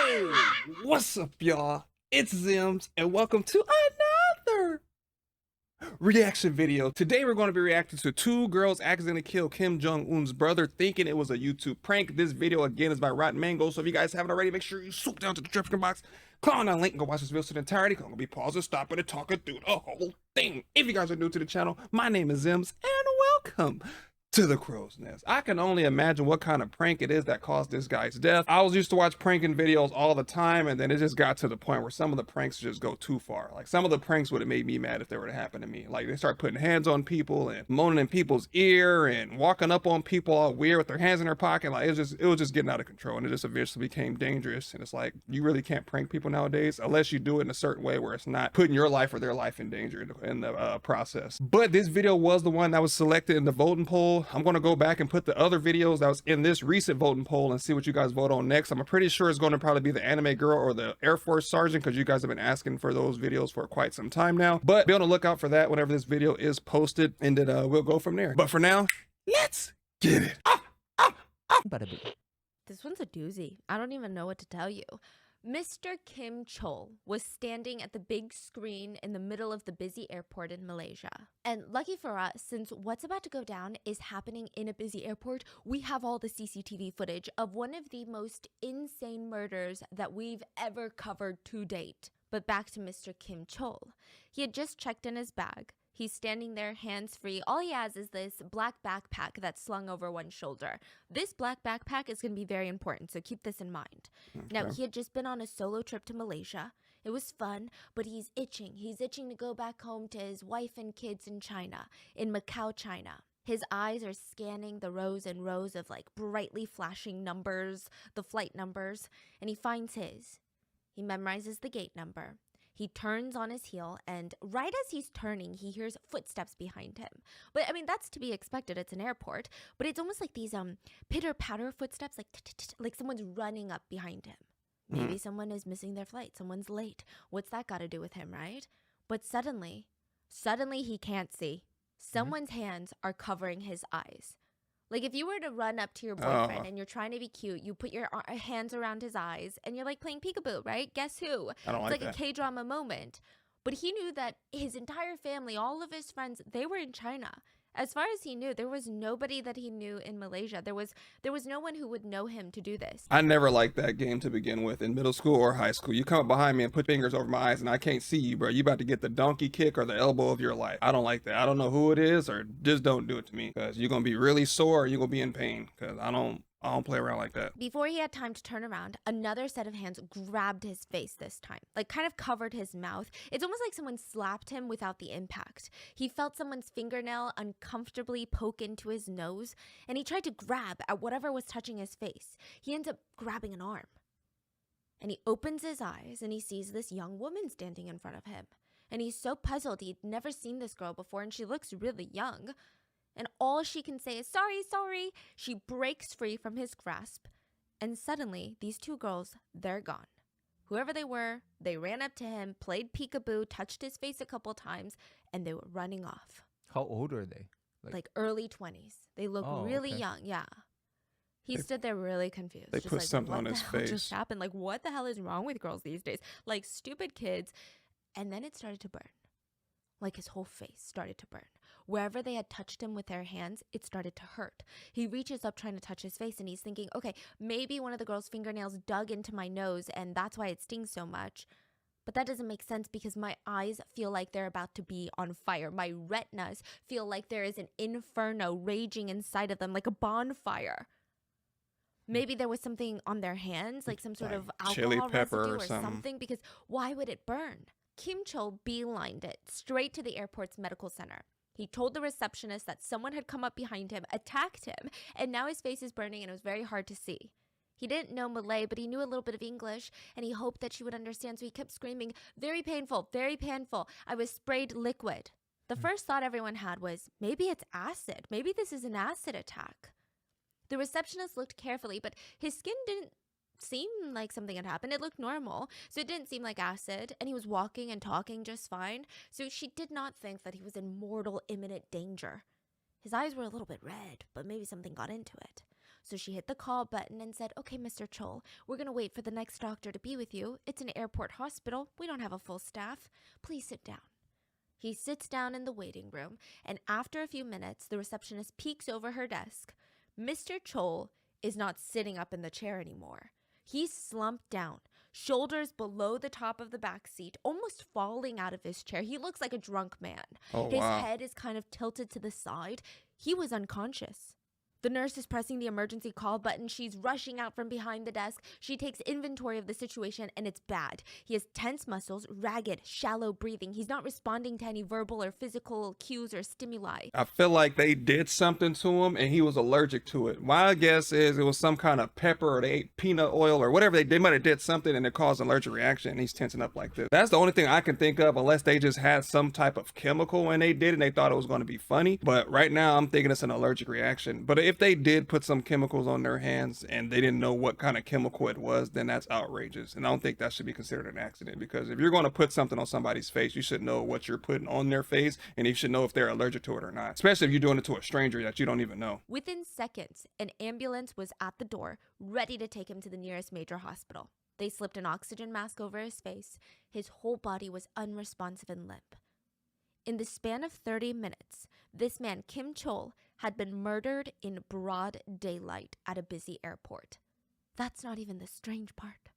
Hey, what's up, y'all? It's Zems, and welcome to another reaction video. Today, we're going to be reacting to two girls accidentally kill Kim Jong-un's brother, thinking it was a YouTube prank. This video, again, is by Rotten Mango, so if you guys haven't already, make sure you swoop down to the description box, click on that link, and go watch this video to the entirety. I'm going to be pausing, stopping, and talking through the whole thing. If you guys are new to the channel, my name is Zems, and welcome to the crow's nest. I can only imagine what kind of prank it is that caused this guy's death. I was used to watch pranking videos all the time, and then it just got to the point where some of the pranks just go too far. Like, some of the pranks would have made me mad if they were to happen to me. Like, they start putting hands on people and moaning in people's ear and walking up on people all weird with their hands in their pocket. Like, it was just getting out of control, and it just eventually became dangerous. And it's like, you really can't prank people nowadays unless you do it in a certain way where it's not putting your life or their life in danger in the process. But this video was the one that was selected in the voting poll. I'm going to go back and put the other videos that was in this recent voting poll and see what you guys vote on next. I'm pretty sure it's going to probably be the anime girl or the Air Force sergeant, because you guys have been asking for those videos for quite some time now. But be on the lookout for that whenever this video is posted, and then we'll go from there. But for now, let's get it. This one's a doozy. I don't even know what to tell you. Mr. Kim Chol was standing at the big screen in the middle of the busy airport in Malaysia. And lucky for us, since what's about to go down is happening in a busy airport, we have all the CCTV footage of one of the most insane murders that we've ever covered to date. But back to Mr. Kim Chol. He had just checked in his bag. He's standing there hands-free. All he has is this black backpack that's slung over one shoulder. This black backpack is going to be very important, so keep this in mind. Okay. Now, he had just been on a solo trip to Malaysia. It was fun, but he's itching. He's itching to go back home to his wife and kids in China, in Macau, China. His eyes are scanning the rows and rows of like brightly flashing numbers, the flight numbers, and he finds his. He memorizes the gate number. He turns on his heel, and right as he's turning, he hears footsteps behind him. But, I mean, that's to be expected. It's an airport. But it's almost like these pitter-patter footsteps, like someone's running up behind him. Maybe someone is missing their flight. Someone's late. What's that got to do with him, right? But suddenly he can't see. Someone's hands are covering his eyes. Like, if you were to run up to your boyfriend and you're trying to be cute, you put your hands around his eyes and you're like playing peekaboo, right? Guess who? I don't it's like that. A K-drama moment. But he knew that his entire family, all of his friends, they were in China. As far as he knew, there was nobody that he knew in Malaysia. There was no one who would know him to do this. I never liked that game to begin with in middle school or high school. You come up behind me and put fingers over my eyes and I can't see you, bro. You about to get the donkey kick or the elbow of your life. I don't like that. I don't know who it is, or just don't do it to me, because you're going to be really sore or you're going to be in pain, because I don't play around like that. Before he had time to turn around, another set of hands grabbed his face this time, like kind of covered his mouth. It's almost like someone slapped him without the impact. He felt someone's fingernail uncomfortably poke into his nose, and he tried to grab at whatever was touching his face. He ends up grabbing an arm. And he opens his eyes and he sees this young woman standing in front of him. And he's so puzzled. He'd never seen this girl before, and she looks really young. And all she can say is, sorry, sorry. She breaks free from his grasp. And suddenly, these two girls, they're gone. Whoever they were, they ran up to him, played peekaboo, touched his face a couple times, and they were running off. How old are they? Like early 20s. They look really young, yeah. He stood there really confused. They just put like, something on his what the hell face. just happened? Like, what the hell is wrong with girls these days? Like, stupid kids. And then it started to burn. Like, his whole face started to burn. Wherever they had touched him with their hands, it started to hurt. He reaches up trying to touch his face, and he's thinking, okay, maybe one of the girl's fingernails dug into my nose, and that's why it stings so much. But that doesn't make sense, because my eyes feel like they're about to be on fire. My retinas feel like there is an inferno raging inside of them, like a bonfire. Maybe there was something on their hands, like some sort of alcohol residue or something, because why would it burn? Kim Chol beelined it straight to the airport's medical center. He told the receptionist that someone had come up behind him, attacked him, and now his face is burning and it was very hard to see. He didn't know Malay, but he knew a little bit of English, and he hoped that she would understand, so he kept screaming, very painful, very painful. I was sprayed liquid. The first thought everyone had was, maybe it's acid. Maybe this is an acid attack. The receptionist looked carefully, but his skin didn't seem like something had happened. It looked normal, so it didn't seem like acid, and he was walking and talking just fine, so she did not think that he was in mortal imminent danger. His eyes were a little bit red, but maybe something got into it. So she hit the call button and said, "Okay, Mr. Chol, we're going to wait for the next doctor to be with you. It's an airport hospital. We don't have a full staff. Please sit down." He sits down in the waiting room, and after a few minutes, the receptionist peeks over her desk. Mr. Chol is not sitting up in the chair anymore. He's slumped down, shoulders below the top of the back seat, almost falling out of his chair. He looks like a drunk man. Oh, His wow. head is kind of tilted to the side. He was unconscious. The nurse is pressing the emergency call button. She's rushing out from behind the desk. She takes inventory of the situation, and it's bad. He has tense muscles, ragged, shallow breathing. He's not responding to any verbal or physical cues or stimuli. I feel like they did something to him and he was allergic to it. My guess is it was some kind of pepper, or they ate peanut oil or whatever. They might have did something and it caused an allergic reaction and he's tensing up like this. That's the only thing I can think of, unless they just had some type of chemical when they did it and they thought it was going to be funny. But right now I'm thinking it's an allergic reaction. But if they did put some chemicals on their hands and they didn't know what kind of chemical it was, then that's outrageous. And I don't think that should be considered an accident, because if you're going to put something on somebody's face, you should know what you're putting on their face and you should know if they're allergic to it or not, especially if you're doing it to a stranger that you don't even know. Within seconds, an ambulance was at the door, ready to take him to the nearest major hospital. They slipped an oxygen mask over his face. His whole body was unresponsive and limp. In the span of 30 minutes, this man, Kim Chol, had been murdered in broad daylight at a busy airport. That's not even the strange part.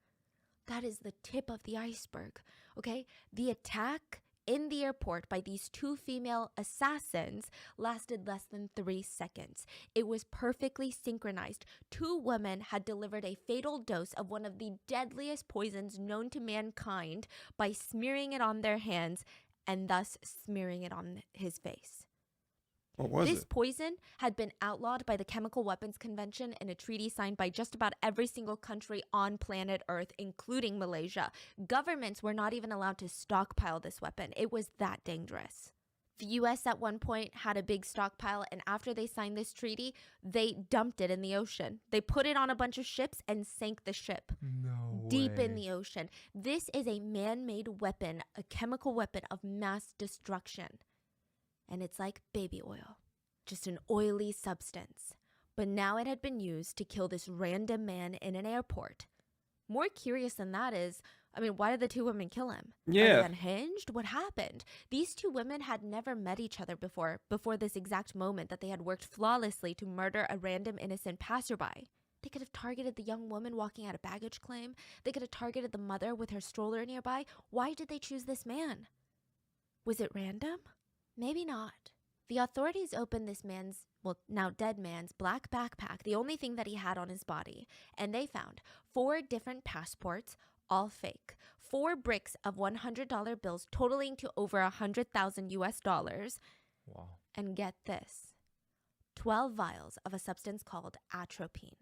That is the tip of the iceberg, okay? The attack in the airport by these two female assassins lasted less than 3 seconds. It was perfectly synchronized. Two women had delivered a fatal dose of one of the deadliest poisons known to mankind by smearing it on their hands and thus smearing it on his face. What was This it? poison had been outlawed by the Chemical Weapons Convention in a treaty signed by just about every single country on planet Earth, including Malaysia. Governments were not even allowed to stockpile this weapon. It was that dangerous. The US at one point had a big stockpile, and after they signed this treaty, they dumped it in the ocean. They put it on a bunch of ships and sank the ship. No Deep way. in the ocean. This is a man-made weapon, a chemical weapon of mass destruction. And it's like baby oil, just an oily substance. But now it had been used to kill this random man in an airport. More curious than that is, why did the two women kill him? Are Yeah. they unhinged? What happened? These two women had never met each other before this exact moment that they had worked flawlessly to murder a random innocent passerby. They could have targeted the young woman walking out a baggage claim. They could have targeted the mother with her stroller nearby. Why did they choose this man? Was it random? Maybe not. The authorities opened this man's, now dead man's, black backpack, the only thing that he had on his body, and they found 4 different passports, all fake, 4 bricks of $100 bills totaling to over 100,000 US dollars, Wow. and get this, 12 vials of a substance called atropine.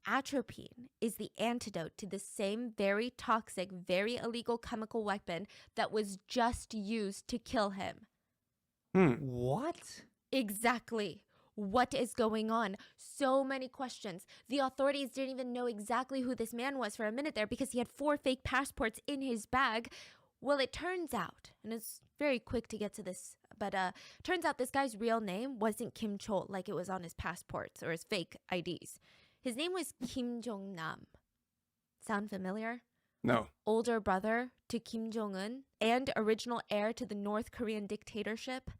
Atropine is the antidote to the same very toxic, very illegal chemical weapon that was just used to kill him. What? Exactly. What is going on? So many questions. The authorities didn't even know exactly who this man was for a minute there because he had 4 fake passports in his bag. Well, it turns out, and it's very quick to get to this, but turns out this guy's real name wasn't Kim Chol like it was on his passports or his fake IDs. His name was Kim Jong-nam. Sound familiar? No. Older brother to Kim Jong-un and original heir to the North Korean dictatorship.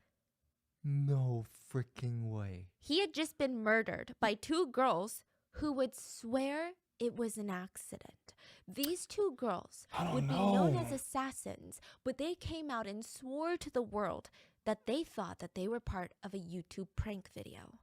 No freaking way. He had just been murdered by 2 girls who would swear it was an accident. These 2 girls would be known as assassins, but they came out and swore to the world that they thought that they were part of a YouTube prank video.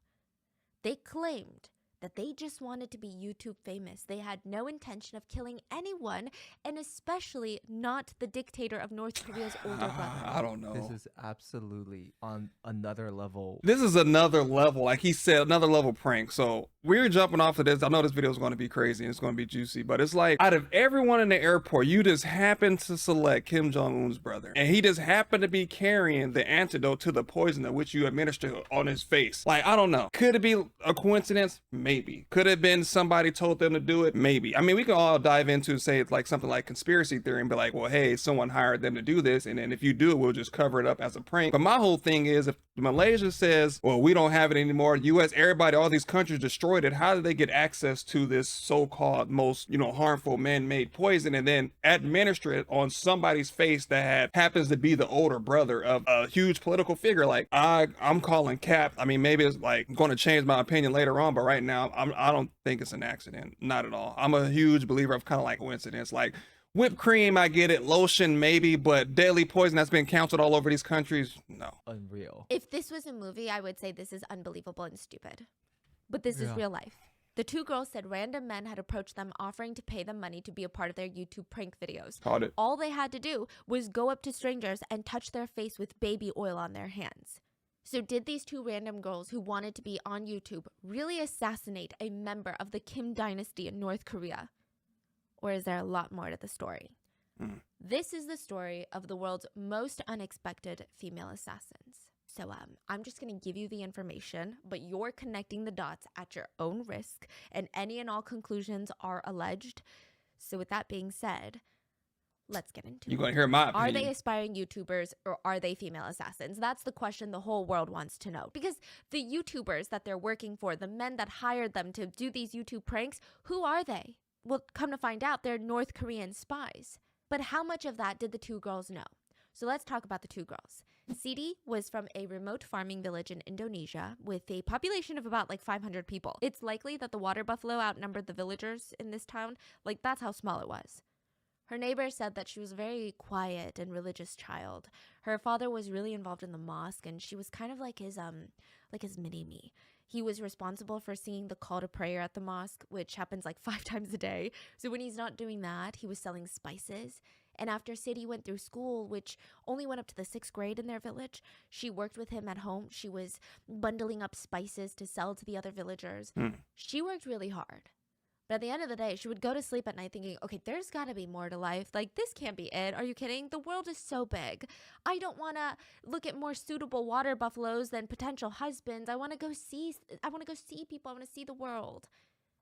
They claimed that they just wanted to be YouTube famous. They had no intention of killing anyone, and especially not the dictator of North Korea's older brother. I don't know. This is absolutely on another level. This is another level, like he said, another level prank. So we're jumping off of this. I know this video is going to be crazy and it's going to be juicy, but it's like, out of everyone in the airport, you just happen to select Kim Jong-un's brother, and he just happened to be carrying the antidote to the poison that which you administered on his face. Like, I don't know. Could it be a coincidence? Maybe. Maybe. Could have been somebody told them to do it? Maybe. I mean, we can all dive into, say, it's like something like conspiracy theory and be like, well, hey, someone hired them to do this, and then if you do it, we'll just cover it up as a prank. But my whole thing is, if Malaysia says, well, we don't have it anymore, US, everybody, all these countries destroyed it, how did they get access to this so-called most, harmful man-made poison and then administer it on somebody's face that happens to be the older brother of a huge political figure? Like, I'm calling cap. I mean, maybe it's like going to change my opinion later on, but right now I don't think it's an accident. Not at all. I'm a huge believer of kind of like coincidence. Like whipped cream, I get it. Lotion, maybe, but deadly poison that's been counted all over these countries, no. Unreal. If this was a movie, I would say this is unbelievable and stupid. But this is real life. The two girls said random men had approached them offering to pay them money to be a part of their YouTube prank videos. Caught it. All they had to do was go up to strangers and touch their face with baby oil on their hands. So did these two random girls who wanted to be on YouTube really assassinate a member of the Kim dynasty in North Korea? Or is there a lot more to the story? This is the story of the world's most unexpected female assassins. So I'm just going to give you the information, but you're connecting the dots at your own risk, and any and all conclusions are alleged. So with that being said, let's get into it. You're going to hear my opinion. Are they aspiring YouTubers or are they female assassins? That's the question the whole world wants to know. Because the YouTubers that they're working for, the men that hired them to do these YouTube pranks, who are they? Well, come to find out, they're North Korean spies. But how much of that did the two girls know? So let's talk about the two girls. Siti was from a remote farming village in Indonesia with a population of about 500 people. It's likely that the water buffalo outnumbered the villagers in this town. Like, that's how small it was. Her neighbor said that she was a very quiet and religious child. Her father was really involved in the mosque, and she was kind of like his mini-me. He was responsible for singing the call to prayer at the mosque, which happens 5 times a day. So when he's not doing that, he was selling spices. And after Siti went through school, which only went up to the 6th grade in their village, she worked with him at home. She was bundling up spices to sell to the other villagers. She worked really hard. But at the end of the day, she would go to sleep at night thinking, okay, there's got to be more to life. This can't be it. Are you kidding? The world is so big. I don't want to look at more suitable water buffaloes than potential husbands. I want to go see people. I want to see the world.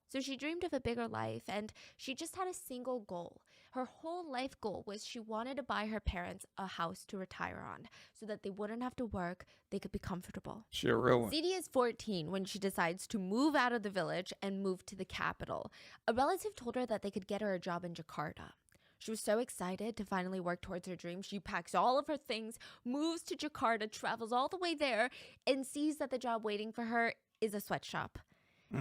So she dreamed of a bigger life, and she just had a single goal. Her whole life goal was she wanted to buy her parents a house to retire on so that they wouldn't have to work, they could be comfortable. She a real one. Siti is 14 when she decides to move out of the village and move to the capital. A relative told her that they could get her a job in Jakarta. She was so excited to finally work towards her dream. She packs all of her things, moves to Jakarta, travels all the way there, and sees that the job waiting for her is a sweatshop.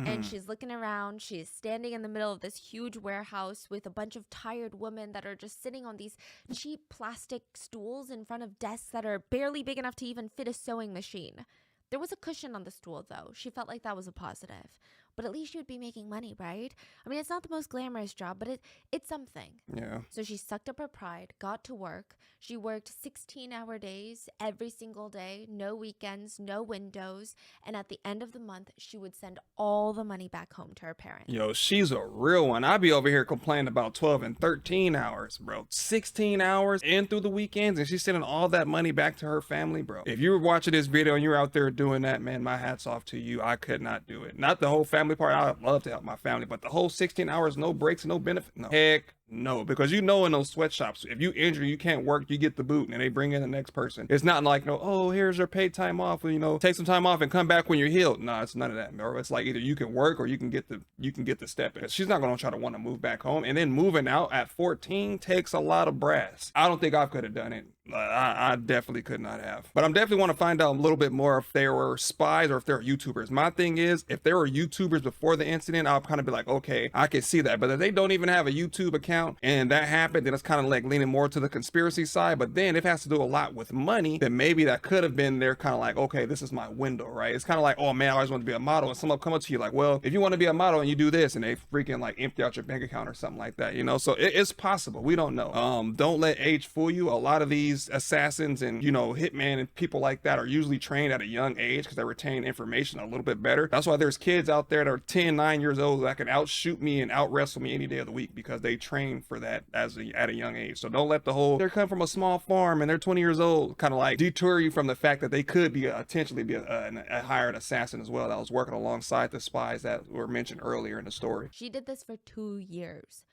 And she's looking around. She's standing in the middle of this huge warehouse with a bunch of tired women that are just sitting on these cheap plastic stools in front of desks that are barely big enough to even fit a sewing machine. There was a cushion on the stool, though. She felt like that was a positive. But at least she would be making money, right? I mean, it's not the most glamorous job, but it's something. Yeah. So she sucked up her pride, got to work. She worked 16-hour days every single day, no weekends, no windows. And at the end of the month, she would send all the money back home to her parents. Yo, she's a real one. I be over here complaining about 12 and 13 hours, bro. 16 hours and through the weekends, and she's sending all that money back to her family, bro. If you were watching this video and you're out there doing that, man, my hat's off to you. I could not do it. Not the whole family part. I'd love to help my family, but the whole 16 hours, no breaks, no benefit. No. Heck no, because in those sweatshops, if you injure, you can't work, you get the boot and they bring in the next person. It's not like, no, oh, here's your paid time off, take some time off and come back when you're healed. No, it's none of that, bro. It's like either you can work or you can get the step in. She's not going to try to want to move back home. And then moving out at 14 takes a lot of brass. I don't think I could have done it. I definitely could not have. But I'm definitely want to find out a little bit more if they were spies or if they're YouTubers. My thing is, if they were YouTubers before the incident, I'll kind of be like, okay, I can see that. But if they don't even have a YouTube account and that happened, then it's kind of like leaning more to the conspiracy side. But then if it has to do a lot with money, then maybe that could have been their kind of like, okay, this is my window, right? It's kind of like, oh man, I always want to be a model. And someone come up to you like, well, if you want to be a model and you do this, and they freaking empty out your bank account or something like that, So it's possible. We don't know. Don't let age fool you. A lot of these assassins and hitman and people like that are usually trained at a young age because they retain information a little bit better. That's why there's kids out there that are 10, 9 years old that can outshoot me and out wrestle me any day of the week because they train trained for that at a young age. So don't let the whole, they're come from a small farm and they're 20 years old, kind of like deter you from the fact that they could be potentially be a hired assassin as well that was working alongside the spies that were mentioned earlier in the story. She did this for 2 years.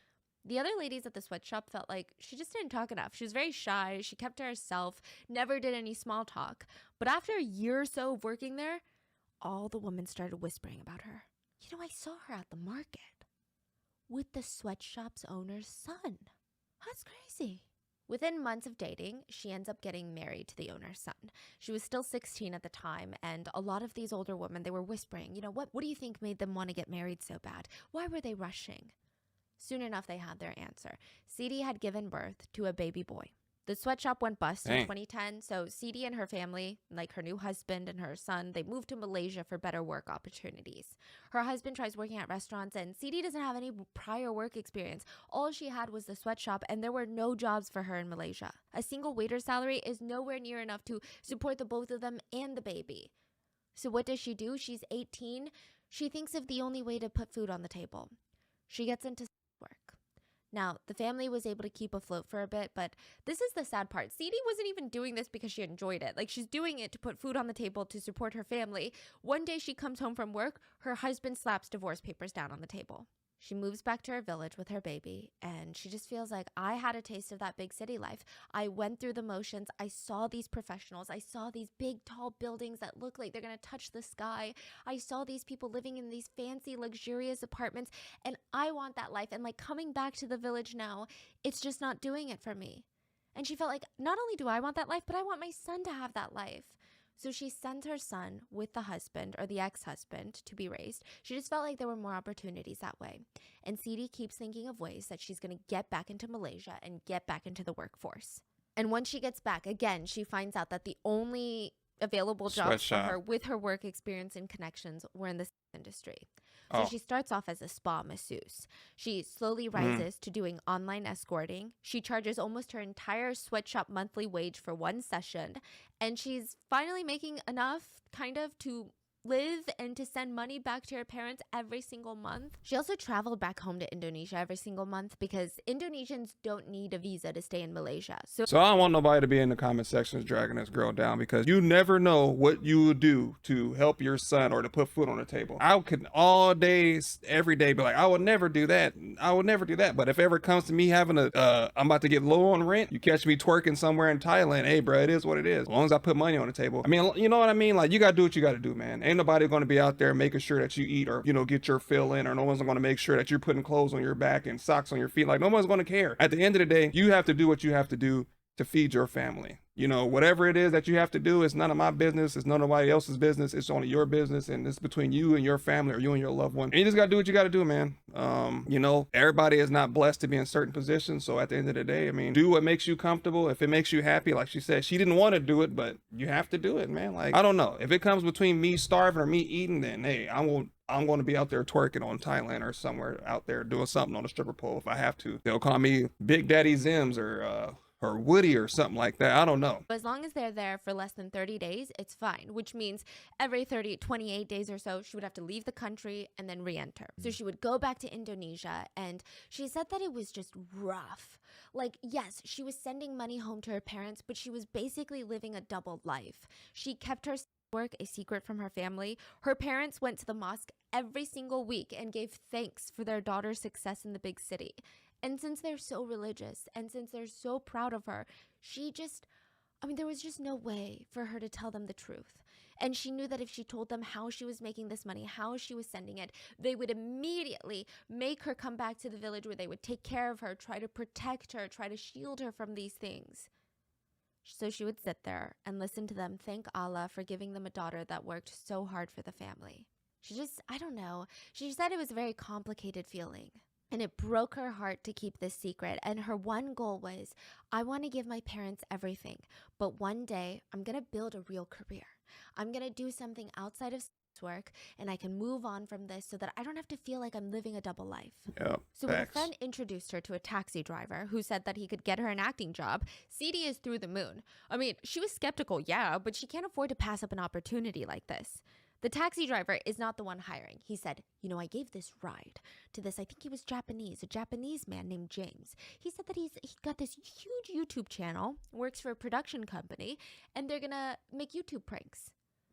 The other ladies at the sweatshop felt like she just didn't talk enough. She was very shy. She kept to herself, never did any small talk. But after a year or so of working there, all the women started whispering about her. You know, I saw her at the market with the sweatshop's owner's son. That's crazy. Within months of dating, she ends up getting married to the owner's son. She was still 16 at the time, and a lot of these older women, they were whispering, you know, what do you think made them want to get married so bad? Why were they rushing? Soon enough, they had their answer. Sadie had given birth to a baby boy. The sweatshop went bust in 2010, so Sadie and her family, like her new husband and her son, they moved to Malaysia for better work opportunities. Her husband tries working at restaurants, and Sadie doesn't have any prior work experience. All she had was the sweatshop, and there were no jobs for her in Malaysia. A single waiter's salary is nowhere near enough to support the both of them and the baby. So what does she do? She's 18. She thinks of the only way to put food on the table. She gets into work. Now, the family was able to keep afloat for a bit, but this is the sad part. Sadie wasn't even doing this because she enjoyed it. Like, she's doing it to put food on the table to support her family. One day she comes home from work, her husband slaps divorce papers down on the table. She moves back to her village with her baby, and she just feels like, I had a taste of that big city life. I went through the motions. I saw these professionals. I saw these big, tall buildings that look like they're going to touch the sky. I saw these people living in these fancy, luxurious apartments, and I want that life. And like coming back to the village now, it's just not doing it for me. And she felt like, not only do I want that life, but I want my son to have that life. So she sent her son with the husband or the ex-husband to be raised. She just felt like there were more opportunities that way. And Sadie keeps thinking of ways that she's going to get back into Malaysia and get back into the workforce. And once she gets back, again, she finds out that the only available jobs for her with her work experience and connections were in the industry. So she starts off as a spa masseuse. She slowly rises to doing online escorting. She charges almost her entire sweatshop monthly wage for one session. And she's finally making enough kind of to live and to send money back to her parents every single month. She also traveled back home to Indonesia every single month because Indonesians don't need a visa to stay in Malaysia. So I don't want nobody to be in the comment sections dragging this girl down, because you never know what you would do to help your son or to put food on the table. I could all days, every day be like, I would never do that. I would never do that. But if ever it comes to me having I'm about to get low on rent, you catch me twerking somewhere in Thailand, hey bro, it is what it is. As long as I put money on the table. I mean, you know what I mean? Like, you gotta do what you gotta do, man. Ain't nobody going to be out there making sure that you eat or, you know, get your fill in, or no one's going to make sure that you're putting clothes on your back and socks on your feet. Like, no one's going to care. At the end of the day, you have to do what you have to do to feed your family. You know, whatever it is that you have to do, it's none of my business. It's none of nobody else's business. It's only your business, and it's between you and your family, or you and your loved one. And you just got to do what you got to do, man. You know, everybody is not blessed to be in certain positions. So at the end of the day, I mean, do what makes you comfortable. If it makes you happy, like she said, she didn't want to do it, but you have to do it, man. Like, I don't know. If it comes between me starving or me eating, then hey, I'm going to be out there twerking on Thailand or somewhere out there doing something on a stripper pole if I have to. They'll call me Big Daddy Zems or Woody or something like that. I don't know. As long as they're there for less than 30 days, it's fine, which means every 28 days or so, she would have to leave the country and then re-enter. So she would go back to Indonesia, and she said that it was just rough. Like, yes, she was sending money home to her parents, but she was basically living a double life. She kept her work a secret from her family. Her parents went to the mosque every single week and gave thanks for their daughter's success in the big city. And since they're so religious and since they're so proud of her, there was just no way for her to tell them the truth. And she knew that if she told them how she was making this money, how she was sending it, they would immediately make her come back to the village where they would take care of her, try to protect her, try to shield her from these things. So she would sit there and listen to them thank Allah for giving them a daughter that worked so hard for the family. I don't know. She said it was a very complicated feeling. And it broke her heart to keep this secret. And her one goal was, I want to give my parents everything. But one day, I'm going to build a real career. I'm going to do something outside of work, and I can move on from this so that I don't have to feel like I'm living a double life. Yep, so when a friend introduced her to a taxi driver who said that he could get her an acting job, Sadie is through the moon. I mean, she was skeptical, yeah, but she can't afford to pass up an opportunity like this. The taxi driver is not the one hiring. He said, I gave this ride to this, I think he was Japanese, a Japanese man named James. He said that he got this huge YouTube channel, works for a production company, and they're going to make YouTube pranks.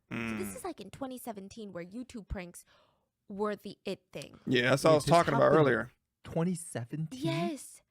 So this is like in 2017 where YouTube pranks were the it thing. Yeah, that's what I was talking about earlier. 2017? Yes.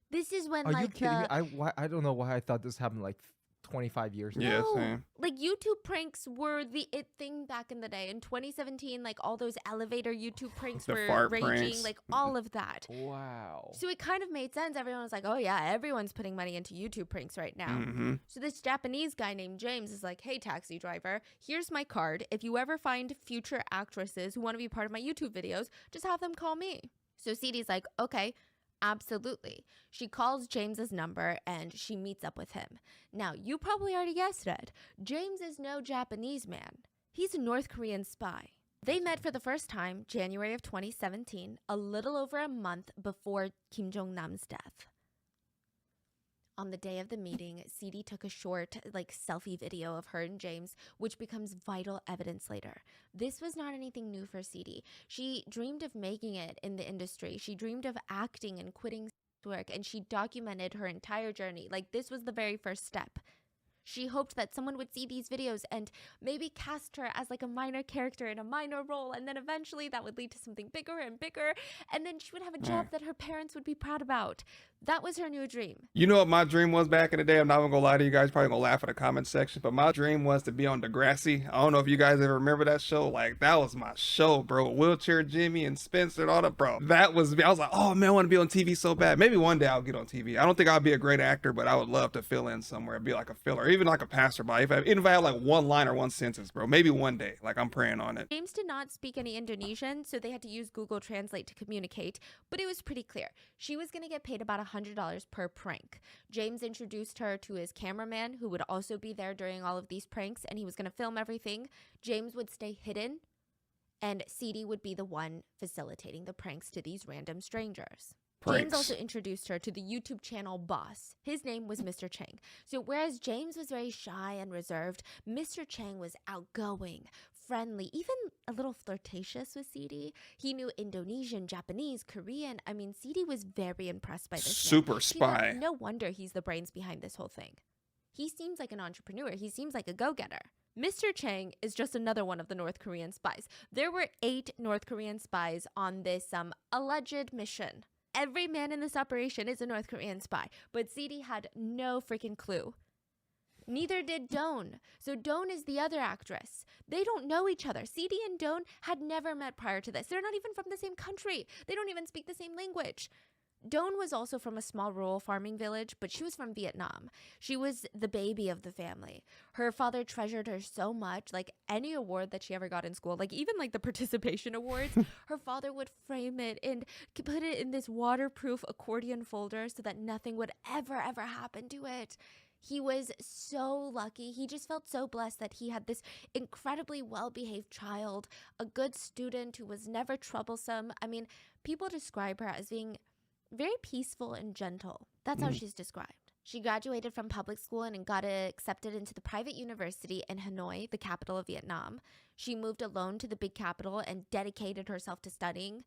This is when Are you kidding me? I don't know why I thought this happened like 25 years ago. Yeah, No, same. like YouTube pranks were the it thing back in the day. In 2017, like all those elevator YouTube pranks The were fart raging, pranks. like all of that. Wow. So it kind of made sense. Everyone was like, oh yeah, everyone's putting money into YouTube pranks right now. Mm-hmm. So this Japanese guy named James is like, hey, taxi driver, here's my card. If you ever find future actresses who want to be part of my YouTube videos, just have them call me. So CD's like, okay, absolutely. She calls James's number and she meets up with him. Now, you probably already guessed it. James is no Japanese man. He's a North Korean spy. They met for the first time January of 2017, a little over a month before Kim Jong-nam's death. On the day of the meeting, CD took a short, selfie video of her and James, which becomes vital evidence later. This was not anything new for CD. She dreamed of making it in the industry. She dreamed of acting and quitting work, and she documented her entire journey. This was the very first step. She hoped that someone would see these videos and maybe cast her as a minor character in a minor role, and then eventually that would lead to something bigger and bigger, and then she would have a job that her parents would be proud about. That was her new dream. You know what my dream was back in the day? I'm not gonna lie to you guys, probably gonna laugh at the comment section, but my dream was to be on Degrassi. I don't know if you guys ever remember that show. That was my show, bro. Wheelchair Jimmy and Spencer and all that, bro. That was me. I was like, oh man, I want to be on TV so bad. Maybe one day I'll get on TV. I don't think I'll be a great actor, but I would love to fill in somewhere, be like a filler, even like a passerby. Even if I had one line or one sentence, bro. Maybe one day. I'm praying on it. James did not speak any Indonesian, so they had to use Google Translate to communicate, but it was pretty clear. She was going to get paid about $100 per prank. James introduced her to his cameraman, who would also be there during all of these pranks, and he was going to film everything. James would stay hidden, and CD would be the one facilitating the pranks to these random strangers. Pranks. James also introduced her to the YouTube channel boss. His name was Mr. Chang. So whereas James was very shy and reserved, Mr. Chang was outgoing, friendly, even a little flirtatious with CD. He knew Indonesian, Japanese, Korean. I mean, CD was very impressed by this Super man. spy. No wonder he's the brains behind this whole thing. He seems like an entrepreneur. He seems like a go-getter. Mr. Chang is just another one of the North Korean spies. There were 8 North Korean spies on this alleged mission. Every man in this operation is a North Korean spy, but CD had no freaking clue. Neither did Doan. So Doan is the other actress. They don't know each other. CD and Doan had never met prior to this. They're not even from the same country. They don't even speak the same language. Doan was also from a small rural farming village, but she was from Vietnam. She was the baby of the family. Her father treasured her so much, any award that she ever got in school, even the participation awards, her father would frame it and put it in this waterproof accordion folder so that nothing would ever happen to it. He was so lucky. He just felt so blessed that he had this incredibly well-behaved child, a good student who was never troublesome. I mean, people describe her as being very peaceful and gentle. That's how she's described. She graduated from public school and got accepted into the private university in Hanoi, the capital of Vietnam. She moved alone to the big capital and dedicated herself to studying.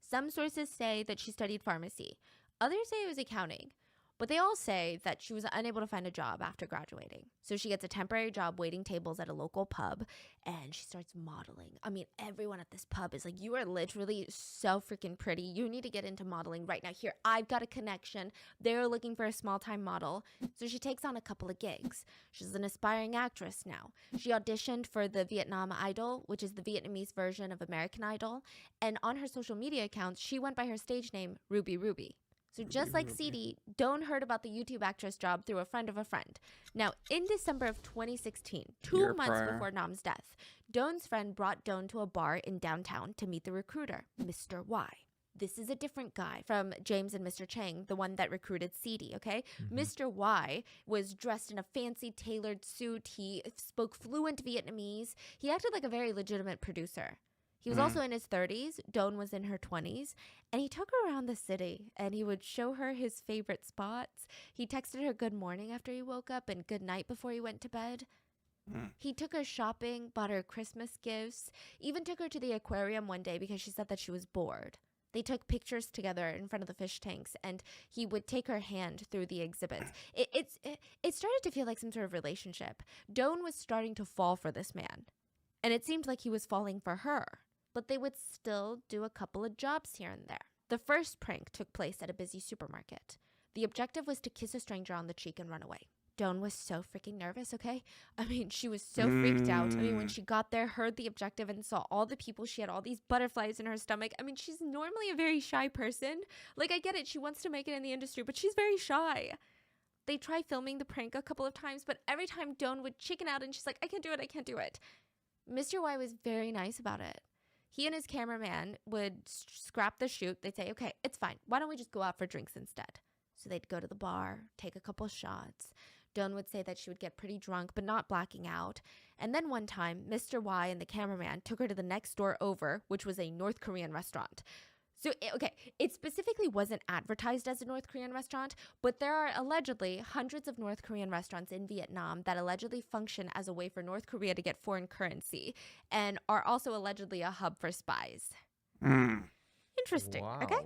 Some sources say that she studied pharmacy. Others say it was accounting. But they all say that she was unable to find a job after graduating. So she gets a temporary job waiting tables at a local pub, and she starts modeling. I mean, everyone at this pub is like, you are literally so freaking pretty. You need to get into modeling right now. Here, I've got a connection. They're looking for a small-time model. So she takes on a couple of gigs. She's an aspiring actress now. She auditioned for the Vietnam Idol, which is the Vietnamese version of American Idol. And on her social media accounts, she went by her stage name, Ruby Ruby. So just like CD, Doan heard about the YouTube actress job through a friend of a friend. Now, in December of 2016, two months before Nam's death, Doan's friend brought Doan to a bar in downtown to meet the recruiter, Mr. Y. This is a different guy from James and Mr. Chang, the one that recruited CD, okay? Mr. Y was dressed in a fancy tailored suit. He spoke fluent Vietnamese. He acted like a very legitimate producer. He was also in his 30s. Doan was in her 20s. And he took her around the city and he would show her his favorite spots. He texted her good morning after he woke up and good night before he went to bed. He took her shopping, bought her Christmas gifts, even took her to the aquarium one day because she said that she was bored. They took pictures together in front of the fish tanks, and he would take her hand through the exhibits. It started to feel like some sort of relationship. Doan was starting to fall for this man, and it seemed like he was falling for her. But they would still do a couple of jobs here and there. The first prank took place at a busy supermarket. The objective was to kiss a stranger on the cheek and run away. Doan was so freaking nervous, okay? I mean, she was so freaked out. I mean, when she got there, heard the objective, and saw all the people, she had all these butterflies in her stomach. I mean, she's normally a very shy person. Like, I get it. She wants to make it in the industry, but she's very shy. They tried filming the prank a couple of times, but every time Doan would chicken out, and she's like, I can't do it. I can't do it. Mr. Y was very nice about it. He and his cameraman would scrap the shoot. They'd say, okay, it's fine. Why don't we just go out for drinks instead? So they'd go to the bar, take a couple shots. Doan would say that she would get pretty drunk, but not blacking out. And then one time, Mr. Y and the cameraman took her to the next door over, which was a North Korean restaurant. So, it specifically wasn't advertised as a North Korean restaurant, but there are allegedly hundreds of North Korean restaurants in Vietnam that allegedly function as a way for North Korea to get foreign currency and are also allegedly a hub for spies. Interesting, Wow. okay?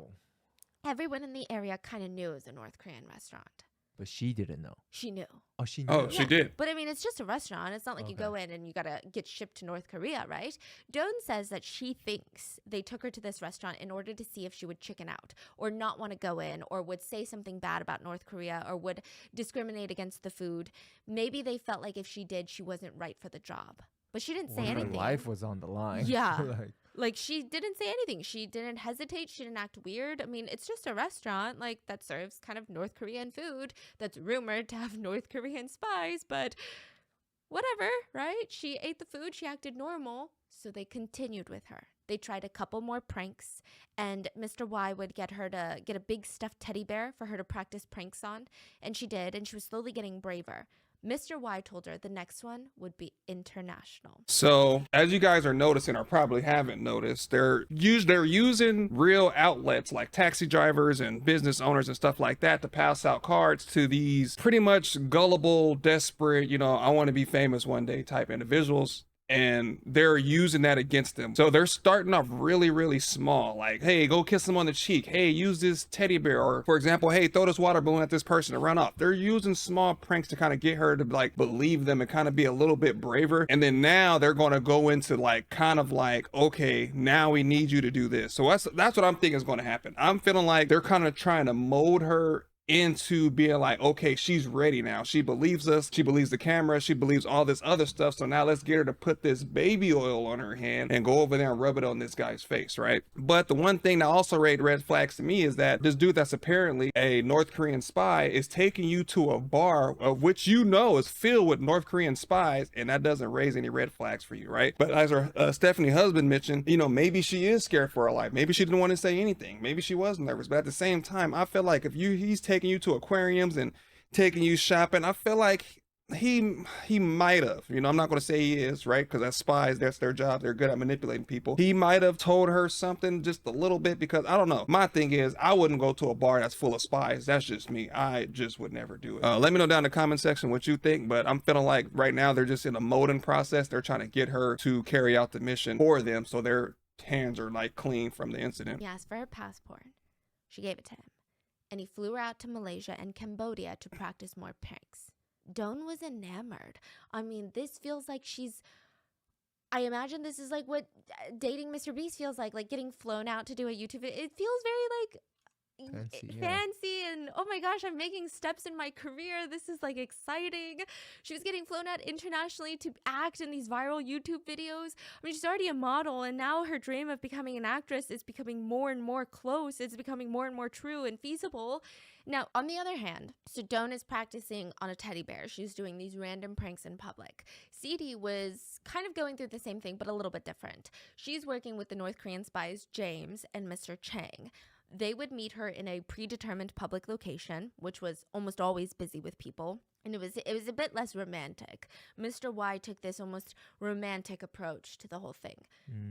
Everyone in the area kind of knew it was a North Korean restaurant. But she didn't know. She knew. Oh, she knew. Oh, she did. But I mean, it's just a restaurant. It's not like you go in and you gotta get shipped to North Korea, right? Doan says that she thinks they took her to this restaurant in order to see if she would chicken out or not want to go in or would say something bad about North Korea or would discriminate against the food. Maybe they felt like if she did, she wasn't right for the job. But she didn't say anything. Her life was on the line. Yeah. Like, she didn't say anything. She didn't hesitate. She didn't act weird. I mean, it's just a restaurant, like, that serves kind of North Korean food that's rumored to have North Korean spies, but whatever, right? She ate the food. She acted normal. So they continued with her. They tried a couple more pranks, and Mr. Y would get her to get a big stuffed teddy bear for her to practice pranks on, and she did, and she was slowly getting braver. Mr. Y told her the next one would be international. So, as you guys are noticing, or probably haven't noticed, they're using real outlets like taxi drivers and business owners and stuff like that to pass out cards to these pretty much gullible, desperate, I want to be famous one day type individuals. And they're using that against them. So they're starting off really, really small. Like, hey, go kiss them on the cheek. Hey, use this teddy bear. Or, for example, hey, throw this water balloon at this person to run off. They're using small pranks to kind of get her to, like, believe them and kind of be a little bit braver. And then now they're going to go into, like, kind of like, okay, now we need you to do this. So that's what I'm thinking is going to happen. I'm feeling like they're kind of trying to mold her into being like, okay, she's ready now. She believes us. She believes the camera. She believes all this other stuff. So now let's get her to put this baby oil on her hand and go over there and rub it on this guy's face, right? But the one thing that also raised red flags to me is that this dude that's apparently a North Korean spy is taking you to a bar of which is filled with North Korean spies, and that doesn't raise any red flags for you, right? But as her Stephanie husband mentioned, maybe she is scared for her life. Maybe she didn't want to say anything. Maybe she was nervous. But at the same time, I feel like if he's taking you to aquariums and taking you shopping, I feel like he might have, I'm not going to say he is, right? Because that's spies, that's their job, they're good at manipulating people. He might have told her something just a little bit, because I don't know. My thing is, I wouldn't go to a bar that's full of spies. That's just me. I just would never do it. Let me know down in the comment section what you think, but I'm feeling like right now they're just in a molding process. They're trying to get her to carry out the mission for them, so their hands are like clean from the incident. He asked for her passport. She gave it to him, and he flew her out to Malaysia and Cambodia to practice more pranks. Doan was enamored. I mean, this feels like I imagine this is like what dating Mr. Beast feels like getting flown out to do a YouTube video. It feels very like fancy and oh my gosh, I'm making steps in my career. This is like exciting. She was getting flown out internationally to act in these viral YouTube videos. I mean, she's already a model, and now her dream of becoming an actress is becoming more and more close. It's becoming more and more true and feasible. Now, on the other hand, so Doan is practicing on a teddy bear. She's doing these random pranks in public. Sadie was kind of going through the same thing, but a little bit different. She's working with the North Korean spies, James and Mr. Chang. They would meet her in a predetermined public location, which was almost always busy with people. And it was a bit less romantic. Mr. Y took this almost romantic approach to the whole thing.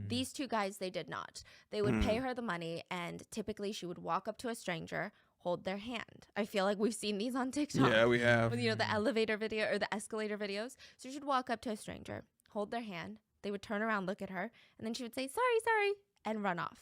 These two guys, they did not. They would pay her the money, and typically she would walk up to a stranger, hold their hand. I feel like we've seen these on TikTok. Yeah, we have. With, the elevator video or the escalator videos. So she'd walk up to a stranger, hold their hand. They would turn around, look at her, and then she would say, sorry, and run off.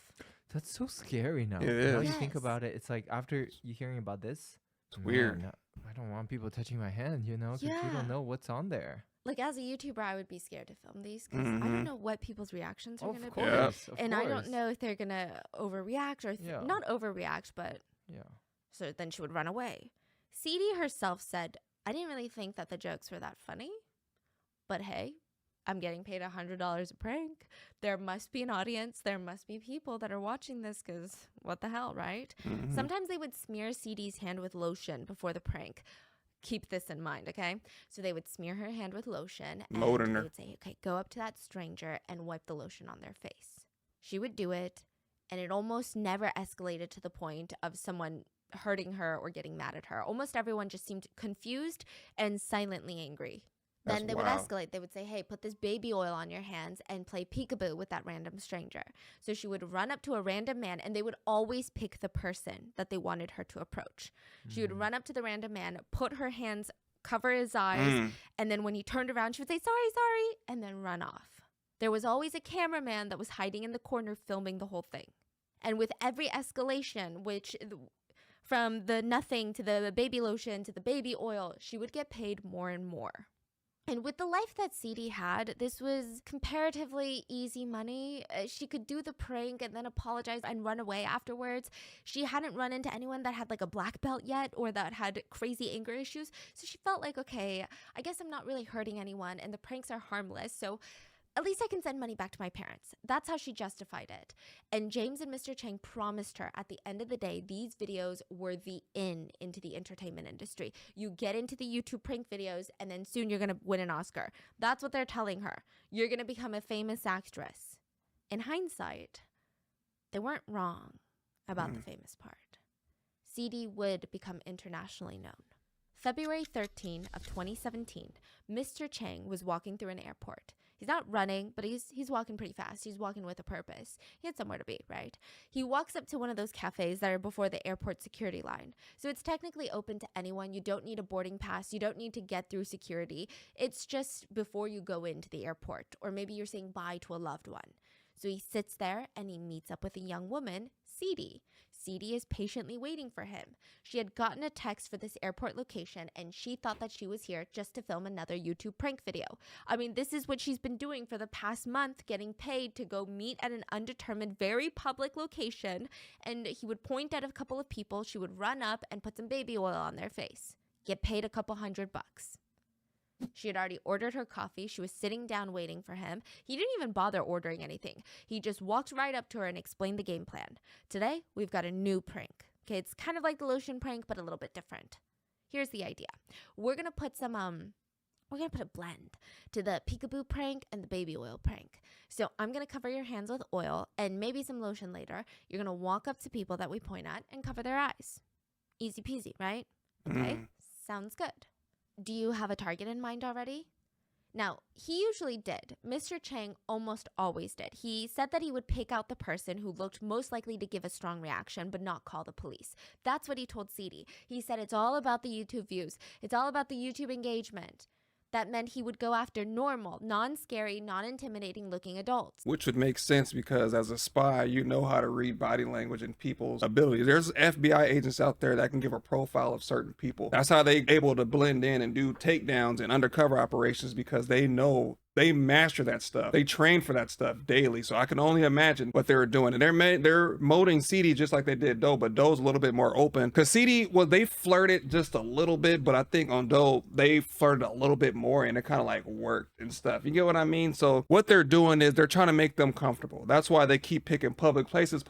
That's so scary now. It Now is. you think Yes. about it, it's like after you hearing about this, It's weird. man, I don't want people touching my hand, because you Yeah. don't know what's on there. Like, as a YouTuber, I would be scared to film these because I Mhm. don't know what people's reactions are Of going to course, be. of And I don't course. know if they're going to overreact or Yeah. not overreact, but Yeah. so then she would run away. Sadie herself said, I didn't really think that the jokes were that funny, but hey, I'm getting paid $100 a prank. There must be an audience. There must be people that are watching this because what the hell, right? Mhm. Sometimes they would smear Sadie's hand with lotion before the prank. Keep this in mind, okay? So they would smear her hand with lotion and Loading they her. would say, okay, go up to that stranger and wipe the lotion on their face. She would do it, and it almost never escalated to the point of someone hurting her or getting mad at her. Almost everyone just seemed confused and silently angry. That's Then they would wild. escalate. They would say, hey, put this baby oil on your hands and play peekaboo with that random stranger. So she would run up to a random man, and they would always pick the person that they wanted her to approach. She would run up to the random man, put her hands, cover his eyes, Mm. and then when he turned around, she would say, sorry, and then run off. There was always a cameraman that was hiding in the corner filming the whole thing. And with every escalation, from the nothing to the baby lotion to the baby oil, she would get paid more and more. And with the life that Sadie had, this was comparatively easy money. She could do the prank and then apologize and run away afterwards. She hadn't run into anyone that had like a black belt yet or that had crazy anger issues. So she felt like, okay, I guess I'm not really hurting anyone and the pranks are harmless. So at least I can send money back to my parents. That's how she justified it. And James and Mr. Chang promised her at the end of the day, these videos were the into the entertainment industry. You get into the YouTube prank videos and then soon you're going to win an Oscar. That's what they're telling her. You're going to become a famous actress. In hindsight, they weren't wrong about the famous part. Sadie would become internationally known. February 13 of 2017, Mr. Chang was walking through an airport. He's not running, but he's walking pretty fast. He's walking with a purpose. He had somewhere to be, right? He walks up to one of those cafes that are before the airport security line. So it's technically open to anyone. You don't need a boarding pass. You don't need to get through security. It's just before you go into the airport, or maybe you're saying bye to a loved one. So he sits there and he meets up with a young woman, Sadie. Sadie is patiently waiting for him. She had gotten a text for this airport location and she thought that she was here just to film another YouTube prank video. I mean, this is what she's been doing for the past month, getting paid to go meet at an undetermined, very public location. And he would point at a couple of people. She would run up and put some baby oil on their face. Get paid a couple $100. She had already ordered her coffee. She was sitting down waiting for him. He didn't even bother ordering anything. He just walked right up to her and explained the game plan. Today, we've got a new prank. Okay, it's kind of like the lotion prank, but a little bit different. Here's the idea. We're going to put a blend to the peekaboo prank and the baby oil prank. So I'm going to cover your hands with oil and maybe some lotion later. You're going to walk up to people that we point at and cover their eyes. Easy peasy, right? Okay, sounds good. Do you have a target in mind already? Now, he usually did. Mr. Chang almost always did. He said that he would pick out the person who looked most likely to give a strong reaction but not call the police. That's what he told Sadie. He said it's all about the YouTube views. It's all about the YouTube engagement. That meant he would go after normal, non-scary, non-intimidating looking adults. Which would make sense because as a spy, you know how to read body language and people's abilities. There's FBI agents out there that can give a profile of certain people. That's how they able to blend in and do takedowns and undercover operations because they know they master that stuff. They train for that stuff daily. So I can only imagine what they were doing. And they're molding Sadie just like they did Doe, but Doe's a little bit more open. Because Sadie, well, they flirted just a little bit, but I think on Doe, they flirted a little bit more and it kind of like worked and stuff. You get what I mean? So what they're doing is they're trying to make them comfortable. That's why they keep picking public places,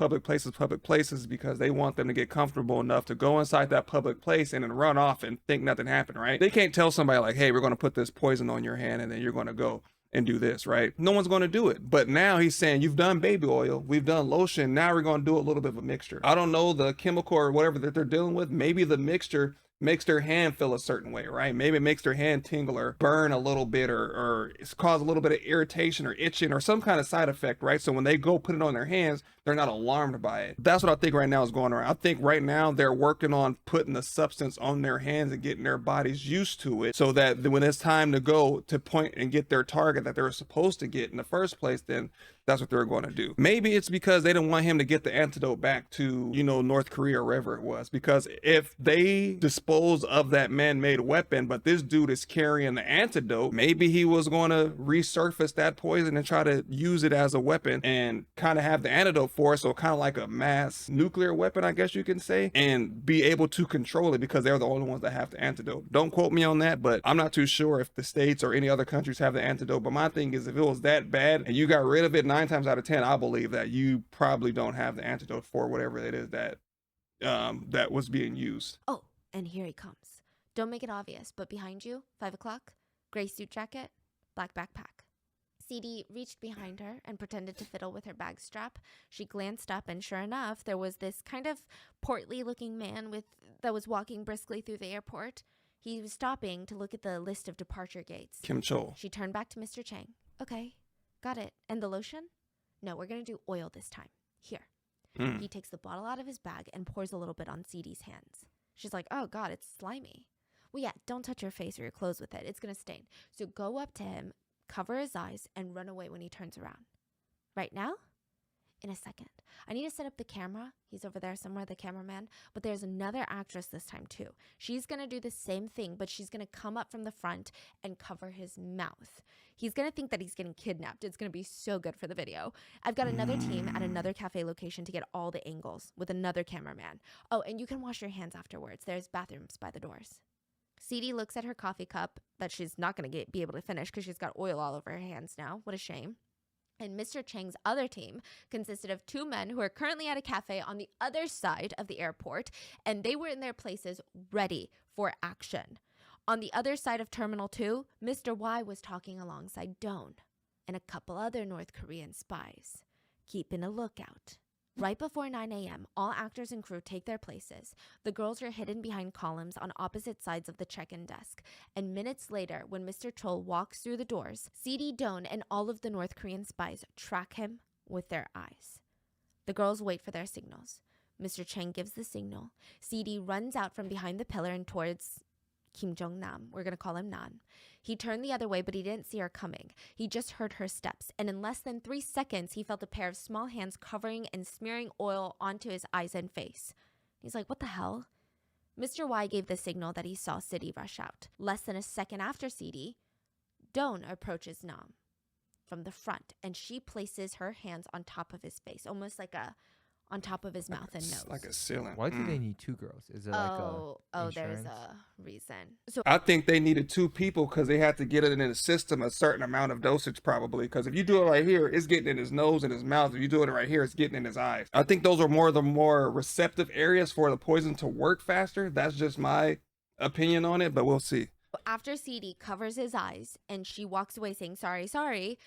because they want them to get comfortable enough to go inside that public place and then run off and think nothing happened, right? They can't tell somebody like, hey, we're going to put this poison on your hand and then you're going to go and do this, right? No one's going to do it. But now he's saying, you've done baby oil, we've done lotion, now we're going to do a little bit of a mixture. I don't know the chemical or whatever that they're dealing with. Maybe the mixture makes their hand feel a certain way, right? Maybe it makes their hand tingle or burn a little bit or it's cause a little bit of irritation or itching or some kind of side effect, right? So when they go put it on their hands, they're not alarmed by it. That's what I think right now is going around. I think right now they're working on putting the substance on their hands and getting their bodies used to it, so that when it's time to go to point and get their target that they're supposed to get in the first place, then that's what they're going to do. Maybe it's because they didn't want him to get the antidote back to, you know, North Korea or wherever it was. Because if they dispose of that man-made weapon, but this dude is carrying the antidote, maybe he was going to resurface that poison and try to use it as a weapon and kind of have the antidote for it. So kind of like a mass nuclear weapon, I guess you can say, and be able to control it because they're the only ones that have the antidote. Don't quote me on that, but I'm not too sure if the States or any other countries have the antidote. But my thing is, if it was that bad and you got rid of it, 9 times out of 10, I believe that you probably don't have the antidote for whatever it is that that was being used. Oh, and here he comes. Don't make it obvious, but behind you, 5 o'clock, gray suit jacket, black backpack. CD reached behind her and pretended to fiddle with her bag strap. She glanced up, and sure enough, there was this kind of portly-looking man that was walking briskly through the airport. He was stopping to look at the list of departure gates. Kim Chol. She turned back to Mr. Chang. Okay, got it. And the lotion? No, we're going to do oil this time. Here. He takes the bottle out of his bag and pours a little bit on CD's hands. She's like, oh, God, it's slimy. Well, yeah, don't touch your face or your clothes with it. It's going to stain. So go up to him, cover his eyes, and run away when he turns around. Right now? In a second. I need to set up the camera. He's over there somewhere, the cameraman. But there's another actress this time, too. She's going to do the same thing, but she's going to come up from the front and cover his mouth. He's going to think that he's getting kidnapped. It's going to be so good for the video. I've got another team at another cafe location to get all the angles with another cameraman. Oh, and you can wash your hands afterwards. There's bathrooms by the doors. CD looks at her coffee cup that she's not going to be able to finish because she's got oil all over her hands now. What a shame. And Mr. Chang's other team consisted of 2 men who are currently at a cafe on the other side of the airport, and they were in their places ready for action. On the other side of Terminal 2, Mr. Y was talking alongside Doan and a couple other North Korean spies, keeping a lookout. Right before 9 a.m., all actors and crew take their places. The girls are hidden behind columns on opposite sides of the check-in desk. And minutes later, when Mr. Chol walks through the doors, CD Doan and all of the North Korean spies track him with their eyes. The girls wait for their signals. Mr. Chang gives the signal. CD runs out from behind the pillar and towards Kim Jong-nam. We're going to call him Nan. He turned the other way, but he didn't see her coming. He just heard her steps, and in less than 3 seconds, he felt a pair of small hands covering and smearing oil onto his eyes and face. He's like, what the hell? Mr. Y gave the signal that he saw CD rush out. Less than a second after CD, Doan approaches Nam from the front, and she places her hands on top of his face, almost like on top of his mouth and nose. Like a ceiling. Why do they need 2 girls? Is it like a there's insurance? a reason. So I think they needed 2 people because they had to get it in the system a certain amount of dosage probably. Because if you do it right here, it's getting in his nose and his mouth. If you do it right here, it's getting in his eyes. I think those are the more receptive areas for the poison to work faster. That's just my opinion on it, but we'll see. after CD covers his eyes and she walks away saying, sorry, sorry,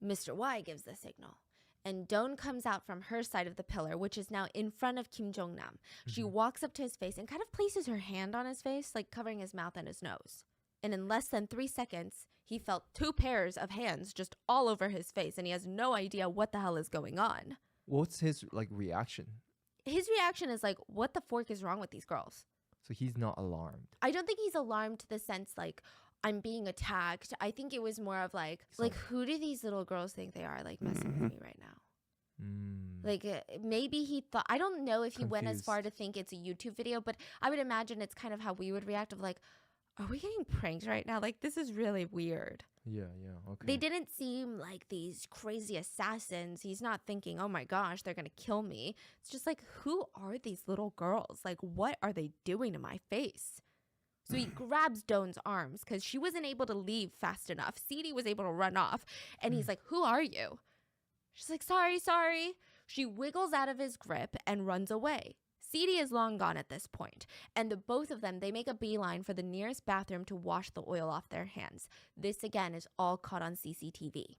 Mr. Y gives the signal. And Doan comes out from her side of the pillar, which is now in front of Kim Jong-nam. Mm-hmm. She walks up to his face and kind of places her hand on his face, like covering his mouth and his nose. And in less than 3 seconds, he felt 2 pairs of hands just all over his face, and he has no idea what the hell is going on. What's his reaction? His reaction is like, what the fork is wrong with these girls? So he's not alarmed. I don't think he's alarmed to the sense like, I'm being attacked. I think it was more of like who do these little girls think they are, like messing with me right now? Like maybe he thought, I don't know if he went as far to think it's a YouTube video, but I would imagine it's kind of how we would react of like, are we getting pranked right now? Like, this is really weird. Yeah, okay. They didn't seem like these crazy assassins. He's not thinking, oh my gosh, they're going to kill me. It's just like, who are these little girls? Like, what are they doing to my face? So he grabs Doan's arms because she wasn't able to leave fast enough. CD was able to run off. And he's like, who are you? She's like, sorry, sorry. She wiggles out of his grip and runs away. CD is long gone at this point, and the both of them, they make a beeline for the nearest bathroom to wash the oil off their hands. This, again, is all caught on CCTV.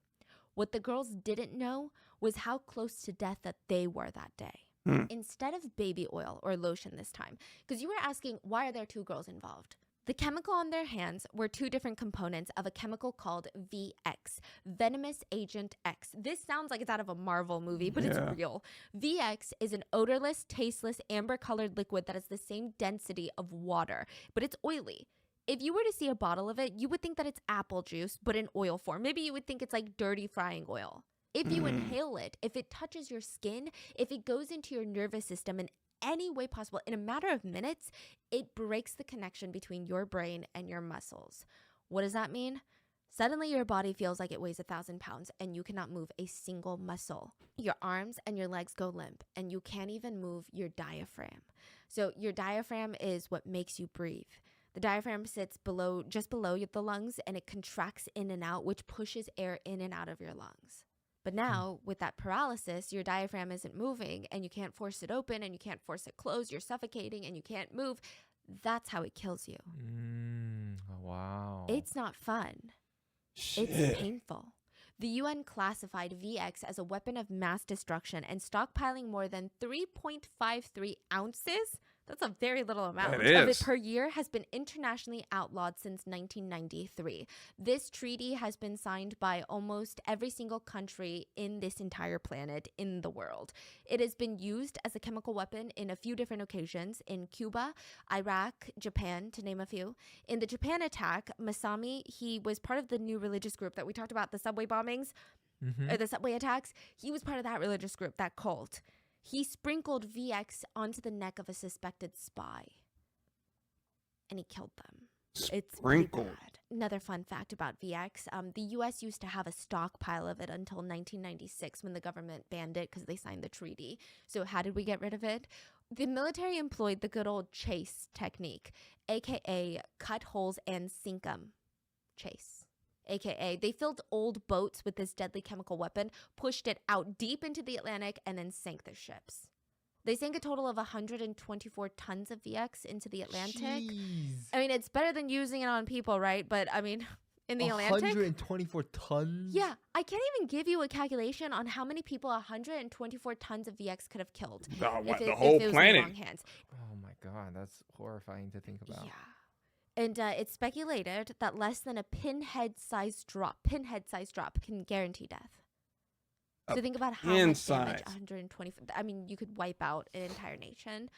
What the girls didn't know was how close to death that they were that day. Instead of baby oil or lotion this time, because you were asking, why are there 2 girls involved? The chemical on their hands were two different components of a chemical called VX, Venomous Agent X. This sounds like it's out of a Marvel movie, but it's real. VX is an odorless, tasteless, amber-colored liquid that has the same density of water, but it's oily. If you were to see a bottle of it, you would think that it's apple juice, but in oil form. Maybe you would think it's like dirty frying oil. If you inhale it, if it touches your skin, if it goes into your nervous system in any way possible, in a matter of minutes, it breaks the connection between your brain and your muscles. What does that mean? Suddenly your body feels like it weighs 1,000 pounds and you cannot move a single muscle. Your arms and your legs go limp and you can't even move your diaphragm. So your diaphragm is what makes you breathe. The diaphragm sits just below the lungs, and it contracts in and out, which pushes air in and out of your lungs. But now, with that paralysis, your diaphragm isn't moving, and you can't force it open, and you can't force it closed. You're suffocating, and you can't move. That's how it kills you. Wow. It's not fun. Shit. It's painful. The UN classified VX as a weapon of mass destruction, and stockpiling more than 3.53 ounces, that's a very little amount, of it per year has been internationally outlawed since 1993. This treaty has been signed by almost every single country in this entire planet in the world. It has been used as a chemical weapon in a few different occasions in Cuba, Iraq, Japan, to name a few. In the Japan attack, Masami, he was part of the new religious group that we talked about, the subway bombings, or the subway attacks. He was part of that religious group, that cult. He sprinkled VX onto the neck of a suspected spy, and he killed them. It's pretty bad. Another fun fact about VX, the U.S. used to have a stockpile of it until 1996 when the government banned it because they signed the treaty. So how did we get rid of it? The military employed the good old chase technique, a.k.a. cut holes and sink 'em. Chase. AKA, they filled old boats with this deadly chemical weapon, pushed it out deep into the Atlantic, and then sank their ships. They sank a total of 124 tons of VX into the Atlantic. Jeez. I mean, it's better than using it on people, right? But I mean, in the Atlantic? 124 tons? Yeah, I can't even give you a calculation on how many people 124 tons of VX could have killed. The whole if it planet. was in the wrong hands. Oh my God, that's horrifying to think about. Yeah. And it's speculated that less than a pinhead-sized drop can guarantee death. So think about how much damage 120. I mean, you could wipe out an entire nation.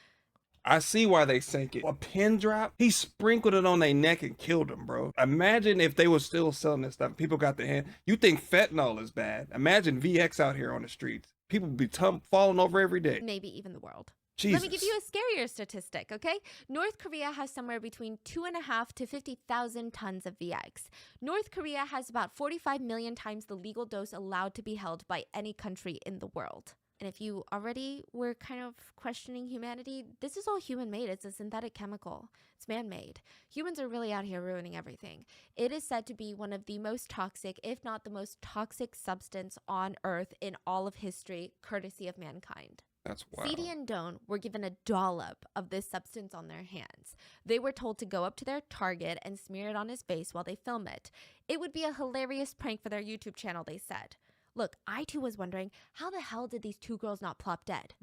I see why they sank it. A pin drop? He sprinkled it on their neck and killed them, bro. Imagine if they were still selling this stuff. People got their hand. You think fentanyl is bad? Imagine VX out here on the streets. People be falling over every day. Maybe even the world. Jesus. Let me give you a scarier statistic, okay? North Korea has somewhere between 2.5 to 50,000 tons of VX. North Korea has about 45 million times the legal dose allowed to be held by any country in the world. And if you already were kind of questioning humanity, this is all human-made. It's a synthetic chemical. It's man-made. Humans are really out here ruining everything. It is said to be one of the most toxic, if not the most toxic substance on Earth in all of history, courtesy of mankind. That's wild. Sadie and Doan were given a dollop of this substance on their hands. They were told to go up to their target and smear it on his face while they film it. It would be a hilarious prank for their YouTube channel, they said. Look, I too was wondering, how the hell did these two girls not plop dead?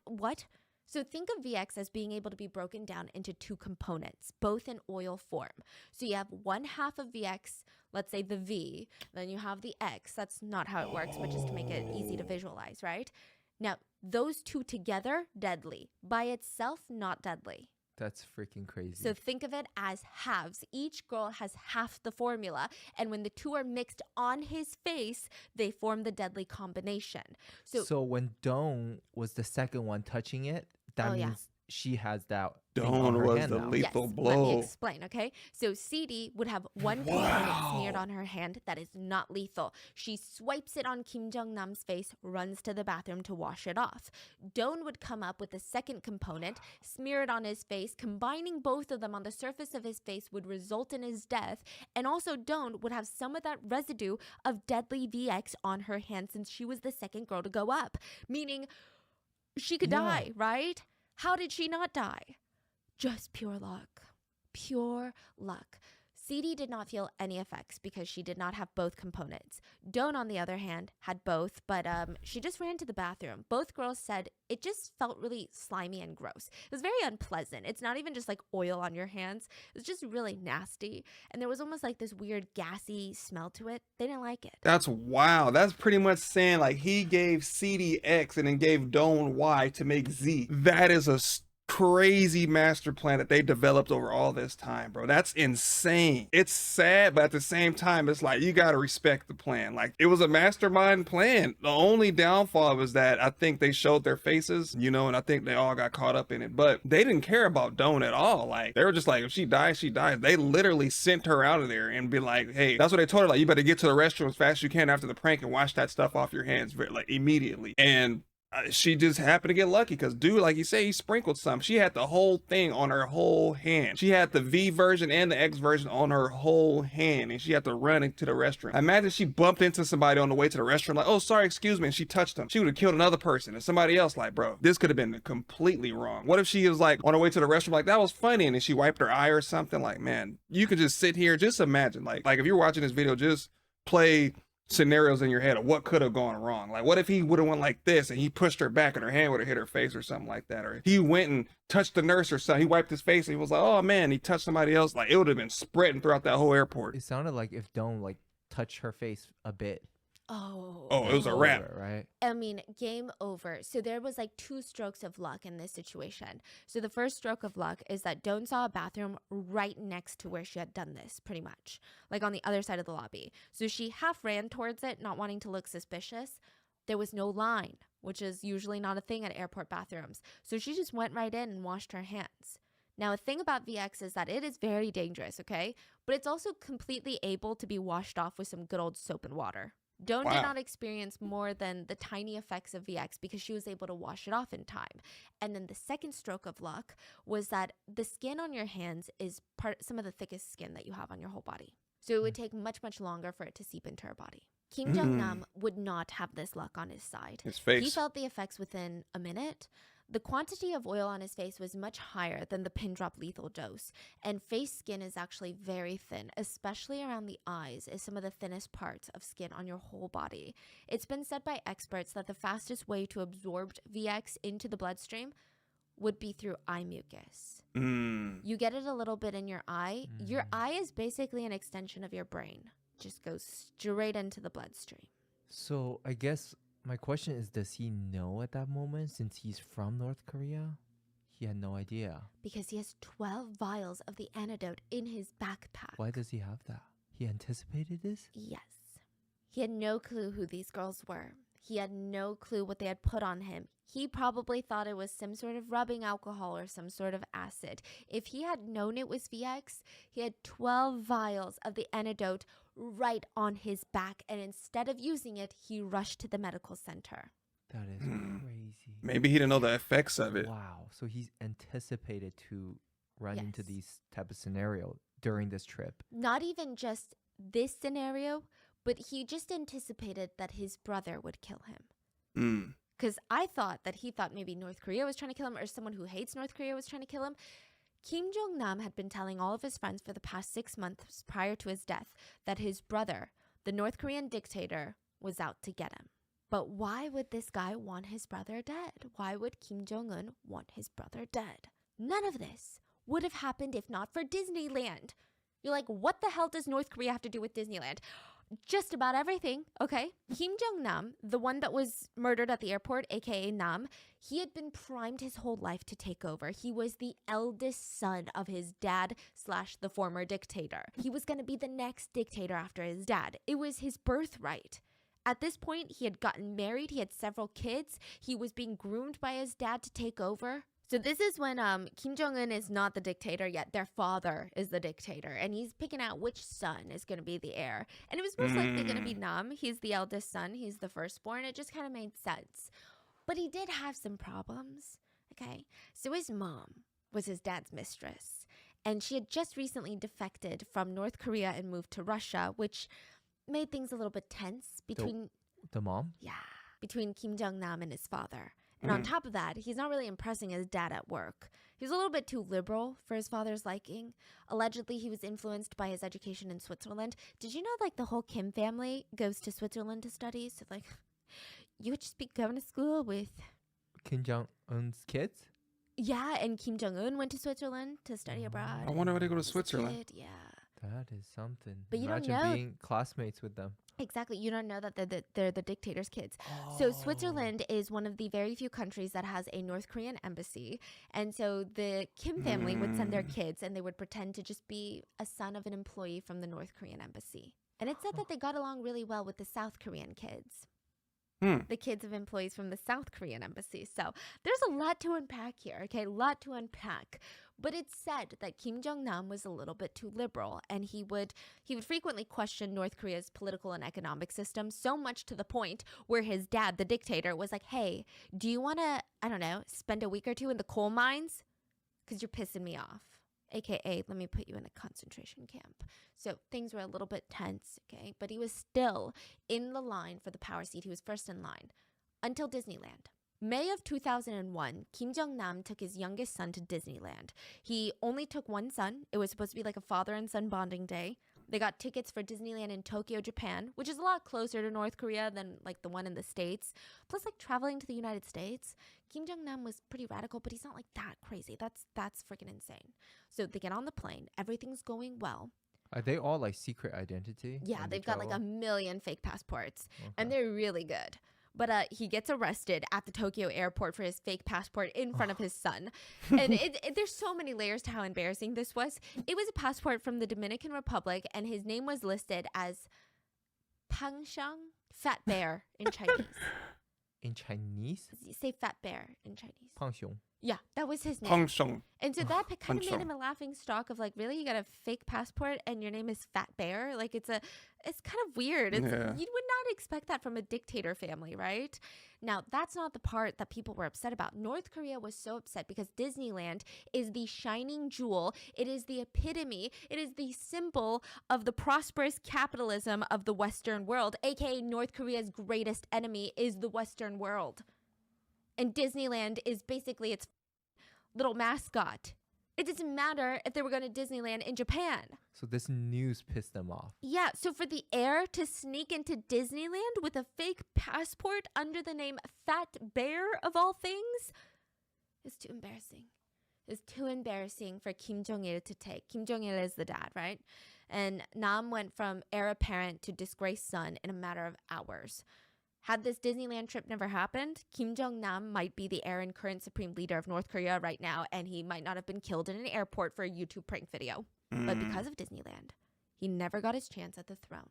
What? So think of VX as being able to be broken down into two components, both in oil form. So you have one half of VX, let's say the V, then you have the X. That's not how it works, but just to make it easy to visualize, right? Now, those two together, deadly. By itself, not deadly. That's freaking crazy. So think of it as halves. Each girl has half the formula. And when the two are mixed on his face, they form the deadly combination. So when Doan was the second one touching it, that means she has that. Dawn was the lethal blow. Let me explain, okay? So Sadie would have one component smeared on her hand that is not lethal. She swipes it on Kim Jong-nam's face, runs to the bathroom to wash it off. Dawn would come up with the second component, smear it on his face. Combining both of them on the surface of his face would result in his death. And also Dawn would have some of that residue of deadly VX on her hand since she was the second girl to go up. Meaning she could die, right? How did she not die? Just pure luck. Pure luck. Seedy did not feel any effects because she did not have both components. Dawn, on the other hand, had both, but she just ran to the bathroom. Both girls said it just felt really slimy and gross. It was very unpleasant. It's not even just like oil on your hands. It was just really nasty. And there was almost like this weird gassy smell to it. They didn't like it. That's wow. That's pretty much saying like he gave CD X and then gave Dawn Y to make Z. That is a crazy master plan that they developed over all this time, bro. That's insane. It's sad, but at the same time, it's like you gotta respect the plan. Like it was a mastermind plan. The only downfall was that I think they showed their faces, you know, and I think they all got caught up in it. But they didn't care about Dawn at all. Like they were just like, if she dies, she dies. They literally sent her out of there and be like, hey, that's what they told her. Like you better get to the restroom as fast as you can after the prank and wash that stuff off your hands, like immediately. And she just happened to get lucky because dude, like you say, he sprinkled some. She had the whole thing on her whole hand. She had the V version and the X version on her whole hand, and she had to run into the restroom. Imagine she bumped into somebody on the way to the restroom, like, oh, sorry, excuse me, and she touched them. She would have killed another person, and somebody else like, bro, this could have been completely wrong. What if she was like on her way to the restroom, like, that was funny, and then she wiped her eye or something? Like, man, you could just sit here, just imagine, like if you're watching this video, just play scenarios in your head of what could have gone wrong. Like what if he would have went like this and he pushed her back and her hand would have hit her face or something like that, or he went and touched the nurse or something, he wiped his face and he was like, oh man, he touched somebody else. Like it would have been spreading throughout that whole airport. It sounded like if Dawn like touched her face a bit. Oh, it was a wrap, right? I mean, game over. So there was like 2 strokes of luck in this situation. So the first stroke of luck is that Dawn saw a bathroom right next to where she had done this, pretty much, like on the other side of the lobby. So she half ran towards it, not wanting to look suspicious. There was no line, which is usually not a thing at airport bathrooms. So she just went right in and washed her hands. Now, a thing about VX is that it is very dangerous, okay? But it's also completely able to be washed off with some good old soap and water. Dawn did not experience more than the tiny effects of VX because she was able to wash it off in time. And then the second stroke of luck was that the skin on your hands is some of the thickest skin that you have on your whole body. So it would take much, much longer for it to seep into her body. Kim Jong-nam would not have this luck on his side. His face. He felt the effects within a minute. The quantity of oil on his face was much higher than the pin drop lethal dose, and face skin is actually very thin, especially around the eyes is some of the thinnest parts of skin on your whole body. It's been said by experts that the fastest way to absorb VX into the bloodstream would be through eye mucus. You get it a little bit in your eye. Your eye is basically an extension of your brain. Just goes straight into the bloodstream. So I guess my question is, does he know at that moment, since he's from North Korea? He had no idea. Because he has 12 vials of the antidote in his backpack. Why does he have that? He anticipated this? Yes. He had no clue who these girls were. He had no clue what they had put on him. He probably thought it was some sort of rubbing alcohol or some sort of acid. If he had known it was VX, he had 12 vials of the antidote right on his back, and instead of using it, he rushed to the medical center. That is crazy. Maybe he didn't know the effects of it. Wow. So he's anticipated to run into these type of scenario during this trip. Not even just this scenario, but he just anticipated that his brother would kill him. Because I thought that he thought maybe North Korea was trying to kill him, or someone who hates North Korea was trying to kill him. Kim Jong-nam had been telling all of his friends for the past 6 months prior to his death that his brother, the North Korean dictator, was out to get him. But why would this guy want his brother dead? Why would Kim Jong-un want his brother dead? None of this would have happened if not for Disneyland. You're like, what the hell does North Korea have to do with Disneyland? Just about everything, okay? Kim Jong-nam, the one that was murdered at the airport, aka Nam, he had been primed his whole life to take over. He was the eldest son of his dad / the former dictator. He was going to be the next dictator after his dad. It was his birthright. At this point, he had gotten married, he had several kids, he was being groomed by his dad to take over. So this is when Kim Jong-un is not the dictator yet. Their father is the dictator. And he's picking out which son is going to be the heir. And it was most likely going to be Nam. He's the eldest son. He's the firstborn. It just kind of made sense. But he did have some problems, okay? So his mom was his dad's mistress. And she had just recently defected from North Korea and moved to Russia, which made things a little bit tense between... The mom? Yeah, between Kim Jong-nam and his father. And on top of that, he's not really impressing his dad at work. He's a little bit too liberal for his father's liking. Allegedly, he was influenced by his education in Switzerland. Did you know, like, the whole Kim family goes to Switzerland to study? So, like, you would just be going to school with... Kim Jong-un's kids? Yeah, and Kim Jong-un went to Switzerland to study abroad. I wonder why they go to as a Switzerland. kid, yeah. That is something. But you don't Imagine know- being classmates with them. Exactly. You don't know that they're the dictator's kids. So Switzerland is one of the very few countries that has a North Korean embassy. And so the Kim family would send their kids and they would pretend to just be a son of an employee from the North Korean embassy. And it said that they got along really well with the South Korean kids. The kids of employees from the South Korean embassy. So there's a lot to unpack here, okay? A lot to unpack. But it's said that Kim Jong-nam was a little bit too liberal, and he would frequently question North Korea's political and economic system, so much to the point where his dad, the dictator, was like, hey, do you want to, I don't know, spend a week or two in the coal mines? Because you're pissing me off. AKA, let me put you in a concentration camp. So things were a little bit tense, okay? But he was still in the line for the power seat. He was first in line until Disneyland. May of 2001, Kim Jong-nam took his youngest son to Disneyland. He only took one son. It was supposed to be like a father and son bonding day. They got tickets for Disneyland in Tokyo, Japan, which is a lot closer to North Korea than like the one in the States. Plus, like traveling to the United States, Kim Jong-nam was pretty radical, but he's not like that crazy. That's freaking insane. So they get on the plane. Everything's going well. Are they all like secret identity? Yeah, when they they've got like a travel? million fake passports, and Okay. they're really good. But he gets arrested at the Tokyo airport for his fake passport in front of his son. And there's so many layers to how embarrassing this was. It was a passport from the Dominican Republic, and his name was listed as Pangshang, fat bear in Chinese. In Chinese? Say fat bear in Chinese. 胖熊. Yeah, that was his name. Pangsheng. And so that kind of made Pangsheng. him a laughing stock of like, really, you got a fake passport and your name is Fat Bear? Like it's kind of weird. Yeah. You would not expect that from a dictator family, right? Now, that's not the part that people were upset about. North Korea was so upset because Disneyland is the shining jewel. It is the epitome. It is the symbol of the prosperous capitalism of the Western world, aka North Korea's greatest enemy is the Western world. And Disneyland is basically its little mascot. It doesn't matter if they were going to Disneyland in Japan. So this news pissed them off. Yeah, so for the heir to sneak into Disneyland with a fake passport under the name Fat Bear of all things is too embarrassing. It's too embarrassing for Kim Jong-il to take. Kim Jong-il is the dad, right? And Nam went from heir apparent to disgraced son in a matter of hours. Had this Disneyland trip never happened, Kim Jong-nam might be the heir and current supreme leader of North Korea right now, and he might not have been killed in an airport for a YouTube prank video. But because of Disneyland, he never got his chance at the throne.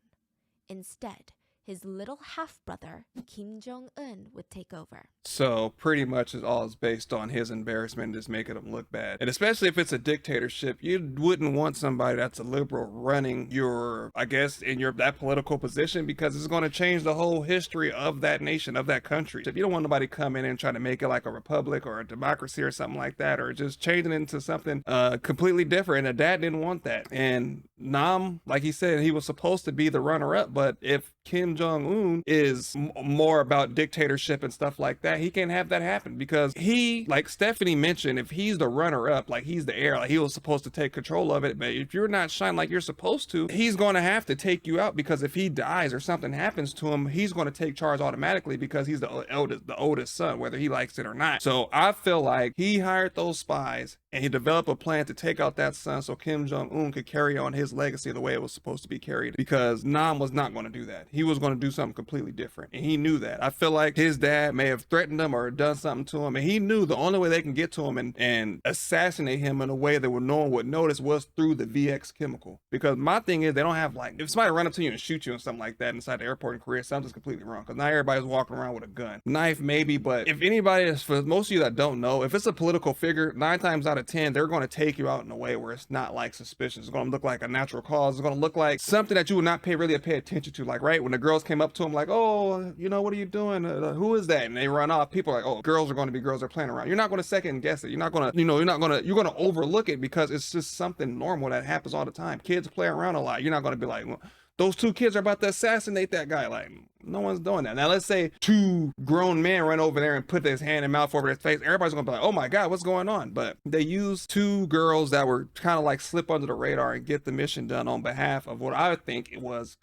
Instead, his little half-brother, Kim Jong-un, would take over. So pretty much it all is based on his embarrassment, just making him look bad. And especially if it's a dictatorship, you wouldn't want somebody that's a liberal running your, I guess, in that political position, because it's going to change the whole history of that nation, of that country. If you don't want nobody come in and try to make it like a republic or a democracy or something like that, or just changing it into something completely different, and dad didn't want that. And Nam, like he said, he was supposed to be the runner-up, but if Kim Jong-un is more about dictatorship and stuff like that, he can't have that happen, because he, like Stephanie mentioned, if he's the runner-up, like he's the heir, like he was supposed to take control of it, but if you're not shining like you're supposed to, he's going to have to take you out, because if he dies or something happens to him, he's going to take charge automatically, because he's the oldest son, whether he likes it or not. So I feel like he hired those spies and he developed a plan to take out that son so Kim Jong-un could carry on his legacy the way it was supposed to be carried, because Nam was not going to do that. He was going to do something completely different, and he knew that. I feel like his dad may have threatened him or done something to him, and he knew the only way they can get to him and assassinate him in a way that no one would notice was through the VX chemical. Because my thing is, they don't have, like, if somebody run up to you and shoot you and something like that inside the airport in Korea, something's completely wrong, because not everybody's walking around with a gun. Knife maybe, but if anybody is, for most of you that don't know, if it's a political figure, 9 times out of 10 they're going to take you out in a way where it's not like suspicious. It's going to look like a natural cause. It's going to look like something that you would not really pay attention to. Like, right when the girls came up to him like, oh, you know, what are you doing, who is that? And they run off. People are like, oh, girls are going to be girls, are playing around. You're not going to second guess it. You're not going to, you're going to overlook it, because it's just something normal that happens all the time. Kids play around a lot. You're not going to be like, well, those 2 kids are about to assassinate that guy. Like, No one's doing that. Now, let's say two grown men run over there and put his hand and mouth over their face. Everybody's gonna be like, oh my God, what's going on? But they used two girls that were kind of like slip under the radar and get the mission done on behalf of what I think it was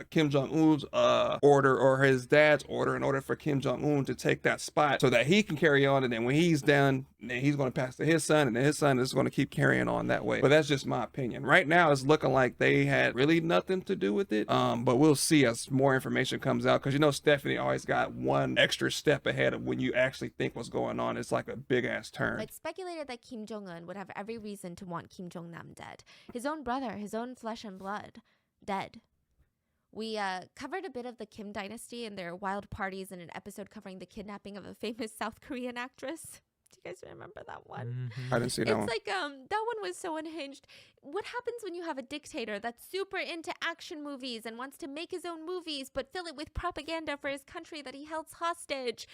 Kim Jong-un's order, or his dad's order, in order for Kim Jong-un to take that spot so that he can carry on. And then when he's done, then he's going to pass to his son, and then his son is going to keep carrying on that way. But that's just my opinion. Right now, it's looking like they had really nothing to do with it. But we'll see as more information comes out, because you know Stephanie always got one extra step ahead of when you actually think what's going on. It's like a big ass turn. It's speculated that Kim Jong-un would have every reason to want Kim Jong-nam dead. His own brother, his own flesh and blood, dead. We covered a bit of the Kim dynasty and their wild parties in an episode covering the kidnapping of a famous South Korean actress. Do you guys remember that one? I didn't see that one. It's like that one was so unhinged. What happens when you have a dictator that's super into action movies and wants to make his own movies but fill it with propaganda for his country that he held hostage?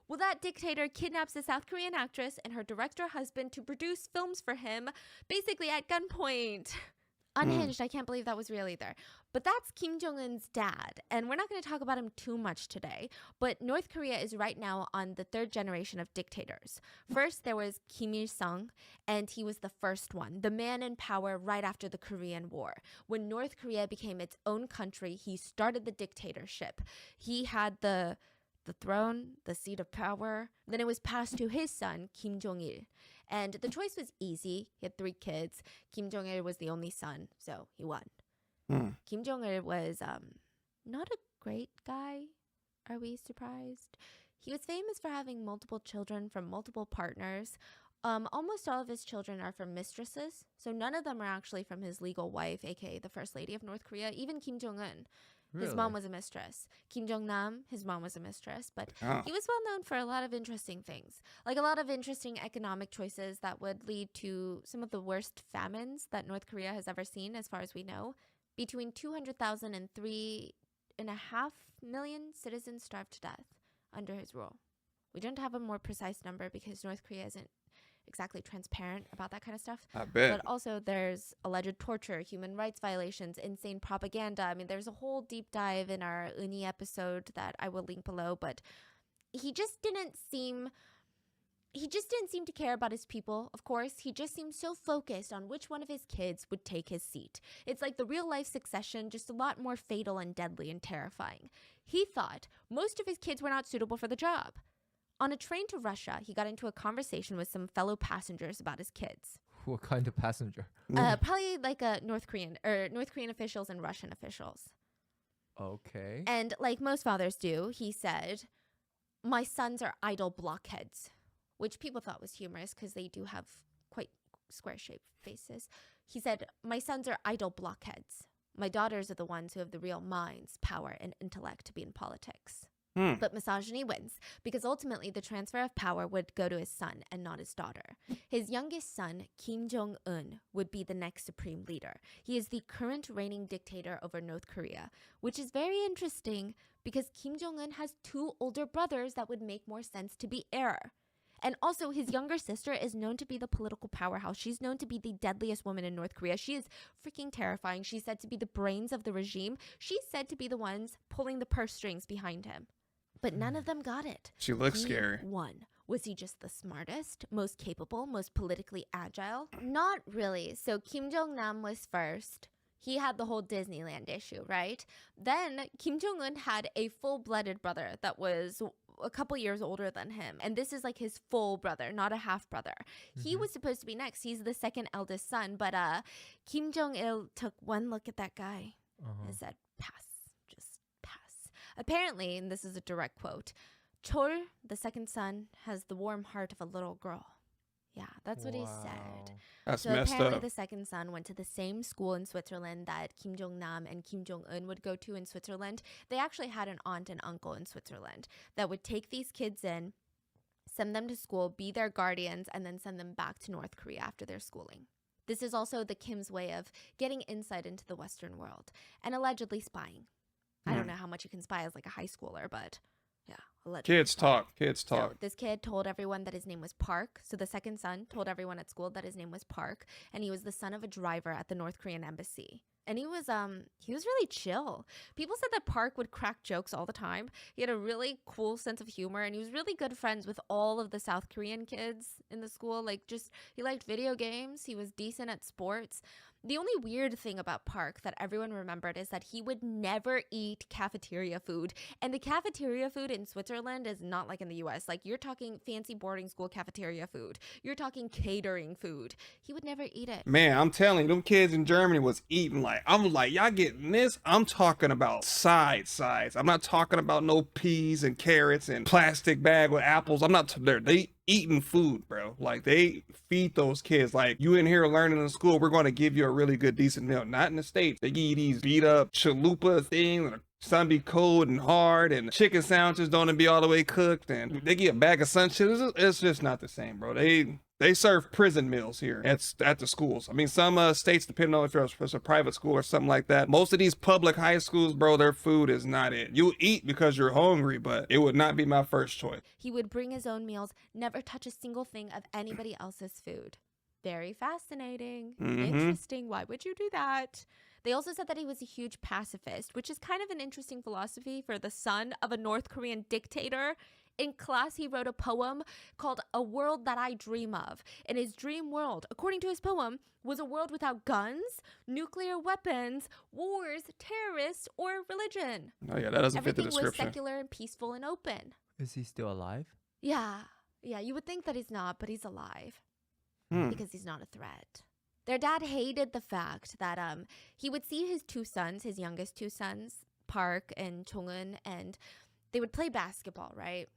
Well, that dictator kidnaps a South Korean actress and her director husband to produce films for him, basically at gunpoint. Unhinged. I can't believe that was real either. But that's Kim Jong-un's dad. And we're not going to talk about him too much today. But North Korea is right now on the third generation of dictators. First, there was Kim Il-sung, and he was the first one, the man in power right after the Korean War. When North Korea became its own country, he started the dictatorship. He had the throne, the seat of power. Then it was passed to his son, Kim Jong-il. And the choice was easy. He had 3 kids. Kim Jong-il was the only son, so he won. Kim Jong-il was not a great guy. Are we surprised? He was famous for having multiple children from multiple partners. Almost all of his children are from mistresses, so none of them are actually from his legal wife, aka the First Lady of North Korea. Even Kim Jong-un. Really? His mom was a mistress. Kim Jong-nam, his mom was a mistress, but Oh. he was well known for a lot of interesting things, like a lot of interesting economic choices that would lead to some of the worst famines that North Korea has ever seen, as far as we know. Between 200,000 and 3.5 million citizens starved to death under his rule. We don't have a more precise number because North Korea isn't exactly transparent about that kind of stuff. I bet. But also there's alleged torture, human rights violations, insane propaganda. I mean, there's a whole deep dive in our Uni episode that I will link below, but he just didn't seem to care about his people. Of course, he just seemed so focused on which one of his kids would take his seat. It's like the real life succession, just a lot more fatal and deadly and terrifying. He thought most of his kids were not suitable for the job. On a train to Russia, he got into a conversation with some fellow passengers about his kids. What kind of passenger? Probably like North Korean officials and Russian officials. Okay. And like most fathers do, he said, "My sons are idle blockheads," which people thought was humorous because they do have quite square-shaped faces. He said, "My sons are idle blockheads. My daughters are the ones who have the real minds, power, and intellect to be in politics." But misogyny wins, because ultimately the transfer of power would go to his son and not his daughter. His youngest son, Kim Jong-un, would be the next supreme leader. He is the current reigning dictator over North Korea, which is very interesting because Kim Jong-un has 2 older brothers that would make more sense to be heir. And also, his younger sister is known to be the political powerhouse. She's known to be the deadliest woman in North Korea. She is freaking terrifying. She's said to be the brains of the regime. She's said to be the ones pulling the purse strings behind him. But none of them got it. She looks He scary. won. Was he just the smartest, most capable, most politically agile? Not really. So Kim Jong-nam was first. He had the whole Disneyland issue, right? Then Kim Jong-un had a full-blooded brother that was a couple years older than him. And this is like his full brother, not a half brother. He was supposed to be next. He's the second eldest son. But Kim Jong-il took one look at that guy and said, pass. Apparently, and this is a direct quote, "Chol, the second son, has the warm heart of a little girl." Yeah, that's what he said. That's So messed apparently up. the second son went to the same school in Switzerland that Kim Jong-nam and Kim Jong-un would go to in Switzerland. They actually had an aunt and uncle in Switzerland that would take these kids in, send them to school, be their guardians, and then send them back to North Korea after their schooling. This is also the Kim's way of getting insight into the Western world and allegedly spying. I don't know how much you can spy as like a high schooler, but yeah, allegedly. Kids talk. Kids So talk. this kid told everyone that his name was Park. So the second son told everyone at school that his name was Park, and he was the son of a driver at the North Korean embassy. And he was really chill. People said that Park would crack jokes all the time. He had a really cool sense of humor, and he was really good friends with all of the South Korean kids in the school. Like, just, he liked video games. He was decent at sports. The only weird thing about Park that everyone remembered is that he would never eat cafeteria food. And the cafeteria food in Switzerland is not like in the US. Like, you're talking fancy boarding school cafeteria food. You're talking catering food. He would never eat it. Man, I'm telling you, them kids in Germany was eating like, I'm like, y'all getting this? I'm talking about sides. I'm not talking about no peas and carrots and plastic bag with apples. I'm not there. They eating food, bro. Like, they feed those kids. Like, you in here learning in school, we're going to give you a really good, decent meal. Not in the States. They give you these beat up chalupa things, and sun be cold and hard, and chicken sandwiches don't be all the way cooked, and they get a bag of sun chips. It's just not the same, bro. They serve prison meals here at the schools. I mean, some states, depending on if it's a private school or something like that, most of these public high schools, bro, their food is not it. You eat because you're hungry, but it would not be my first choice. He would bring his own meals, never touch a single thing of anybody else's food. Very fascinating. Interesting. Why would you do that? They also said that he was a huge pacifist, which is kind of an interesting philosophy for the son of a North Korean dictator. In class, he wrote a poem called A World That I Dream Of. And his dream world, according to his poem, was a world without guns, nuclear weapons, wars, terrorists, or religion. Oh yeah, that doesn't fit the Everything was description. secular and peaceful and open. Is he still alive? Yeah, you would think that he's not, but he's alive. Because he's not a threat. Their dad hated the fact that he would see his two sons, his youngest two sons, Park and Jong-un, and they would play basketball, right?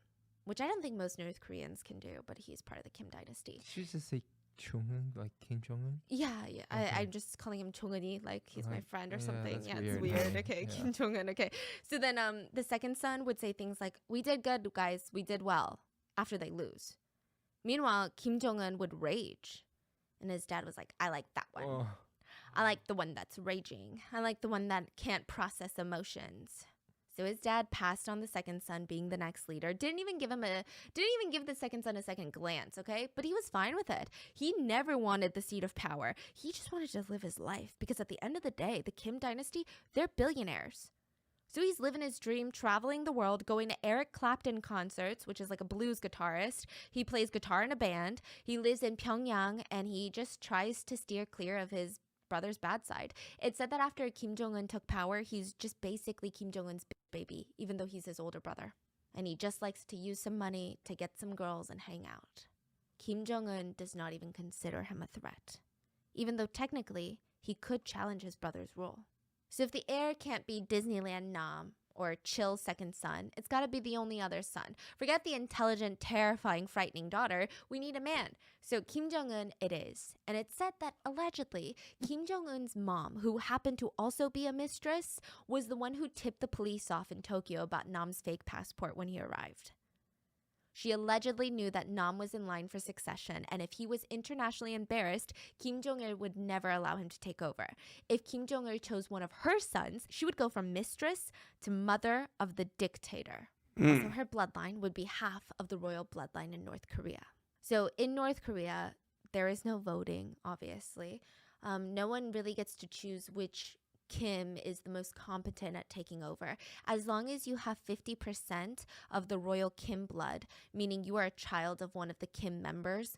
Which I don't think most North Koreans can do, but he's part of the Kim dynasty. Should you just say Jong-un, like Kim Jong-un? Yeah. Okay. I'm just calling him Jong-un-y, like he's my friend or something. that's Yeah, weird. it's weird. Okay, Yeah. Kim Jong-un. Okay. So then the second son would say things like, "We did good, guys. We did well," after they lose. Meanwhile, Kim Jong-un would rage. And his dad was like, "I like that one. Oh. I like the one that's raging. I like the one that can't process emotions." So his dad passed on the second son being the next leader. Didn't even give the second son a second glance, okay? But he was fine with it. He never wanted the seat of power. He just wanted to live his life because at the end of the day, the Kim dynasty, they're billionaires. So he's living his dream, traveling the world, going to Eric Clapton concerts, which is like a blues guitarist. He plays guitar in a band. He lives in Pyongyang, and he just tries to steer clear of his brother's bad side. It's said that after Kim Jong-un took power, he's just basically Kim Jong-un's baby, even though he's his older brother. And he just likes to use some money to get some girls and hang out. Kim Jong-un does not even consider him a threat, even though technically he could challenge his brother's rule. So if the heir can't be Disneyland Nam or chill second son, it's got to be the only other son. Forget the intelligent, terrifying, frightening daughter. We need a man. So Kim Jong-un it is. And it's said that allegedly Kim Jong-un's mom, who happened to also be a mistress, was the one who tipped the police off in Tokyo about Nam's fake passport when he arrived. She allegedly knew that Nam was in line for succession, and if he was internationally embarrassed, Kim Jong-il would never allow him to take over. If Kim Jong-il chose one of her sons, she would go from mistress to mother of the dictator. So her bloodline would be half of the royal bloodline in North Korea. So in North Korea, there is no voting, obviously. No one really gets to choose which Kim is the most competent at taking over. As long as you have 50% of the royal Kim blood, meaning you are a child of one of the Kim members,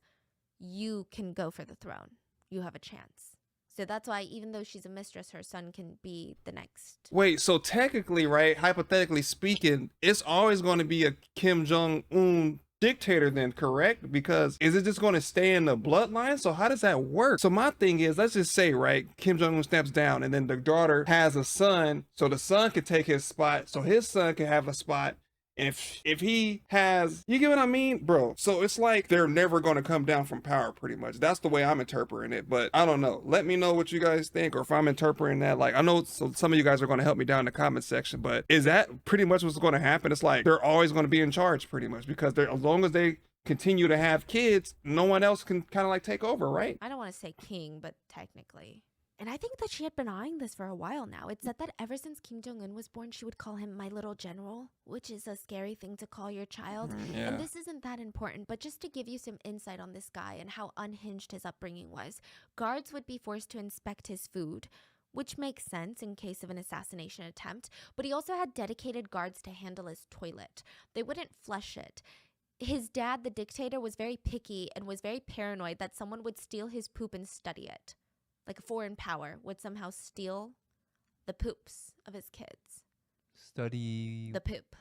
you can go for the throne. You have a chance. So that's why even though she's a mistress, her son can be the next. Wait, so technically, right, hypothetically speaking, it's always going to be a Kim Jong-un dictator then, correct? Because is it just going to stay in the bloodline? So how does that work? So my thing is, let's just say, right, Kim Jong-un steps down and then the daughter has a son, so the son could take his spot, so his son can have a spot. If he has, you get what I mean, bro? So it's like they're never going to come down from power, pretty much. That's the way I'm interpreting it, but I don't know. Let me know what you guys think, or if I'm interpreting that. Like, I know some of you guys are going to help me down in the comment section, but is that pretty much what's going to happen? It's like they're always going to be in charge, pretty much, because they're, as long as they continue to have kids, no one else can kind of like take over, right? I don't want to say king, but technically. And I think that she had been eyeing this for a while now. It's said that ever since Kim Jong-un was born, she would call him my little general, which is a scary thing to call your child. Yeah. And this isn't that important, but just to give you some insight on this guy and how unhinged his upbringing was, guards would be forced to inspect his food which makes sense in case of an assassination attempt, but he also had dedicated guards to handle his toilet. They wouldn't flush it. His dad, the dictator, was very picky and was very paranoid that someone would steal his poop and study it. Like a foreign power would somehow steal the poops of his kids. Study The poop.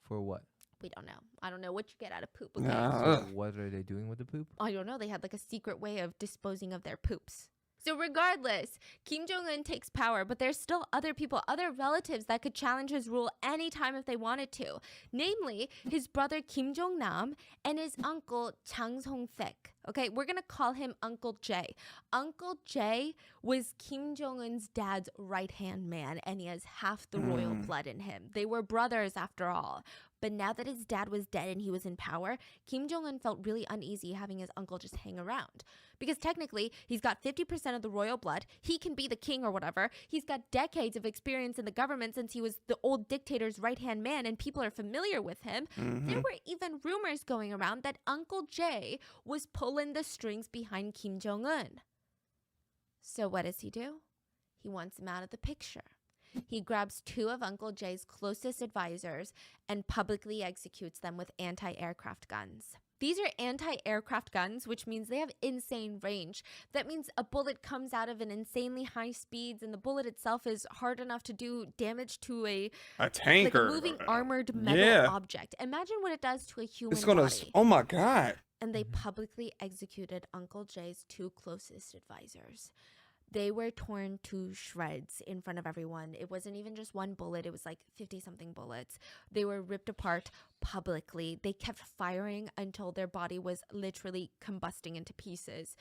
for what? We don't know. I don't know what you get out of poop. Okay? So what are they doing with the poop? I don't know. They had like a secret way of disposing of their poops. So regardless, Kim Jong-un takes power, but there's still other people, other relatives that could challenge his rule anytime if they wanted to. Namely, his brother Kim Jong-nam and his uncle Chang Song-sik. Okay, we're going to call him Uncle Jay. Uncle Jay was Kim Jong-un's dad's right-hand man, and he has half the royal blood in him. They were brothers after all. But now that his dad was dead and he was in power, Kim Jong-un felt really uneasy having his uncle just hang around. Because technically, he's got 50% of the royal blood. He can be the king or whatever. He's got decades of experience in the government since he was the old dictator's right-hand man and people are familiar with him. There were even rumors going around that Uncle Jay was pulling the strings behind Kim Jong-un. So what does he do? He wants him out of the picture. He grabs two of Uncle Jay's closest advisors and publicly executes them with anti-aircraft guns. These are anti-aircraft guns, which means they have insane range. That means a bullet comes out of an insanely high speeds and the bullet itself is hard enough to do damage to a tanker, like a moving armored metal object. Imagine what it does to a human body. Oh my God. And they publicly executed Uncle Jay's two closest advisors. They were torn to shreds in front of everyone. It wasn't even just one bullet. It was like 50-something bullets. They were ripped apart publicly. They kept firing until their body was literally combusting into pieces.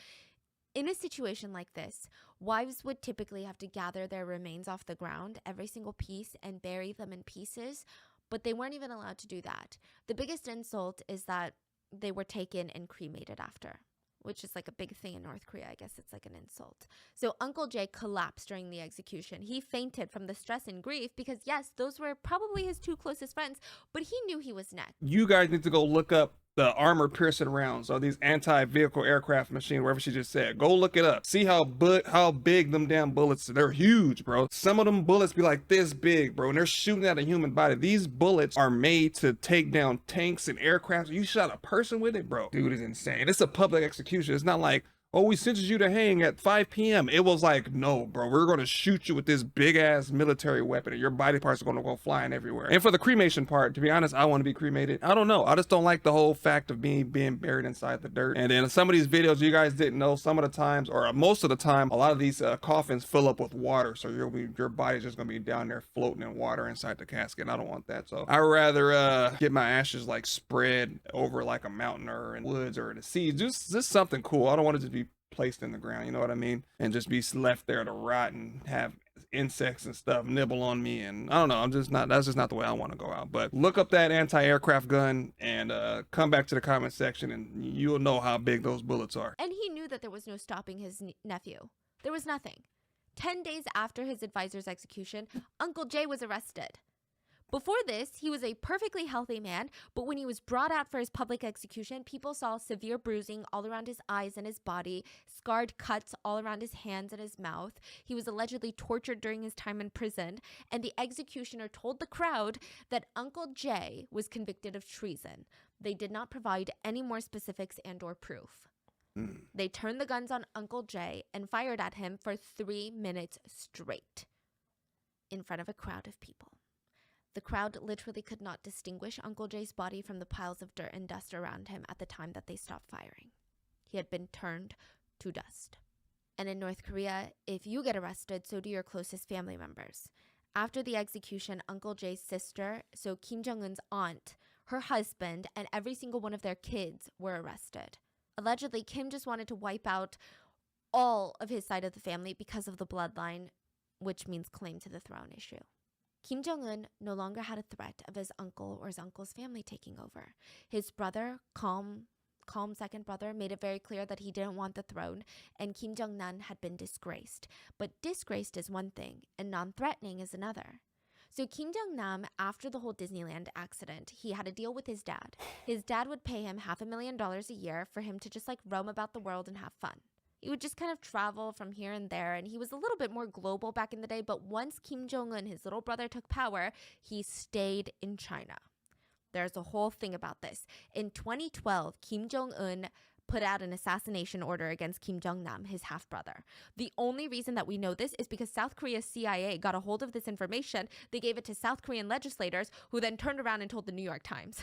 In a situation like this, wives would typically have to gather their remains off the ground, every single piece, and bury them in pieces. But they weren't even allowed to do that. The biggest insult is that they were taken and cremated after, which is like a big thing in North Korea. I guess it's like an insult. So Uncle Jay collapsed during the execution. He fainted from the stress and grief because, yes, those were probably his two closest friends, but he knew he was next. You guys need to go look up the armor piercing rounds or these anti-vehicle aircraft machine, wherever she just said. Go look it up. See how big them damn bullets, they're huge, bro. Some of them bullets be like this big, bro, and they're shooting at a human body. These bullets are made to take down tanks and aircraft. You shot a person with it, bro. Dude is insane. It's a public execution. It's not like, oh, we sentenced you to hang at 5 p.m. It was like, no, bro, we're going to shoot you with this big ass military weapon and your body parts are going to go flying everywhere. And for the cremation part, to be honest, I want to be cremated. I don't know. I just don't like the whole fact of being buried inside the dirt. And then some of these videos you guys didn't know, some of the times, or most of the time, a lot of these coffins fill up with water. So your body's just going to be down there floating in water inside the casket. I don't want that. So I'd rather get my ashes like spread over like a mountain or in woods or in the sea. Just something cool. I don't want to just be placed in the ground, you know what I mean, and just be left there to rot and have insects and stuff nibble on me. And I don't know, that's just not the way I want to go out. But look up that anti-aircraft gun and come back to the comment section and you'll know how big those bullets are. And he knew that there was no stopping his nephew. There was nothing. 10 days after his advisor's execution, Uncle Jay was arrested. Before this, he was a perfectly healthy man, but when he was brought out for his public execution, people saw severe bruising all around his eyes and his body, scarred cuts all around his hands and his mouth. He was allegedly tortured during his time in prison, and the executioner told the crowd that Uncle Jay was convicted of treason. They did not provide any more specifics and/or proof. They turned the guns on Uncle Jay and fired at him for 3 minutes straight in front of a crowd of people. The crowd literally could not distinguish Uncle Jay's body from the piles of dirt and dust around him at the time that they stopped firing. He had been turned to dust. And in North Korea, if you get arrested, so do your closest family members. After the execution, Uncle Jay's sister, so Kim Jong-un's aunt, her husband, and every single one of their kids were arrested. Allegedly, Kim just wanted to wipe out all of his side of the family because of the bloodline, which means claim to the throne issue. Kim Jong-un no longer had a threat of his uncle or his uncle's family taking over. His brother, calm second brother, made it very clear that he didn't want the throne, and Kim Jong-nam had been disgraced. But disgraced is one thing, and non-threatening is another. So Kim Jong-nam, after the whole Disneyland accident, he had a deal with his dad. His dad would pay him $500,000 a year for him to just like roam about the world and have fun. He would just kind of travel from here and there, and he was a little bit more global back in the day. But once Kim Jong-un, his little brother, took power, he stayed in China. There's a whole thing about this. In 2012, Kim Jong-un put out an assassination order against Kim Jong-nam, his half-brother. The only reason that we know this is because South Korea's CIA got a hold of this information. They gave it to South Korean legislators, who then turned around and told the New York Times.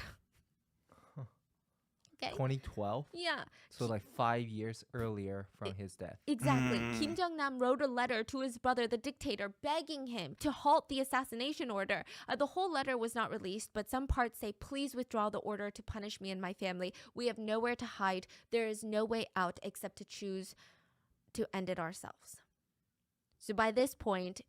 Okay. 2012? Yeah. So like 5 years earlier from his death. Exactly. Kim Jong-nam wrote a letter to his brother, the dictator, begging him to halt the assassination order. The whole letter was not released, but some parts say, please withdraw the order to punish me and my family. We have nowhere to hide. There is no way out except to choose to end it ourselves. So by this point,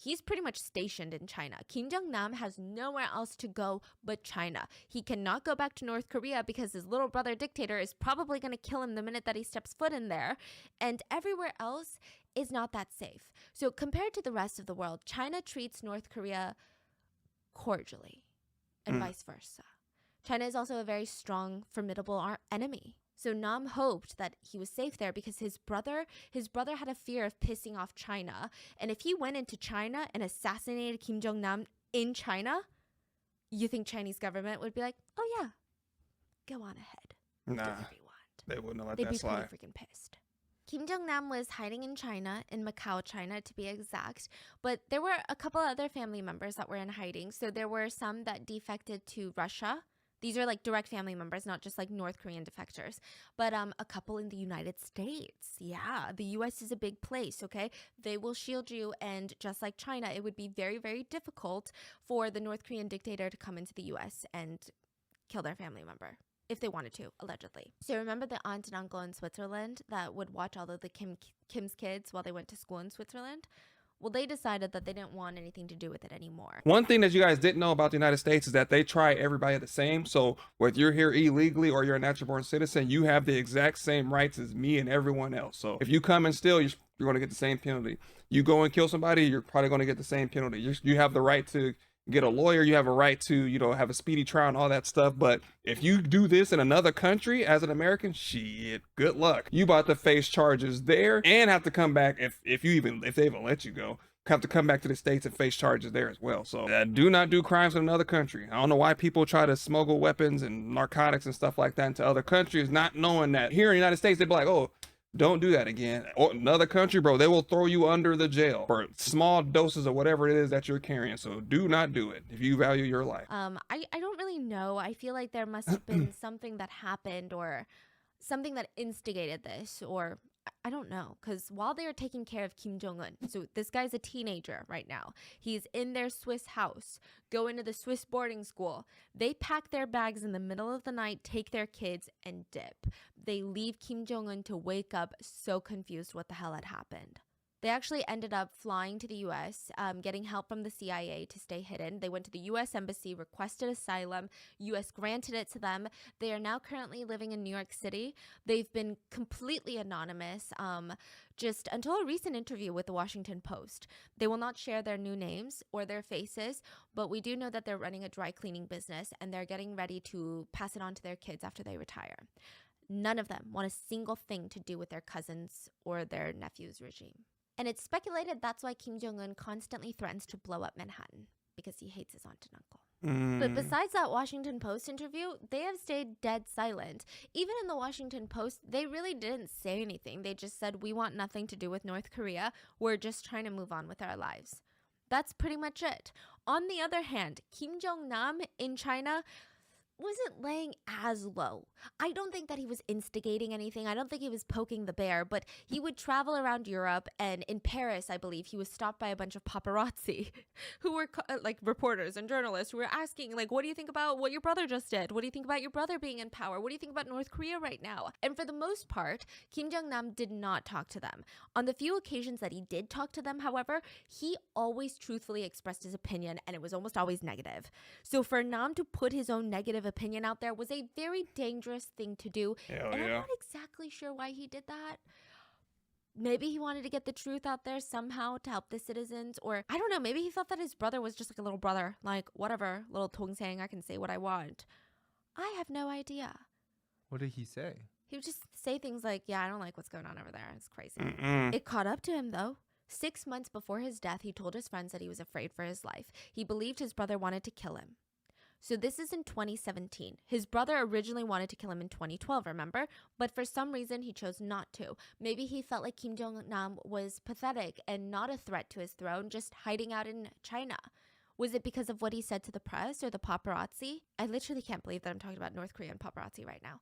he's pretty much stationed in China. Kim Jong-nam has nowhere else to go but China. He cannot go back to North Korea because his little brother dictator is probably going to kill him the minute that he steps foot in there. And everywhere else is not that safe. So compared to the rest of the world, China treats North Korea cordially and vice versa. China is also a very strong, formidable enemy. So Nam hoped that he was safe there because his brother had a fear of pissing off China. And if he went into China and assassinated Kim Jong-nam in China, you think Chinese government would be like, oh yeah, go on ahead. Nah, Do whatever you want. they wouldn't let They'd that be slide. pretty freaking pissed. Kim Jong-nam was hiding in China, in Macau, China to be exact, but there were a couple other family members that were in hiding. So there were some that defected to Russia. These are like direct family members, not just like North Korean defectors, but a couple in the United States. Yeah, the US is a big place, okay? They will shield you, and just like China, it would be very, very difficult for the North Korean dictator to come into the US and kill their family member. If they wanted to, allegedly. So remember the aunt and uncle in Switzerland that would watch all of the Kim's kids while they went to school in Switzerland? Well, they decided that they didn't want anything to do with it anymore. One thing that you guys didn't know about the United States is that they try everybody the same. So whether you're here illegally or you're a natural born citizen, you have the exact same rights as me and everyone else. So if you come and steal, you're going to get the same penalty. You go and kill somebody, you're probably going to get the same penalty. You have the right to get a lawyer. You have a right to, have a speedy trial and all that stuff. But if you do this in another country as an American, shit, good luck. You about to face charges there and have to come back if they even let you go. Have to come back to the States and face charges there as well. So do not do crimes in another country. I don't know why people try to smuggle weapons and narcotics and stuff like that into other countries, not knowing that here in the United States, they'd be like, oh, don't do that again. Or another country, bro, they will throw you under the jail for small doses of whatever it is that you're carrying. So do not do it if you value your life. I don't really know. I feel like there must have been something that happened or something that instigated this, or I don't know, because while they are taking care of Kim Jong-un, so this guy's a teenager right now. He's in their Swiss house, going to the Swiss boarding school. They pack their bags in the middle of the night, take their kids, and dip. They leave Kim Jong-un to wake up so confused what the hell had happened. They actually ended up flying to the U.S., getting help from the CIA to stay hidden. They went to the U.S. Embassy, requested asylum. U.S. granted it to them. They are now currently living in New York City. They've been completely anonymous, just until a recent interview with the Washington Post. They will not share their new names or their faces, but we do know that they're running a dry cleaning business, and they're getting ready to pass it on to their kids after they retire. None of them want a single thing to do with their cousins or their nephew's regime. And it's speculated that's why Kim Jong-un constantly threatens to blow up Manhattan, because he hates his aunt and uncle. But besides that Washington Post interview, they have stayed dead silent. Even in the Washington Post, they really didn't say anything. They just said, we want nothing to do with North Korea. We're just trying to move on with our lives. That's pretty much it. On the other hand, Kim Jong-nam in China wasn't laying as low. I don't think that he was instigating anything. I don't think he was poking the bear, but he would travel around Europe, and in Paris, I believe, he was stopped by a bunch of paparazzi who were like reporters and journalists who were asking, like, what do you think about what your brother just did? What do you think about your brother being in power? What do you think about North Korea right now? And for the most part, Kim Jong-nam did not talk to them. On the few occasions that he did talk to them, however, he always truthfully expressed his opinion, and it was almost always negative. So for Nam to put his own negative opinion out there was a very dangerous thing to do. Hell and yeah. I'm not exactly sure why he did that. Maybe he wanted to get the truth out there somehow to help the citizens, or I don't know, maybe he thought that his brother was just like a little brother, like whatever, little Tong saying I can say what I want. I have no idea. What did he say? He would just say things like, yeah, I don't like what's going on over there. It's crazy. Mm-mm. It caught up to him, though. 6 months before his death, he told his friends that he was afraid for his life. He believed his brother wanted to kill him. So this is in 2017. His brother originally wanted to kill him in 2012, remember? But for some reason, he chose not to. Maybe he felt like Kim Jong-nam was pathetic and not a threat to his throne, just hiding out in China. Was it because of what he said to the press or the paparazzi? I literally can't believe that I'm talking about North Korean paparazzi right now.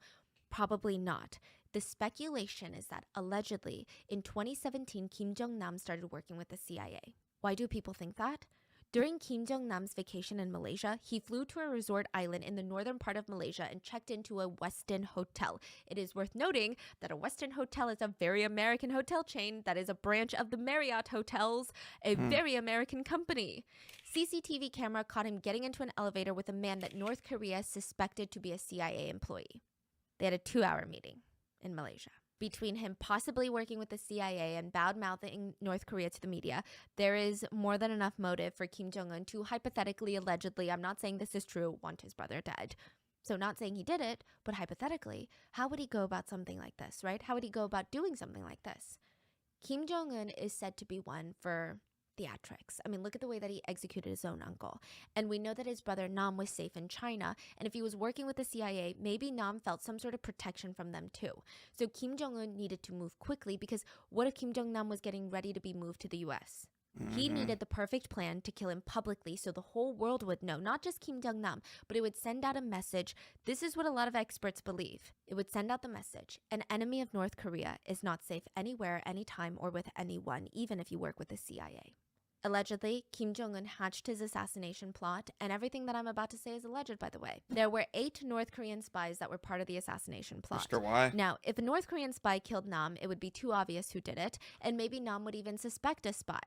Probably not. The speculation is that allegedly in 2017, Kim Jong-nam started working with the CIA. Why do people think that? During Kim Jong-nam's vacation in Malaysia, he flew to a resort island in the northern part of Malaysia and checked into a Westin hotel. It is worth noting that a Westin hotel is a very American hotel chain that is a branch of the Marriott Hotels, a very American company. CCTV camera caught him getting into an elevator with a man that North Korea suspected to be a CIA employee. They had a 2-hour meeting in Malaysia. Between him possibly working with the CIA and bad-mouthing North Korea to the media, there is more than enough motive for Kim Jong-un to hypothetically, allegedly, I'm not saying this is true, want his brother dead. So not saying he did it, but hypothetically, how would he go about something like this, right? How would he go about doing something like this? Kim Jong-un is said to be one for theatrics. I mean, look at the way that he executed his own uncle. And we know that his brother Nam was safe in China. And if he was working with the CIA, maybe Nam felt some sort of protection from them too. So Kim Jong-un needed to move quickly because what if Kim Jong-nam was getting ready to be moved to the US? He needed the perfect plan to kill him publicly so the whole world would know, not just Kim Jong-nam, but it would send out a message. This is what a lot of experts believe. It would send out the message. An enemy of North Korea is not safe anywhere, anytime, or with anyone, even if you work with the CIA. Allegedly, Kim Jong-un hatched his assassination plot, and everything that I'm about to say is alleged, by the way. There were 8 North Korean spies that were part of the assassination plot. Mr. Y. Now, if a North Korean spy killed Nam, it would be too obvious who did it, and maybe Nam would even suspect a spy.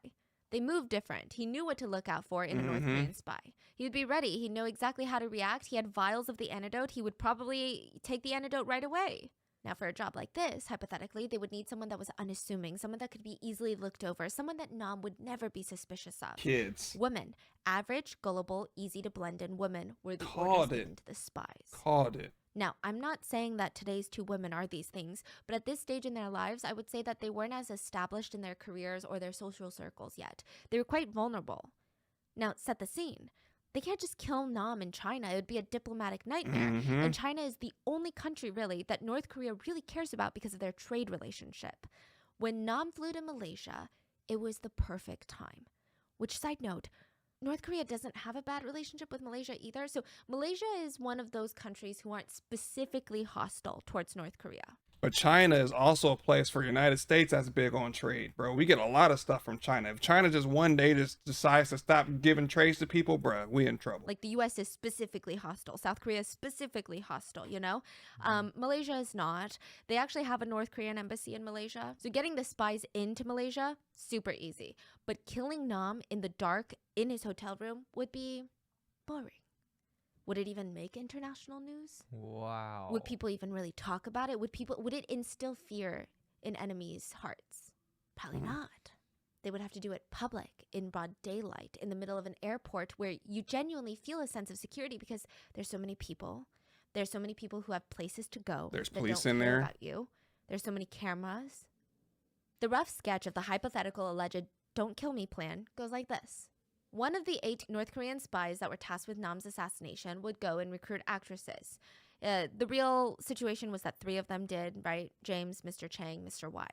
They moved different. He knew what to look out for in a North Korean spy. He would be ready. He'd know exactly how to react. He had vials of the antidote. He would probably take the antidote right away. Now, for a job like this, hypothetically, they would need someone that was unassuming, someone that could be easily looked over, someone that Nam would never be suspicious of. Kids. Women. Average, gullible, easy to blend in women were the Called orders it. given to the spies. Called it. Now, I'm not saying that today's 2 women are these things, but at this stage in their lives, I would say that they weren't as established in their careers or their social circles yet. They were quite vulnerable. Now, set the scene. They can't just kill Nam in China. It would be a diplomatic nightmare. And China is the only country, really, that North Korea really cares about because of their trade relationship. When Nam flew to Malaysia, it was the perfect time. Which, side note, North Korea doesn't have a bad relationship with Malaysia either. So Malaysia is one of those countries who aren't specifically hostile towards North Korea. But China is also a place for United States that's big on trade, bro. We get a lot of stuff from China. If China just one day just decides to stop giving trades to people, bro, we in trouble. Like the US is specifically hostile. South Korea is specifically hostile, you know? Malaysia is not. They actually have a North Korean embassy in Malaysia. So getting the spies into Malaysia, super easy. But killing Nam in the dark in his hotel room would be boring. Would it even make international news? Wow. Would people even really talk about it? Would it instill fear in enemies' hearts? Probably not. They would have to do it public, in broad daylight, in the middle of an airport where you genuinely feel a sense of security because there's so many people. There's so many people who have places to go. There's that police don't in care there. about you. There's so many cameras. The rough sketch of the hypothetical alleged "don't kill me" plan goes like this. One of the 8 North Korean spies that were tasked with Nam's assassination would go and recruit actresses. The real situation was that 3 of them did, right? James, Mr. Chang, Mr. Y.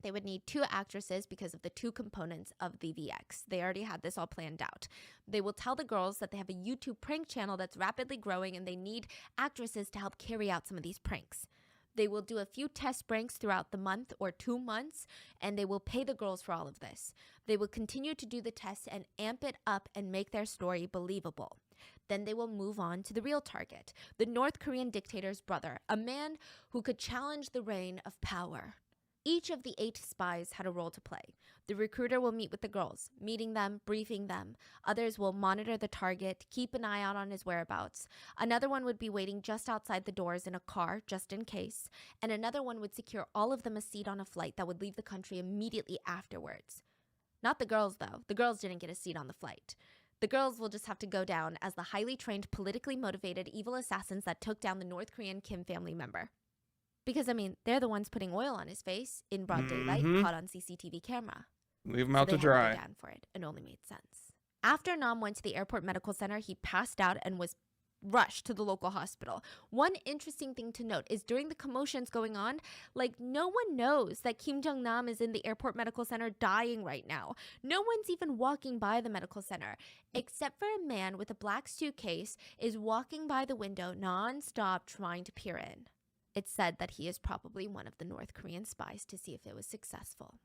They would need 2 actresses because of the 2 components of the VX. They already had this all planned out. They will tell the girls that they have a YouTube prank channel that's rapidly growing and they need actresses to help carry out some of these pranks. They will do a few test pranks throughout the month or 2 months, and they will pay the girls for all of this. They will continue to do the tests and amp it up and make their story believable. Then they will move on to the real target, the North Korean dictator's brother, a man who could challenge the reign of power. Each of the 8 spies had a role to play. The recruiter will meet with the girls, meeting them, briefing them. Others will monitor the target, keep an eye out on his whereabouts. Another one would be waiting just outside the doors in a car, just in case. And another one would secure all of them a seat on a flight that would leave the country immediately afterwards. Not the girls, though. The girls didn't get a seat on the flight. The girls will just have to go down as the highly trained, politically motivated, evil assassins that took down the North Korean Kim family member. Because, I mean, they're the ones putting oil on his face in broad daylight, caught on CCTV camera. Leave him So out they to had go dry. down for it. It only made sense. After Nam went to the airport medical center, he passed out and was rushed to the local hospital. One interesting thing to note is during the commotions going on, like, no one knows that Kim Jong-nam is in the airport medical center dying right now. No one's even walking by the medical center, except for a man with a black suitcase is walking by the window non-stop trying to peer in. It's said that he is probably one of the North Korean spies to see if it was successful.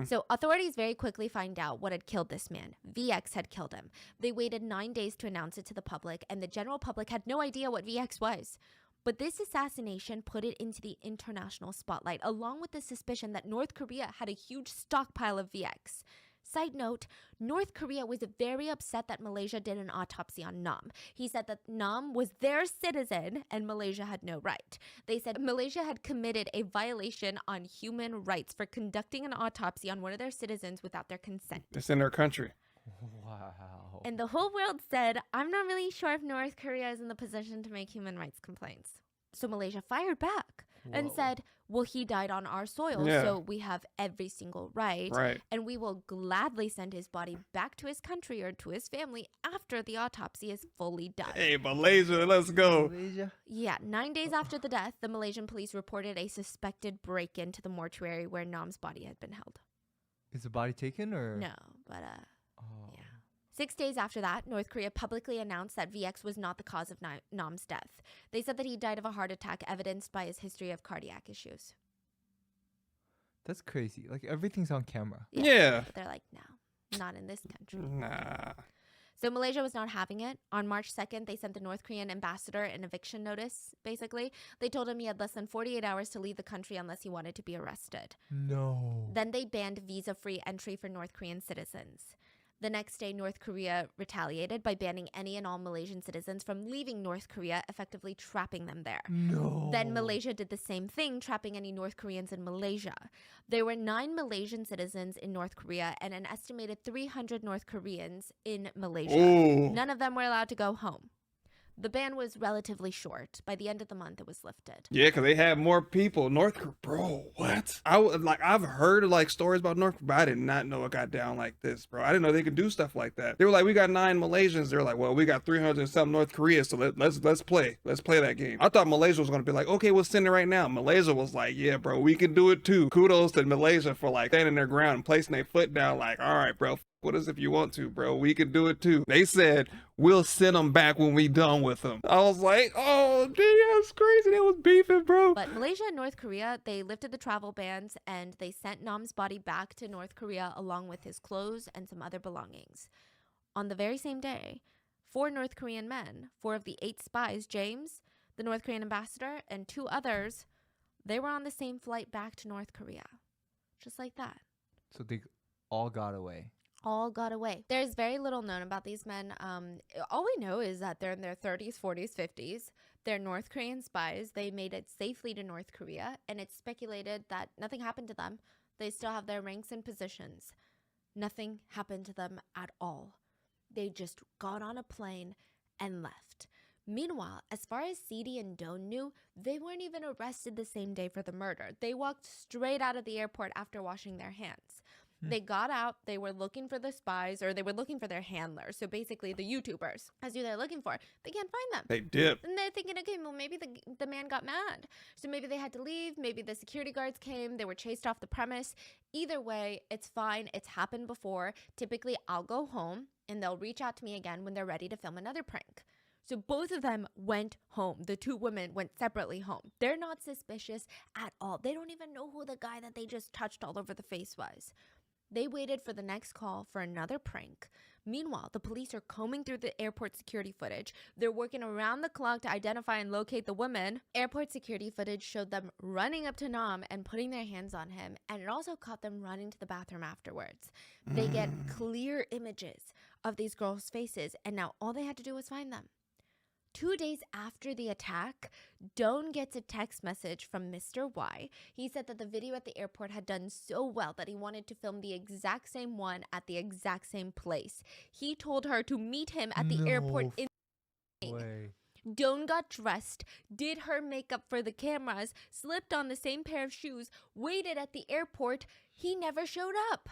So authorities very quickly find out what had killed this man. VX had killed him. They waited 9 days to announce it to the public, and the general public had no idea what VX was. But this assassination put it into the international spotlight, along with the suspicion that North Korea had a huge stockpile of VX. Side note, North Korea was very upset that Malaysia did an autopsy on Nam. He said that Nam was their citizen and Malaysia had no right. They said Malaysia had committed a violation on human rights for conducting an autopsy on one of their citizens without their consent. It's in their country. Wow. And the whole world said, I'm not really sure if North Korea is in the position to make human rights complaints. So Malaysia fired back and said, well, he died on our soil, so we have every single right. And we will gladly send his body back to his country or to his family after the autopsy is fully done. Hey, Malaysia, let's go. Malaysia? Yeah, 9 days after the death, the Malaysian police reported a suspected break-in to the mortuary where Nam's body had been held. Is the body taken or? No, but Oh. yeah. 6 days after that, North Korea publicly announced that VX was not the cause of Nam's death. They said that he died of a heart attack evidenced by his history of cardiac issues. That's crazy. Like, everything's on camera. Yeah. But they're like, no, not in this country. Nah. So Malaysia was not having it. On March 2nd, they sent the North Korean ambassador an eviction notice, basically. They told him he had less than 48 hours to leave the country unless he wanted to be arrested. No. Then they banned visa-free entry for North Korean citizens. The next day, North Korea retaliated by banning any and all Malaysian citizens from leaving North Korea, effectively trapping them there. No. Then Malaysia did the same thing, trapping any North Koreans in Malaysia. There were 9 Malaysian citizens in North Korea and an estimated 300 North Koreans in Malaysia. Ooh. None of them were allowed to go home. The ban was relatively short. By the end of the month, it was lifted. Yeah, because they had more people. Bro, what? I've heard like stories about North Korea, but I did not know it got down like this, bro. I didn't know they could do stuff like that. They were like, we got 9 Malaysians. They're like, well, we got 300 and something North Korea, so let's play that game. I thought Malaysia was gonna be like, okay, we'll send it right now. Malaysia was like, yeah, bro, we can do it too. Kudos to Malaysia for like standing their ground and placing their foot down, like, all right, bro. With us if you want to, bro. We can do it too. They said we'll send them back when we done with them. I was like, oh, damn, that's crazy. They was beefing, bro. But Malaysia and North Korea, they lifted the travel bans and they sent Nam's body back to North Korea along with his clothes and some other belongings. On the very same day, 4 North Korean men, 4 of the 8 spies, James, the North Korean ambassador, and 2 others, they were on the same flight back to North Korea. Just like that. So they all got away. All got away. There's very little known about these men. All we know is that they're in their 30s, 40s, 50s. They're North Korean spies. They made it safely to North Korea, and it's speculated that nothing happened to them. They still have their ranks and positions. Nothing happened to them at all. They just got on a plane and left. Meanwhile, as far as Sidi and Don knew, they weren't even arrested the same day for the murder. They walked straight out of the airport after washing their hands. They got out, they were looking for the spies, or they were looking for their handlers. So basically the YouTubers. That's who they're looking for. They can't find them. They dipped. And they're thinking, okay, well, maybe the man got mad. So maybe they had to leave. Maybe the security guards came. They were chased off the premise. Either way, it's fine. It's happened before. Typically, I'll go home, and they'll reach out to me again when they're ready to film another prank. So both of them went home. The 2 women went separately home. They're not suspicious at all. They don't even know who the guy that they just touched all over the face was. They waited for the next call for another prank. Meanwhile, the police are combing through the airport security footage. They're working around the clock to identify and locate the women. Airport security footage showed them running up to Nam and putting their hands on him, and it also caught them running to the bathroom afterwards. They get clear images of these girls' faces, and now all they had to do was find them. 2 days after the attack, Don gets a text message from Mr. Y. He said that the video at the airport had done so well that he wanted to film the exact same one at the exact same place. He told her to meet him at the airport in way. Doan got dressed, did her makeup for the cameras, slipped on the same pair of shoes, waited at the airport. He never showed up.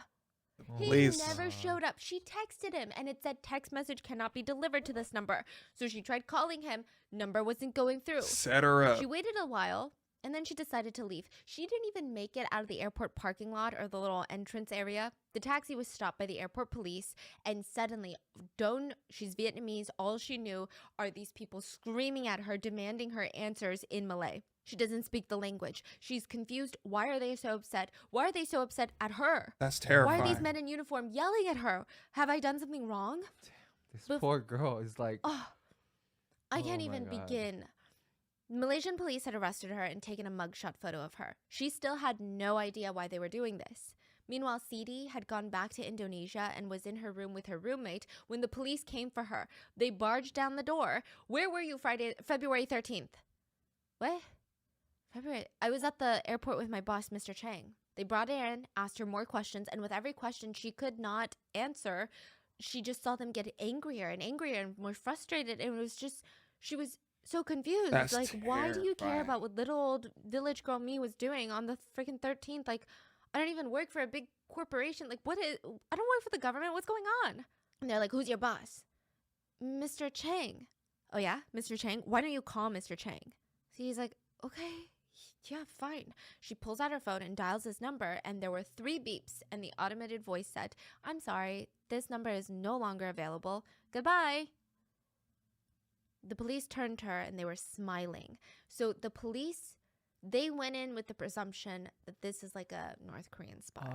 He Please. never showed up. She texted him and it said text message cannot be delivered to this number. So she tried calling him. Number wasn't going through. Set her up. She waited a while and then she decided to leave. She didn't even make it out of the airport parking lot or the little entrance area. The taxi was stopped by the airport police, and suddenly, she's Vietnamese, all she knew are these people screaming at her, demanding her answers in Malay. She doesn't speak the language. She's confused. Why are they so upset? Why are they so upset at her? That's terrifying. Why are these men in uniform yelling at her? Have I done something wrong? This poor girl is like... Oh, I can't Oh my even God. begin. Malaysian police had arrested her and taken a mugshot photo of her. She still had no idea why they were doing this. Meanwhile, Siti had gone back to Indonesia and was in her room with her roommate when the police came for her. They barged down the door. Where were you February 13th? What? I was at the airport with my boss, Mr. Chang. They brought her in, asked her more questions, and with every question she could not answer, she just saw them get angrier and angrier and more frustrated. And it was just, she was so confused. That's like, why do you care terrifying. about what little old village girl me was doing on the freaking 13th? Like, I don't even work for a big corporation. Like, I don't work for the government. What's going on? And they're like, who's your boss? Mr. Chang. Oh, yeah? Mr. Chang? Why don't you call Mr. Chang? So he's like, okay, yeah, fine. She pulls out her phone and dials his number, and there were 3 beeps, and the automated voice said, I'm sorry, this number is no longer available. Goodbye. The police turned to her, and they were smiling. So the police, they went in with the presumption that this is like a North Korean spy.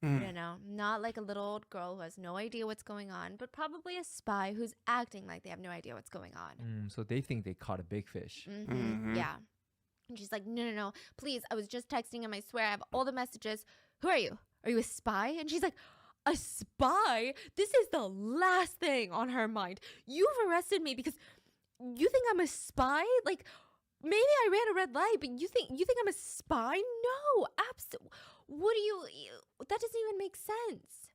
Mm. You know, not like a little old girl who has no idea what's going on, but probably a spy who's acting like they have no idea what's going on. So they think they caught a big fish. Mhm. Yeah. And she's like, no, please. I was just texting him. I swear I have all the messages. Who are you? Are you a spy? And she's like, a spy? This is the last thing on her mind. You've arrested me because you think I'm a spy? Like, maybe I ran a red light, but you think I'm a spy? No, absolutely. That doesn't even make sense.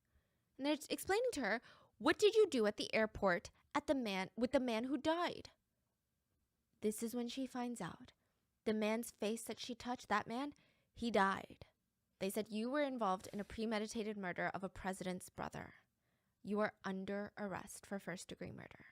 And they're explaining to her, what did you do at the airport with the man who died? This is when she finds out. The man's face that she touched, that man, he died. They said you were involved in a premeditated murder of a president's brother. You are under arrest for first-degree murder.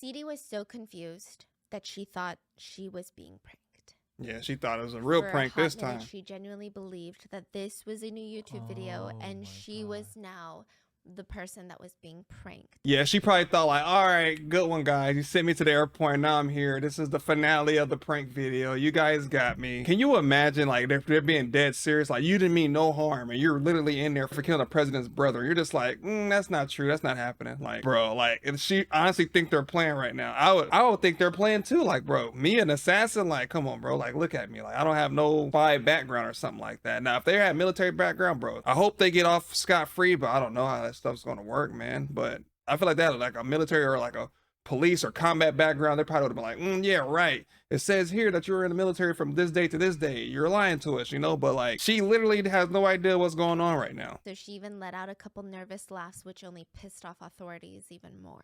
Siti was so confused that she thought she was being pranked. Yeah, she thought it was a real For a prank hot this minute, time. She genuinely believed that this was a new YouTube video, Oh and my she God. was now the person that was being pranked. Yeah, she probably thought like, all right, good one, guys. You sent me to the airport, now I'm here. This is the finale of the prank video. You guys got me. Can you imagine like if they're being dead serious? Like you didn't mean no harm, and you're literally in there for killing the president's brother. You're just like, that's not true. That's not happening. Like, bro, like if she honestly think they're playing right now, I would think they're playing too. Like, bro, me an assassin? Like, come on, bro. Like, look at me. Like, I don't have no spy background or something like that. Now, if they had military background, bro, I hope they get off scot-free, but I don't know how that stuff's gonna work, man. But I feel like that, like a military or like a police or combat background, they probably would have been like, yeah, right. It says here that you were in the military from this day to this day. You're lying to us, you know? But like, she literally has no idea what's going on right now. So she even let out a couple nervous laughs, which only pissed off authorities even more.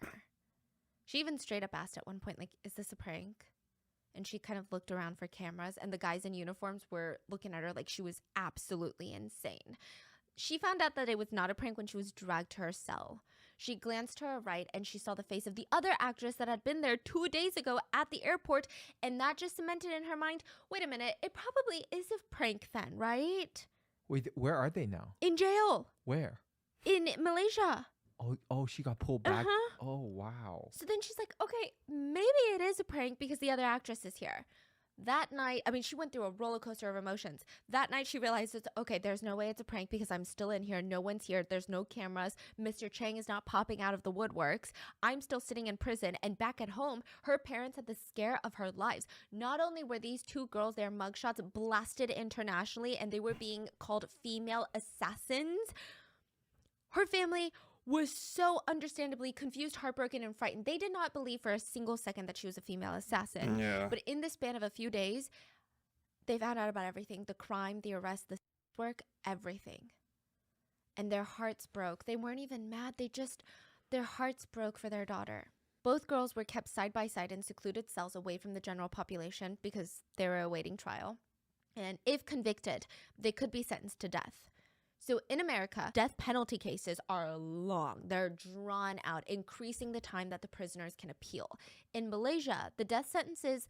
She even straight up asked at one point, like, is this a prank? And she kind of looked around for cameras, and the guys in uniforms were looking at her like she was absolutely insane. She found out that it was not a prank when she was dragged to her cell. She glanced to her right, and she saw the face of the other actress that had been there 2 days ago at the airport, and that just cemented in her mind, wait a minute, it probably is a prank then, right? Wait, where are they now? In jail. Where? In Malaysia. Oh, she got pulled back. Uh-huh. Oh, wow. So then she's like, okay, maybe it is a prank because the other actress is here. That night, I mean, she went through a roller coaster of emotions. That night, she realized, okay, there's no way it's a prank because I'm still in here. No one's here. There's no cameras. Mr. Chang is not popping out of the woodworks. I'm still sitting in prison. And back at home, her parents had the scare of her lives. Not only were these 2 girls, their mugshots blasted internationally, and they were being called female assassins, her family was so understandably confused, heartbroken, and frightened. They did not believe for a single second that she was a female assassin. Yeah. But in the span of a few days, they found out about everything. The crime, the arrest, the work, everything. And their hearts broke. They weren't even mad. Their hearts broke for their daughter. Both girls were kept side by side in secluded cells away from the general population because they were awaiting trial. And if convicted, they could be sentenced to death. So in America, death penalty cases are long. They're drawn out, increasing the time that the prisoners can appeal. In Malaysia, the death sentences,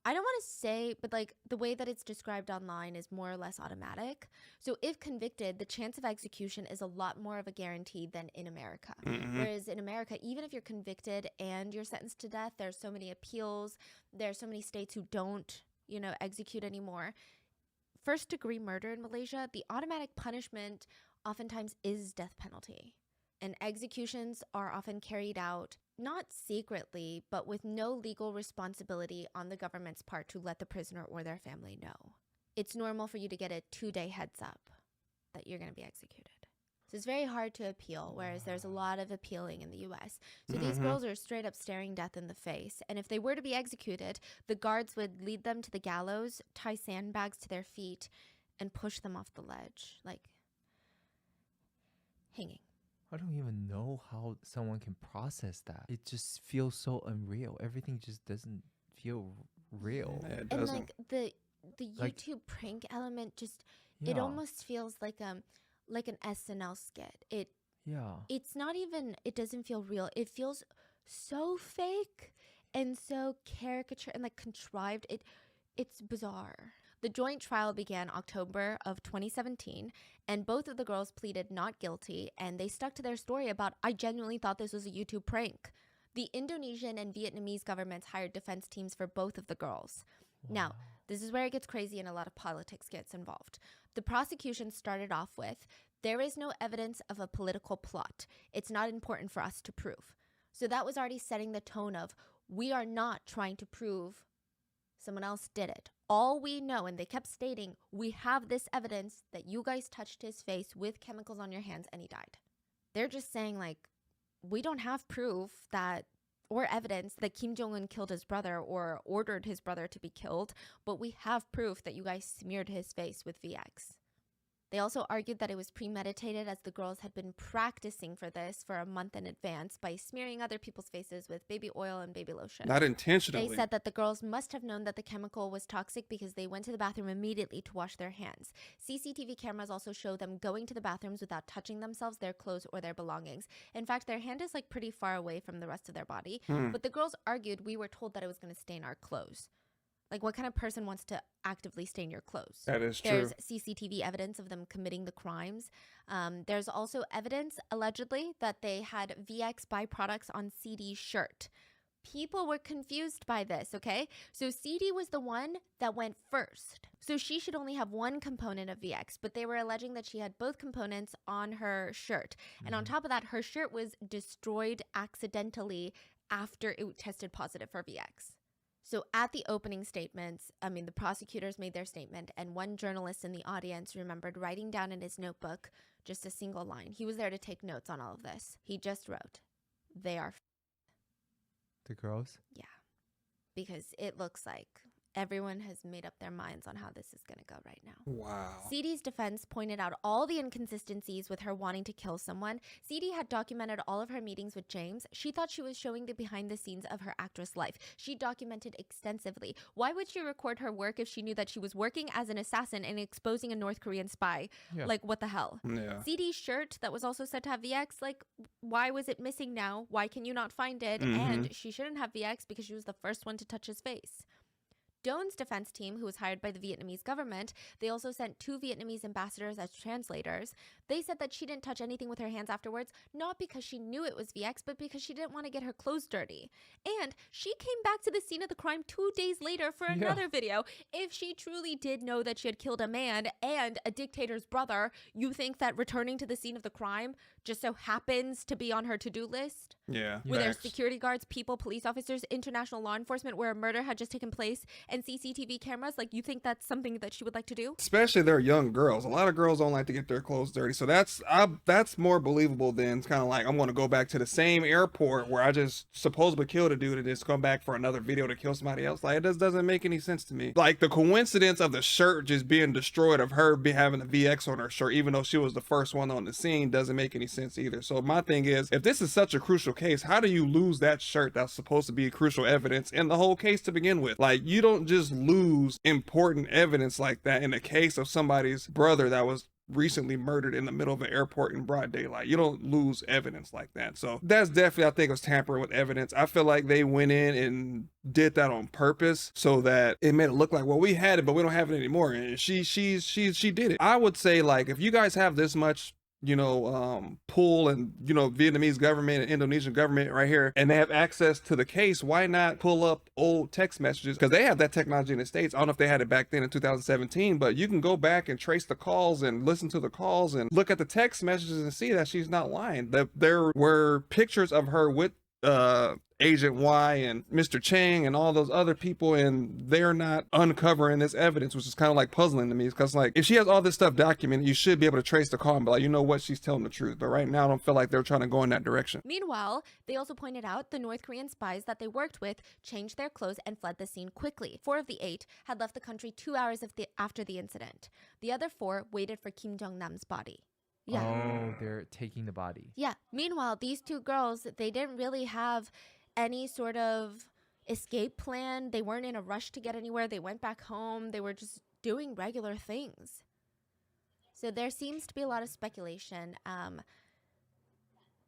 I don't want to say, but like the way that it's described online is more or less automatic. So if convicted, the chance of execution is a lot more of a guarantee than in America. Whereas in America, even if you're convicted and you're sentenced to death, there's so many appeals. There's so many states who don't, execute anymore. First degree murder in Malaysia, the automatic punishment oftentimes is death penalty. And executions are often carried out not secretly, but with no legal responsibility on the government's part to let the prisoner or their family know. It's normal for you to get a 2-day heads up that you're going to be executed. So it's very hard to appeal, whereas there's a lot of appealing in the US. So these girls are straight up staring death in the face. And if they were to be executed, the guards would lead them to the gallows, tie sandbags to their feet, and push them off the ledge, like hanging. I don't even know how someone can process that. It just feels so unreal. Everything just doesn't feel real. Yeah, it And doesn't. like the Like- YouTube prank element just, Yeah. it almost feels like an SNL skit. It's not even, it doesn't feel real. It feels so fake and so caricature and like contrived. It's bizarre. The joint trial began October of 2017, and both of the girls pleaded not guilty, and they stuck to their story about, I genuinely thought this was a YouTube prank. The Indonesian and Vietnamese governments hired defense teams for both of the girls. Now, this is where it gets crazy and a lot of politics gets involved. The prosecution started off with, there is no evidence of a political plot. It's not important for us to prove. So that was already setting the tone of, we are not trying to prove someone else did it. All we know, and they kept stating, we have this evidence that you guys touched his face with chemicals on your hands and he died. They're just saying like, we don't have proof that or evidence that Kim Jong-un killed his brother or ordered his brother to be killed, but we have proof that you guys smeared his face with VX. They also argued that it was premeditated as the girls had been practicing for this for a month in advance by smearing other people's faces with baby oil and baby lotion. Not intentionally. They said that the girls must have known that the chemical was toxic because they went to the bathroom immediately to wash their hands. CCTV cameras also show them going to the bathrooms without touching themselves, their clothes, or their belongings. In fact, their hand is like pretty far away from the rest of their body. But the girls argued we were told that it was going to stain our clothes. Like, what kind of person wants to actively stain your clothes? That is true. There's CCTV evidence of them committing the crimes. There's also evidence, allegedly, that they had VX byproducts on CD's shirt. People were confused by this, okay? So CD was the one that went first. So she should only have one component of VX, but they were alleging that she had both components on her shirt. And on top of that, her shirt was destroyed accidentally after it tested positive for VX. So at the opening statements, the prosecutors made their statement, and one journalist in the audience remembered writing down in his notebook just a single line. He was there to take notes on all of this. He just wrote, "They are The girls? Yeah, because it looks like everyone has made up their minds on how this is going to go right now. Wow. CD's defense pointed out all the inconsistencies with her wanting to kill someone. CD had documented all of her meetings with James. She thought she was showing the behind the scenes of her actress life. She documented extensively. Why would she record her work if she knew that she was working as an assassin and exposing a North Korean spy? Yeah. Like, what the hell? Yeah. CD's shirt that was also said to have VX, like, why was it missing now? Why can you not find it? Mhm. And she shouldn't have VX because she was the first one to touch his face. Doan's defense team, who was hired by the Vietnamese government, they also sent 2 Vietnamese ambassadors as translators. They said that she didn't touch anything with her hands afterwards, not because she knew it was VX, but because she didn't want to get her clothes dirty. And she came back to the scene of the crime 2 days later for another video. If she truly did know that she had killed a man and a dictator's brother, you think that returning to the scene of the crime just so happens to be on her to-do list? Yeah. Were there Facts. security guards, people, police officers, international law enforcement where a murder had just taken place and CCTV cameras? Like, you think that's something that she would like to do? Especially they're young girls. A lot of girls don't like to get their clothes dirty. agree. So that's more believable than it's kind of like I'm going to go back to the same airport where I just supposedly killed a dude and just come back for another video to kill somebody else. Like, it just doesn't make any sense to me. Like, the coincidence of the shirt just being destroyed, of her having a VX on her shirt, even though she was the first one on the scene, doesn't make any sense either. So my thing is, if this is such a crucial case, how do you lose that shirt that's supposed to be crucial evidence in the whole case to begin with? Like, you don't just lose important evidence like that in the case of somebody's brother that was recently murdered in the middle of an airport in broad daylight. You don't lose evidence like that. So that's definitely, I think, was tampering with evidence. I feel like they went in and did that on purpose so that it made it look like, well, we had it but we don't have it anymore, and she did it. I would say, like, if you guys have this much, you know, pull, and, you know, Vietnamese government and Indonesian government right here, and they have access to the case, why not pull up old text messages? Because they have that technology in the States. I don't know if they had it back then in 2017, but you can go back and trace the calls and listen to the calls and look at the text messages and see that she's not lying. That there were pictures of her with Agent Y and Mr. Chang and all those other people, and they're not uncovering this evidence, which is kind of like puzzling to me, because, like, if she has all this stuff documented, you should be able to trace the call and be like, you know what, she's telling the truth. But right now, I don't feel like they're trying to go in that direction. Meanwhile, they also pointed out the North Korean spies that they worked with changed their clothes and fled the scene quickly. 4 of the 8 had left the country 2 hours after the incident. The other 4 waited for Kim Jong-nam's body. Yeah. Oh, they're taking the body. Yeah. Meanwhile, these 2 girls, they didn't really have any sort of escape plan. They weren't in a rush to get anywhere. They went back home. They were just doing regular things. So there seems to be a lot of speculation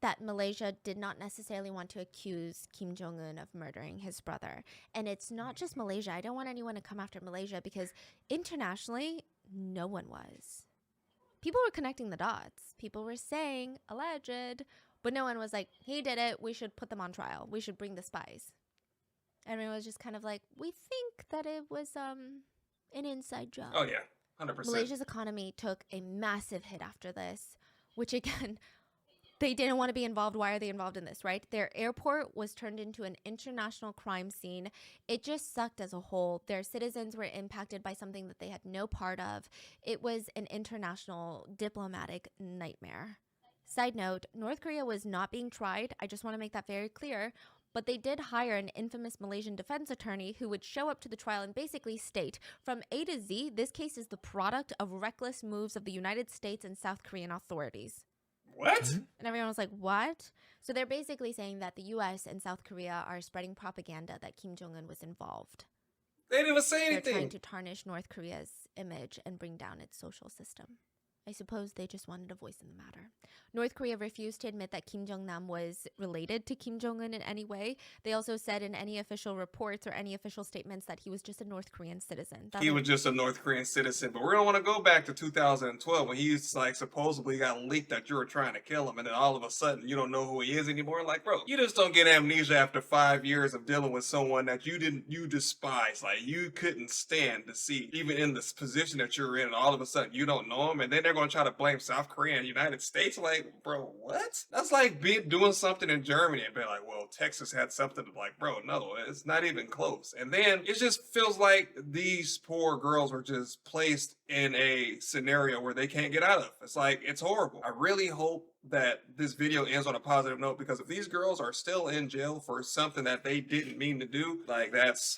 that Malaysia did not necessarily want to accuse Kim Jong-un of murdering his brother. And it's not just Malaysia. I don't want anyone to come after Malaysia, because internationally, no one was. People were connecting the dots. People were saying alleged, but no one was like, he did it. We should put them on trial. We should bring the spies. Everyone was just kind of like, we think that it was an inside job. Oh yeah, 100%. Malaysia's economy took a massive hit after this, which, again, they didn't want to be involved. Why are they involved in this, right? Their airport was turned into an international crime scene. It just sucked as a whole. Their citizens were impacted by something that they had no part of. It was an international diplomatic nightmare. Side note, North Korea was not being tried. I just want to make that very clear. But they did hire an infamous Malaysian defense attorney who would show up to the trial and basically state, from A to Z, this case is the product of reckless moves of the United States and South Korean authorities. What? And everyone was like, what? So they're basically saying that the US and South Korea are spreading propaganda that Kim Jong-un was involved. They didn't even say They're anything. trying to tarnish North Korea's image and bring down its social system. I suppose they just wanted a voice in the matter. North Korea refused to admit that Kim Jong-nam was related to Kim Jong-un in any way. They also said in any official reports or any official statements that he was just a North Korean citizen. He was just a North Korean citizen. But we're going to want to go back to 2012 when he's like supposedly got leaked that you were trying to kill him. And then all of a sudden you don't know who he is anymore. Like, bro, you just don't get amnesia after 5 years of dealing with someone that you despise. Like, you couldn't stand to see, even in this position that you're in, and all of a sudden you don't know him. And then they're going to try to blame South Korea and the United States. Like, bro, what? That's like doing something in Germany and being like, well, Texas had something. Like, bro, no, it's not even close. And then it just feels like these poor girls were just placed in a scenario where they can't get out of. It's like, it's horrible. I really hope that this video ends on a positive note, because if these girls are still in jail for something that they didn't mean to do, like, that's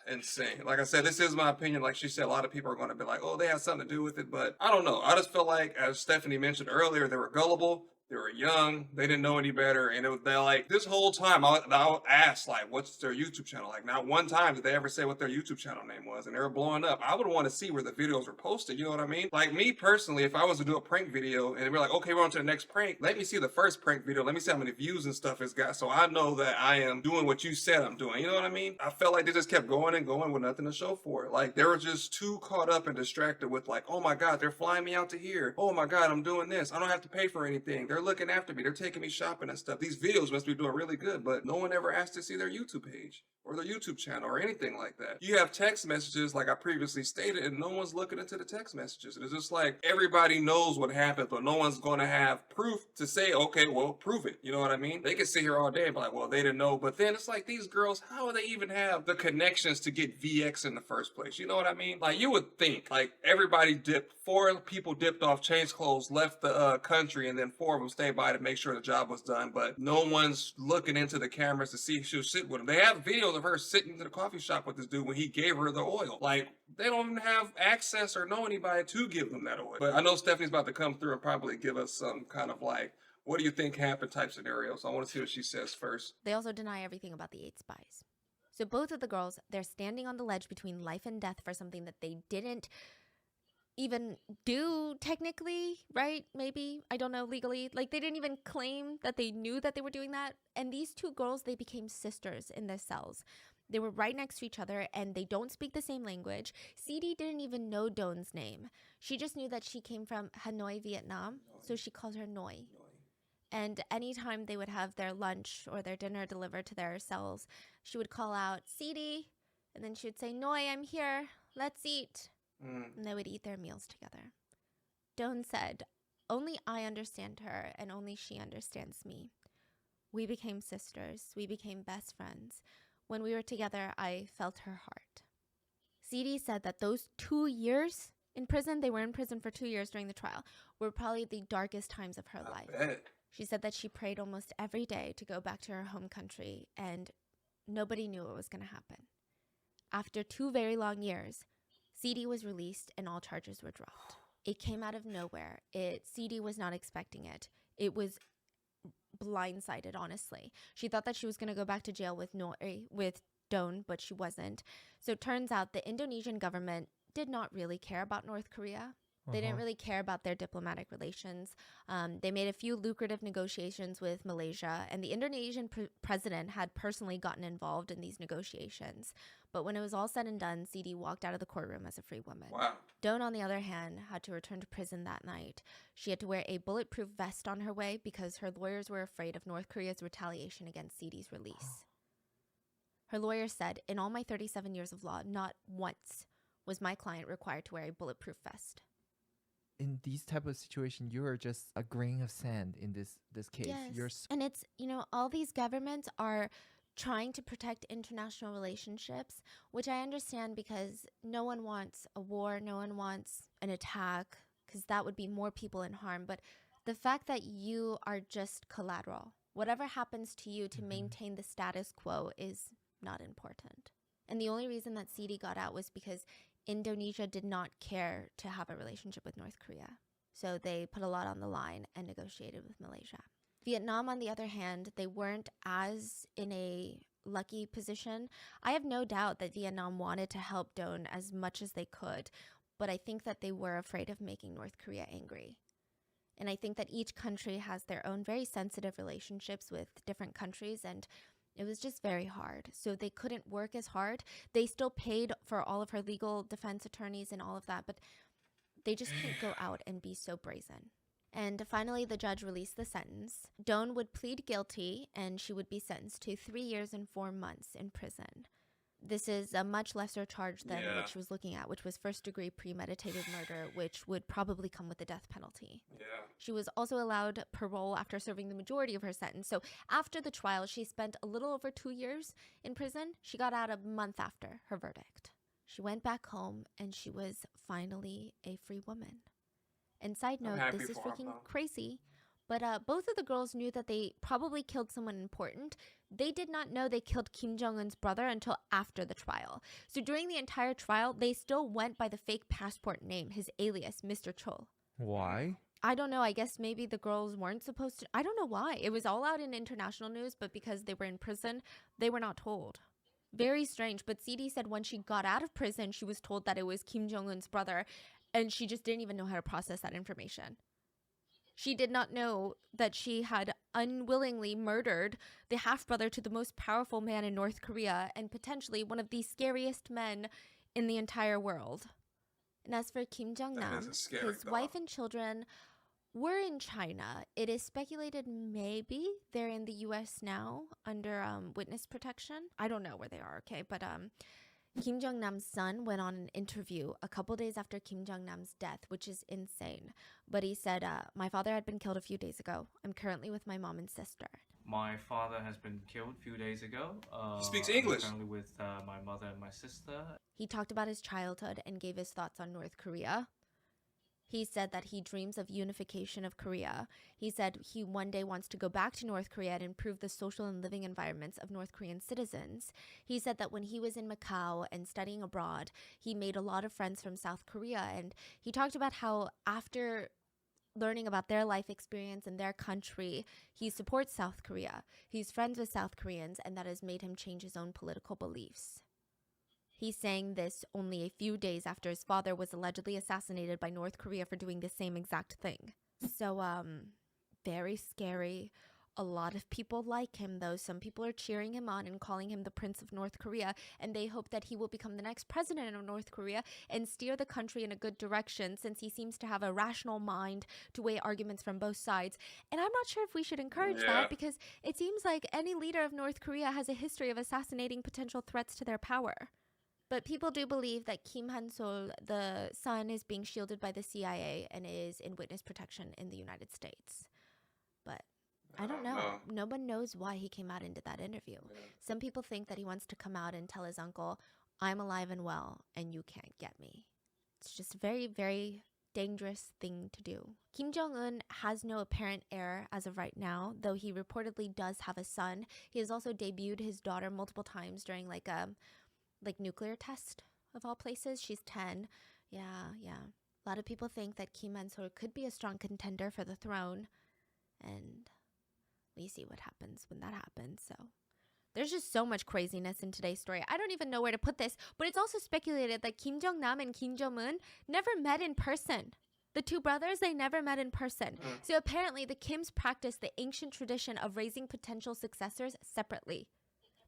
insane. Like I said, this is my opinion. Like she said, a lot of people are going to be like, oh, they have something to do with it, but I don't know. I just feel like, as Stephanie mentioned earlier, they were gullible. They were young. They didn't know any better. And they're like, this whole time, I'll ask, like, what's their YouTube channel? Like, not one time did they ever say what their YouTube channel name was. And they were blowing up. I would want to see where the videos were posted. You know what I mean? Like, me personally, if I was to do a prank video and we're like, okay, we're on to the next prank, let me see the first prank video. Let me see how many views and stuff it's got, so I know that I am doing what you said I'm doing. You know what I mean? I felt like they just kept going and going with nothing to show for it. Like, they were just too caught up and distracted with, like, oh my God, they're flying me out to here. Oh my God, I'm doing this. I don't have to pay for anything. they're looking after me. They're taking me shopping and stuff. These videos must be doing really good, but no one ever asked to see their YouTube page or their YouTube channel or anything like that. You have text messages, like I previously stated, and no one's looking into the text messages. And it's just like everybody knows what happened, but no one's going to have proof to say, okay, well, prove it. You know what I mean? They can sit here all day and be like, well, they didn't know. But then it's like these girls, how do they even have the connections to get VX in the first place? You know what I mean? Like you would think, like everybody dipped, 4 people dipped off, changed clothes, left the country, and then 4 of them stayed by to make sure the job was done. But no one's looking into the cameras to see if she'll sit with him. They have videos of her sitting in the coffee shop with this dude when he gave her the oil. Like they don't even have access or know anybody to give them that oil. But I know Stephanie's about to come through and probably give us some kind of like, what do you think happened type scenario. So I want to see what she says first. They also deny everything about the 8 spies. So both of the girls, they're standing on the ledge between life and death for something that they didn't even do technically, right? Maybe, I don't know, legally. Like they didn't even claim that they knew that they were doing that. And these 2 girls, they became sisters in their cells. They were right next to each other and they don't speak the same language. CD didn't even know Dawn's name. She just knew that she came from Hanoi, Vietnam. So she calls her Noi. And anytime they would have their lunch or their dinner delivered to their cells, she would call out, CD. And then she would say, Noi, I'm here. Let's eat. And they would eat their meals together. Dawn said, only I understand her and only she understands me. We became sisters. We became best friends. When we were together, I felt her heart. CD said that those 2 years in prison, they were in prison for 2 years during the trial, were probably the darkest times of her life. Bet. She said that she prayed almost every day to go back to her home country, and nobody knew what was going to happen. After 2 very long years, CD was released and all charges were dropped. It came out of nowhere. CD was not expecting it. It was blindsided, honestly. She thought that she was going to go back to jail with Dawn, but she wasn't. So it turns out the Indonesian government did not really care about North Korea. They didn't really care about their diplomatic relations. They made a few lucrative negotiations with Malaysia, and the Indonesian president had personally gotten involved in these negotiations. But when it was all said and done, CD walked out of the courtroom as a free woman. Wow. Dawn, on the other hand, had to return to prison that night. She had to wear a bulletproof vest on her way because her lawyers were afraid of North Korea's retaliation against CD's release. Her lawyer said, in all my 37 years of law, not once was my client required to wear a bulletproof vest. In these type of situations, you are just a grain of sand in this case. Yes. You're And it's, all these governments are trying to protect international relationships, which I understand because no one wants a war, no one wants an attack, because that would be more people in harm. But the fact that you are just collateral, whatever happens to you to maintain the status quo is not important. And the only reason that CD got out was because Indonesia did not care to have a relationship with North Korea. So they put a lot on the line and negotiated with Malaysia. Vietnam, on the other hand, they weren't as in a lucky position. I have no doubt that Vietnam wanted to help Dawn as much as they could, but I think that they were afraid of making North Korea angry. And I think that each country has their own very sensitive relationships with different countries, and it was just very hard. So they couldn't work as hard. They still paid for all of her legal defense attorneys and all of that, but they just couldn't go out and be so brazen. And finally, the judge released the sentence. Dawn would plead guilty, and she would be sentenced to 3 years and 4 months in prison. This is a much lesser charge than what she was looking at, which was first-degree premeditated murder, which would probably come with the death penalty. Yeah. She was also allowed parole after serving the majority of her sentence. So after the trial, she spent a little over 2 years in prison. She got out a month after her verdict. She went back home, and she was finally a free woman. And side note, this is freaking crazy, but both of the girls knew that they probably killed someone important. They did not know they killed Kim Jong-un's brother until after the trial. So during the entire trial, they still went by the fake passport name, his alias, Mr. Chol. Why? I don't know. I guess maybe the girls weren't supposed to. I don't know why. It was all out in international news, but because they were in prison, they were not told. Very strange. But CD said when she got out of prison, she was told that it was Kim Jong-un's brother, and she just didn't even know how to process that information. She did not know that she had unwillingly murdered the half-brother to the most powerful man in North Korea and potentially one of the scariest men in the entire world. And as for Kim Jong-nam, his wife and children We're in China. It is speculated maybe they're in the US now under witness protection. I don't know where they are, okay? But Kim Jong-nam's son went on an interview a couple days after Kim Jong-nam's death, which is insane. But he said, my father had been killed a few days ago. I'm currently with my mom and sister. My father has been killed a few days ago. He speaks I'm English. currently with my mother and my sister. He talked about his childhood and gave his thoughts on North Korea. He said that he dreams of unification of Korea. He said he one day wants to go back to North Korea and improve the social and living environments of North Korean citizens. He said that when he was in Macau and studying abroad, he made a lot of friends from South Korea. And he talked about how after learning about their life experience in their country, he supports South Korea. He's friends with South Koreans, and that has made him change his own political beliefs. He's saying this only a few days after his father was allegedly assassinated by North Korea for doing the same exact thing. So, very scary. A lot of people like him, though. Some people are cheering him on and calling him the Prince of North Korea, and they hope that he will become the next president of North Korea and steer the country in a good direction, since he seems to have a rational mind to weigh arguments from both sides. And I'm not sure if we should encourage that, because it seems like any leader of North Korea has a history of assassinating potential threats to their power. But people do believe that Kim Han-sol, the son, is being shielded by the CIA and is in witness protection in the United States. But I don't know. No one knows why he came out and did that interview. Some people think that he wants to come out and tell his uncle, I'm alive and well, and you can't get me. It's just a very, very dangerous thing to do. Kim Jong-un has no apparent heir as of right now, though he reportedly does have a son. He has also debuted his daughter multiple times during like a nuclear test of all places. She's 10. Yeah. A lot of people think that Kim Han-sol could be a strong contender for the throne, and we see what happens when that happens. So there's just so much craziness in today's story. I don't even know where to put this, but it's also speculated that Kim Jong-nam and Kim Jong-un never met in person. The two brothers, they never met in person. So apparently the Kims practice the ancient tradition of raising potential successors separately.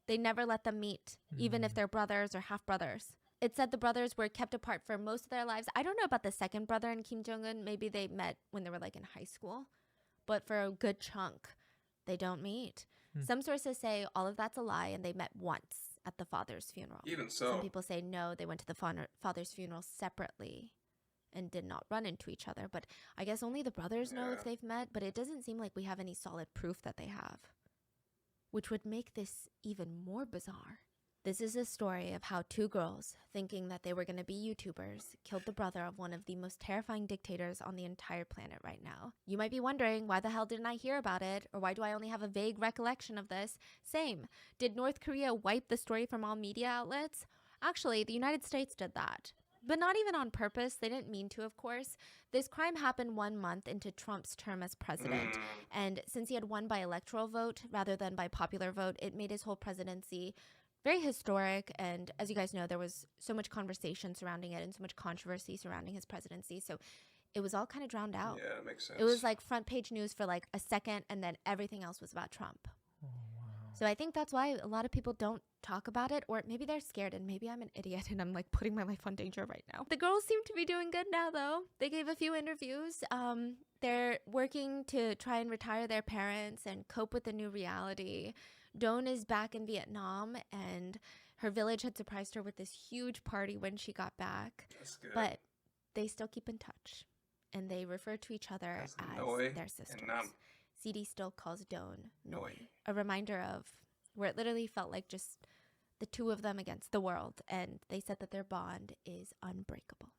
They never let them meet, even if they're brothers or half-brothers. It said the brothers were kept apart for most of their lives. I don't know about the second brother and Kim Jong-un. Maybe they met when they were like in high school. But for a good chunk, they don't meet. Some sources say all of that's a lie and they met once at the father's funeral. Even so. Some people say no, they went to the father's funeral separately and did not run into each other. But I guess only the brothers know if they've met. But it doesn't seem like we have any solid proof that they have, which would make this even more bizarre. This is a story of how two girls, thinking that they were going to be YouTubers, killed the brother of one of the most terrifying dictators on the entire planet right now. You might be wondering, why the hell didn't I hear about it? Or why do I only have a vague recollection of this? Same. Did North Korea wipe the story from all media outlets? Actually, the United States did that. But not even on purpose. They didn't mean to, of course. This crime happened 1 month into Trump's term as president. And since he had won by electoral vote rather than by popular vote, it made his whole presidency very historic. And as you guys know, there was so much conversation surrounding it and so much controversy surrounding his presidency. So it was all kind of drowned out. Yeah, that makes sense. It was like front page news for like a second, and then everything else was about Trump. So I think that's why a lot of people don't talk about it, or maybe they're scared, and maybe I'm an idiot and I'm like putting my life on danger right now. The girls seem to be doing good now, though. They gave a few interviews. They're working to try and retire their parents and cope with the new reality. Dawn is back in Vietnam, and her village had surprised her with this huge party when she got back. That's good. But they still keep in touch, and they refer to each other as their sisters. CD still calls Dawn Noi, a reminder of where it literally felt like just the two of them against the world, and they said that their bond is unbreakable.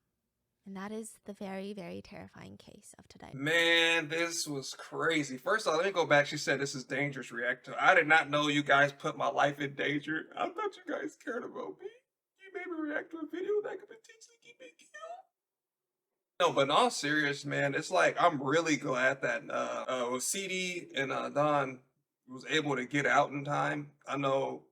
And that is the very, very terrifying case of today. Man, this was crazy. First of all, let me go back. She said this is dangerous reactor. I did not know you guys put my life in danger. I thought you guys cared about me. You made me react to a video that could potentially get me killed. No, but in all serious, man, it's like I'm really glad that CD and Don was able to get out in time. I know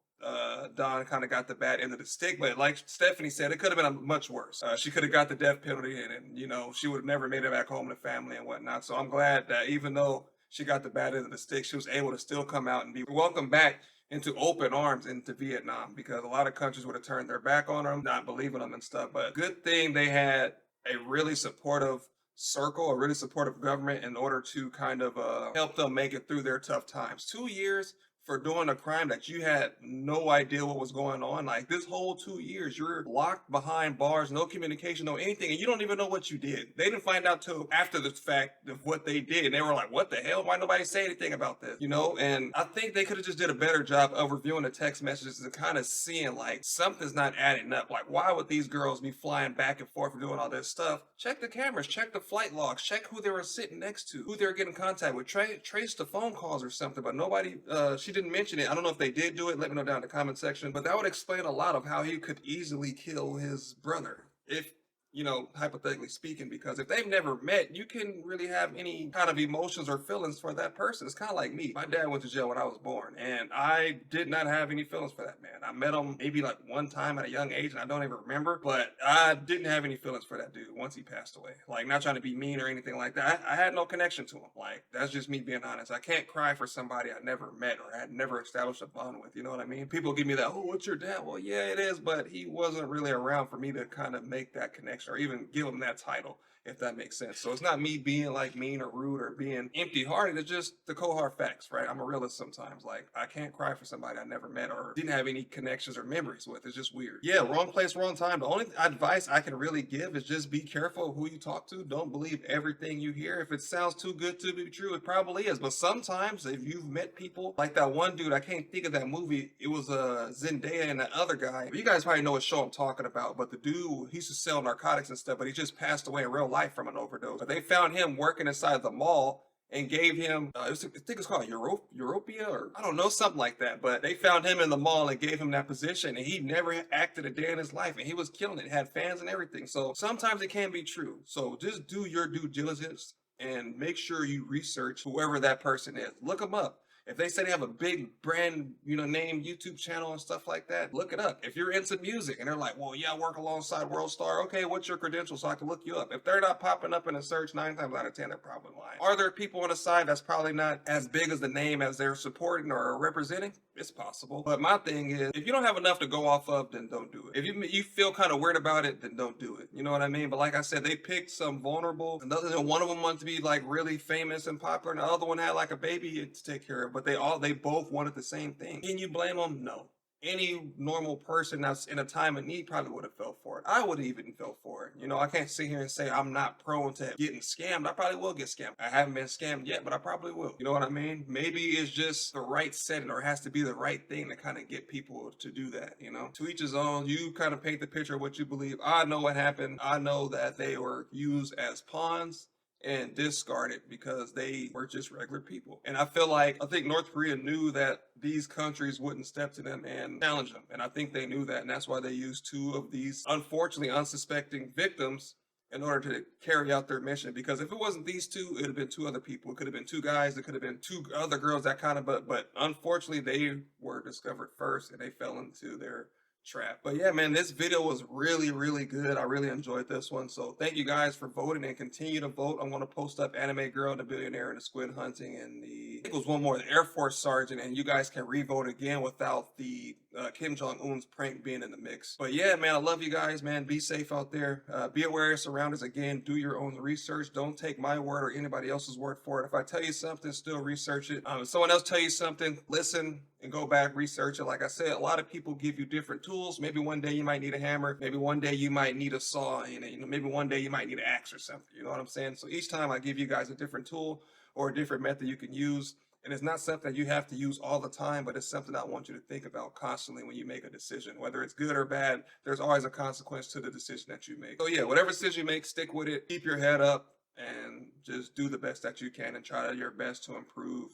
Don kind of got the bad end of the stick, but like Stephanie said, it could have been much worse. She could have got the death penalty, and you know, she would have never made it back home to family and whatnot. So I'm glad that even though she got the bad end of the stick, she was able to still come out and be welcomed back into open arms into Vietnam, because a lot of countries would have turned their back on them, not believing them and stuff. But good thing they had a really supportive circle, a really supportive government in order to kind of help them make it through their tough times. 2 years for doing a crime that you had no idea what was going on. Like this whole 2 years, you're locked behind bars, no communication, no anything, and you don't even know what you did. They didn't find out till after the fact of what they did. And they were like, what the hell? Why nobody say anything about this? You know? And I think they could have just did a better job of reviewing the text messages and kind of seeing like something's not adding up. Like, why would these girls be flying back and forth and doing all this stuff? Check the cameras, check the flight logs, check who they were sitting next to, who they were getting in contact with, trace the phone calls or something. But nobody, she didn't mention it. I don't know if they did do it. Let me know down in the comment section. But that would explain a lot of how he could easily kill his brother. If, you know, hypothetically speaking, because if they've never met, you can really have any kind of emotions or feelings for that person. It's kind of like me. My dad went to jail when I was born, and I did not have any feelings for that man. I met him maybe like one time at a young age, and I don't even remember, but I didn't have any feelings for that dude once he passed away. Like, not trying to be mean or anything like that. I had no connection to him. Like, that's just me being honest. I can't cry for somebody I never met or had never established a bond with. You know what I mean? People give me that, oh, what's your dad? Well, yeah, it is, but he wasn't really around for me to kind of make that connection or even give him that title, if that makes sense. So it's not me being like mean or rude or being empty-hearted. It's just the cold hard facts, right? I'm a realist sometimes. Like, I can't cry for somebody I never met or didn't have any connections or memories with. It's just weird. Yeah, wrong place, wrong time. The only advice I can really give is just be careful of who you talk to. Don't believe everything you hear. If it sounds too good to be true, it probably is. But sometimes if you've met people, like that one dude, I can't think of that movie. It was Zendaya and that other guy. You guys probably know what show I'm talking about, but the dude, he used to sell narcotics and stuff, but he just passed away in real life from an overdose. But they found him working inside the mall and gave him, I think it's called Europia, or I don't know, something like that. But they found him in the mall and gave him that position, and he never acted a day in his life, and he was killing it, had fans and everything. So sometimes it can be true. So just do your due diligence and make sure you research whoever that person is. Look them up. If they say they have a big brand, name YouTube channel and stuff like that, look it up. If you're into music and they're like, well, yeah, I work alongside World Star. Okay, what's your credentials so I can look you up? If they're not popping up in a search 9 times out of 10, they're probably lying. Are there people on the side that's probably not as big as the name as they're supporting or representing? It's possible. But my thing is, if you don't have enough to go off of, then don't do it. If you feel kind of weird about it, then don't do it. You know what I mean? But like I said, they picked some vulnerable. Another than one of them wanted to be like really famous and popular, and the other one had like a baby to take care of. But they both wanted the same thing. Can you blame them? No. Any normal person that's in a time of need probably would have fell for it. I would have even fell for it. I can't sit here and say I'm not prone to getting scammed. I probably will get scammed. I haven't been scammed yet, but I probably will. You know what I mean? Maybe it's just the right setting, or it has to be the right thing to kind of get people to do that, To each his own. You kind of paint the picture of what you believe. I know what happened. I know that they were used as pawns and discarded because they were just regular people. And I think North Korea knew that these countries wouldn't step to them and challenge them. And I think they knew that, and that's why they used 2 of these unfortunately unsuspecting victims in order to carry out their mission. Because if it wasn't these 2, it would have been 2 other people. It could have been 2 guys. It could have been 2 other girls, that kind of, but unfortunately they were discovered first and they fell into their trap. But yeah, man, this video was really, really good. I really enjoyed this one. So thank you guys for voting, and continue to vote. I'm going to post up Anime Girl, the Billionaire, and the Squid Hunting, and I think it was one more, the Air Force Sergeant, and you guys can re-vote again without the Kim Jong-un's prank being in the mix. But yeah, man, I love you guys, man. Be safe out there. Be aware of your surroundings. Again, do your own research. Don't take my word or anybody else's word for it. If I tell you something, still research it. If someone else tell you something, listen and go back, research it. Like I said, a lot of people give you different tools. Maybe one day you might need a hammer. Maybe one day you might need a saw. Maybe one day you might need an axe or something. You know what I'm saying? So each time I give you guys a different tool or a different method you can use. And it's not something that you have to use all the time, but it's something I want you to think about constantly when you make a decision. Whether it's good or bad, there's always a consequence to the decision that you make. So yeah, whatever decision you make, stick with it. Keep your head up and just do the best that you can and try your best to improve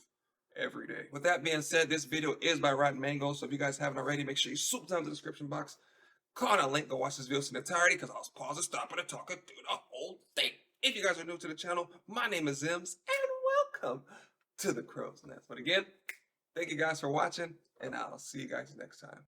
every day. With that being said, this video is by Rotten Mango. So if you guys haven't already, make sure you swoop down to the description box. Click on that link, go watch this video in entirety, because I was pausing, stopping, and talking through the whole thing. If you guys are new to the channel, my name is Zems, and welcome to the Crow's Nest. But again, thank you guys for watching, and I'll see you guys next time.